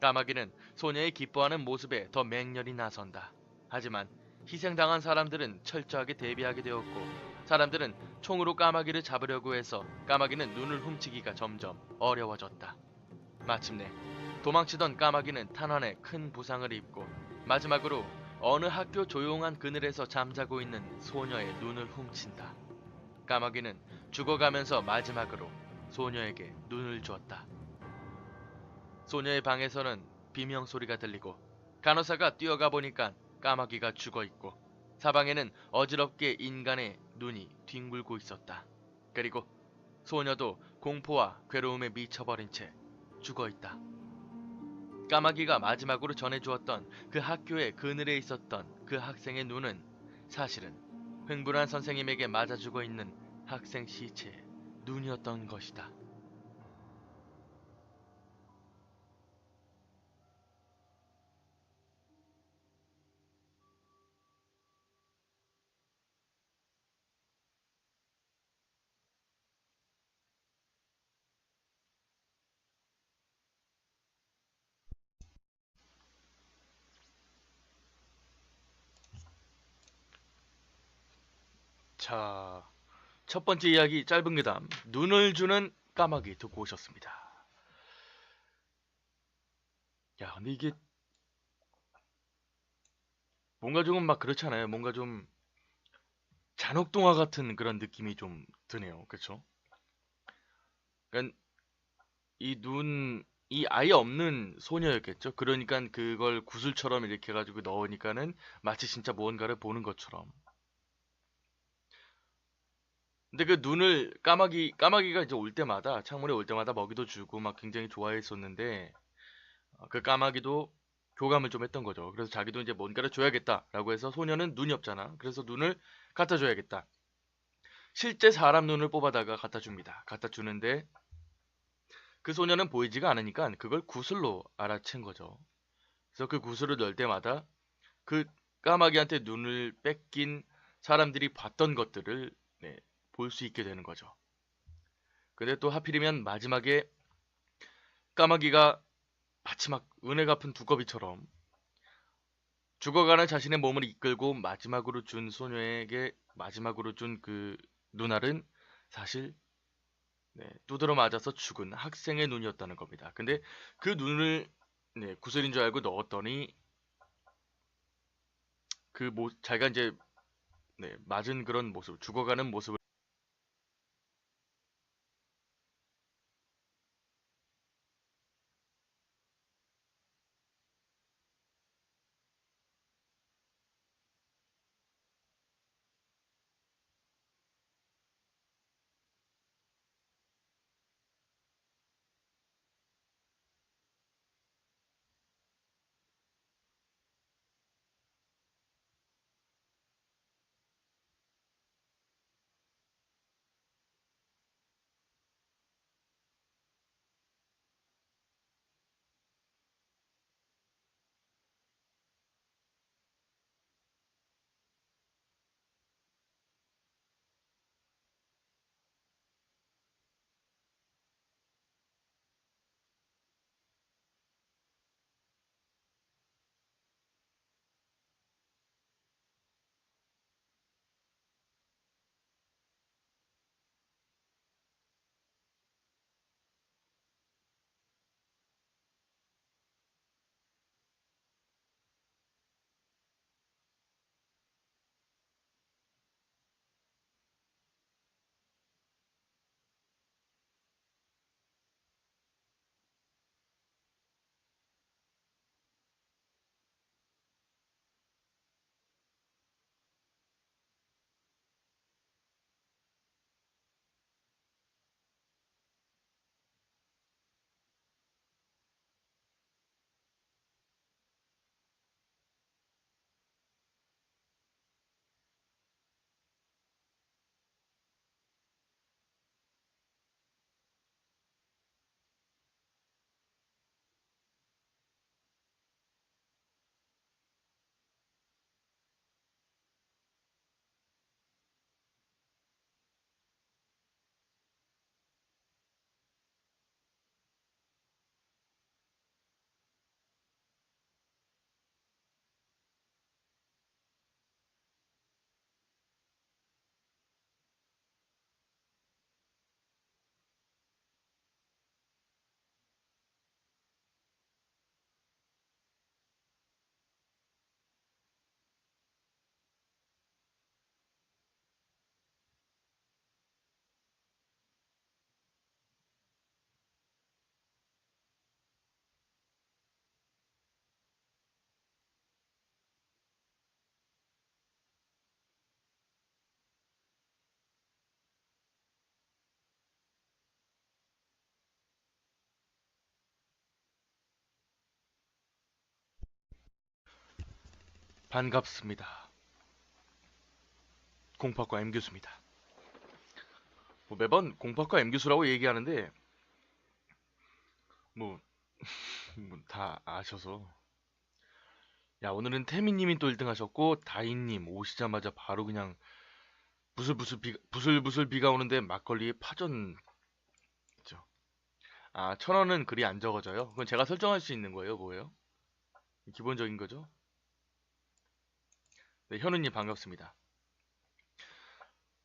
까마귀는 소녀의 기뻐하는 모습에 더 맹렬히 나선다. 하지만 희생당한 사람들은 철저하게 대비하게 되었고 사람들은 총으로 까마귀를 잡으려고 해서 까마귀는 눈을 훔치기가 점점 어려워졌다. 마침내 도망치던 까마귀는 탄환에 큰 부상을 입고 마지막으로 어느 학교 조용한 그늘에서 잠자고 있는 소녀의 눈을 훔친다. 까마귀는 죽어가면서 마지막으로 소녀에게 눈을 주었다. 소녀의 방에서는 비명 소리가 들리고 간호사가 뛰어가 보니까 까마귀가 죽어 있고 사방에는 어지럽게 인간의 눈이 뒹굴고 있었다. 그리고 소녀도 공포와 괴로움에 미쳐버린 채 죽어 있다. 까마귀가 마지막으로 전해주었던 그 학교의 그늘에 있었던 그 학생의 눈은 사실은 흥분한 선생님에게 맞아 죽어 있는 학생 시체의 눈이었던 것이다. 자, 첫 번째 이야기 짧은 괴담 눈을 주는 까마귀 듣고 오셨습니다. 야, 근데 이게 뭔가 조금 막 그렇잖아요. 뭔가 좀 잔혹동화 같은 그런 느낌이 좀 드네요. 그쵸? 그러니까 이 아예 없는 소녀였겠죠. 그러니까 그걸 구슬처럼 이렇게 해가지고 넣으니까는 마치 진짜 무언가를 보는 것처럼. 근데 그 눈을 까마귀가 이제 올 때마다 창문에 올 때마다 먹이도 주고 막 굉장히 좋아했었는데 그 까마귀도 교감을 좀 했던 거죠. 그래서 자기도 이제 뭔가를 줘야겠다라고 해서 소녀는 눈이 없잖아. 그래서 눈을 갖다 줘야겠다. 실제 사람 눈을 뽑아다가 갖다 줍니다. 갖다 주는데 그 소녀는 보이지가 않으니까 그걸 구슬로 알아챈 거죠. 그래서 그 구슬을 넣을 때마다 그 까마귀한테 눈을 뺏긴 사람들이 봤던 것들을 네, 볼 수 있게 되는 거죠. 근데 또 하필이면 마지막에 까마귀가 마치 막 은혜 갚은 두꺼비처럼 죽어가는 자신의 몸을 이끌고 마지막으로 준 소녀에게 마지막으로 준 그 눈알은 사실 네, 두드러 맞아서 죽은 학생의 눈이었다는 겁니다. 근데 그 눈을 네, 구슬인 줄 알고 넣었더니 자기가 이제 네, 맞은 그런 모습, 죽어가는 모습을 반갑습니다. 공파과 M교수입니다. 뭐 매번 공파과 M교수라고 얘기하는데 뭐 다 아셔서. 야, 오늘은 태민님이 또 1등 하셨고 다인님 오시자마자 바로 그냥 부슬부슬 비가 오는데 막걸리에 파전 있죠. 아, 1,000원은 글이 안 적어져요? 그건 제가 설정할 수 있는 거예요? 뭐예요? 기본적인 거죠? 네, 현우님 반갑습니다.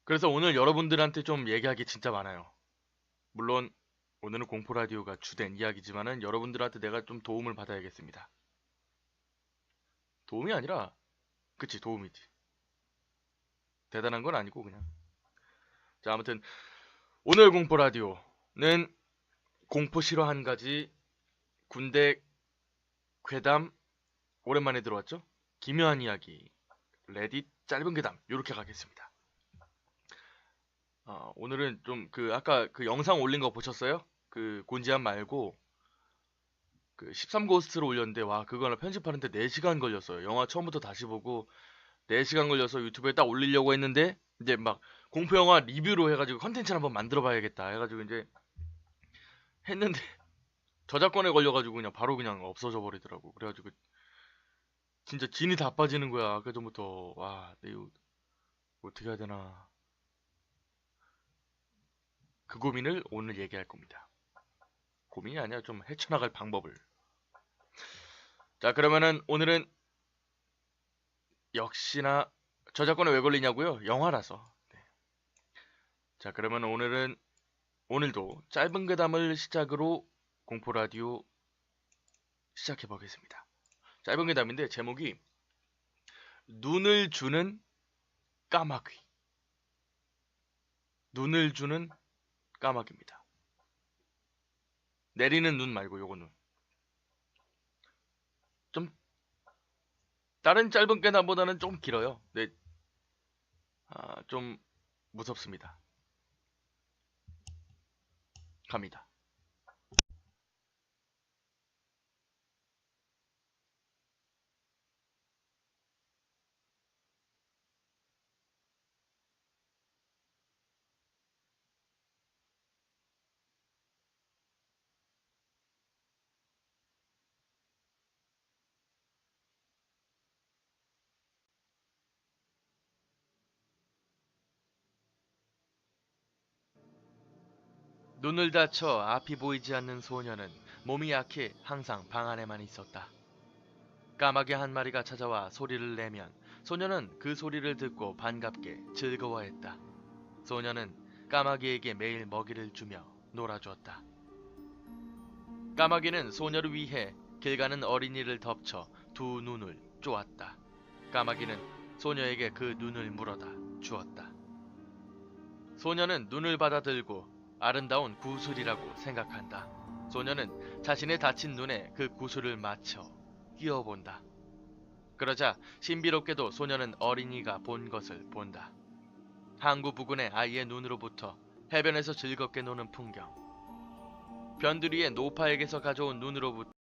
그래서 오늘 여러분들한테 좀 얘기하기 진짜 많아요. 물론 오늘은 공포라디오가 주된 이야기지만은 여러분들한테 내가 좀 도움을 받아야겠습니다. 도움이 아니라, 그치, 도움이지. 대단한 건 아니고 그냥. 자, 아무튼 오늘 공포라디오는 공포 실화 한 가지, 군대 괴담 오랜만에 들어왔죠? 기묘한 이야기, 레딧 짧은 괴담 요렇게 가겠습니다. 오늘은 좀 아까 그 영상 올린 거 보셨어요? 그 곤지암 말고 그 13고스트로 올렸는데 와, 그거는 편집하는데 4시간 걸렸어요. 영화 처음부터 다시 보고 4시간 걸려서 유튜브에 딱 올리려고 했는데 이제 막 공포 영화 리뷰로 해가지고 컨텐츠를 한번 만들어 봐야겠다 해가지고 이제 했는데 저작권에 걸려가지고 그냥 바로 그냥 없어져 버리더라고. 그래가지고 진짜 진이 다 빠지는 거야. 아까 전부터. 와, 내 이거 어떻게 해야 되나. 그 고민을 오늘 얘기할 겁니다. 고민이 아니라 좀 헤쳐나갈 방법을. 자, 그러면은 오늘은 역시나 저작권에 왜 걸리냐고요? 영화라서. 네. 자, 그러면 오늘도 짧은 괴담을 시작으로 공포라디오 시작해 보겠습니다. 짧은 괴담인데 제목이 눈을 주는 까마귀. 눈을 주는 까마귀입니다. 내리는 눈 말고 요거 눈. 좀 다른 짧은 괴담보다는 좀 길어요. 네, 좀 무섭습니다. 갑니다. 눈을 다쳐 앞이 보이지 않는 소녀는 몸이 약해 항상 방 안에만 있었다. 까마귀 한 마리가 찾아와 소리를 내면 소녀는 그 소리를 듣고 반갑게 즐거워했다. 소녀는 까마귀에게 매일 먹이를 주며 놀아주었다. 까마귀는 소녀를 위해 길 가는 어린이를 덮쳐 두 눈을 쪼았다. 까마귀는 소녀에게 그 눈을 물어다 주었다. 소녀는 눈을 받아들고 아름다운 구슬이라고 생각한다. 소녀는 자신의 다친 눈에 그 구슬을 맞춰 끼워본다. 그러자 신비롭게도 소녀는 어린이가 본 것을 본다. 항구 부근의 아이의 눈으로부터 해변에서 즐겁게 노는 풍경. 변두리의 노파에게서 가져온 눈으로부터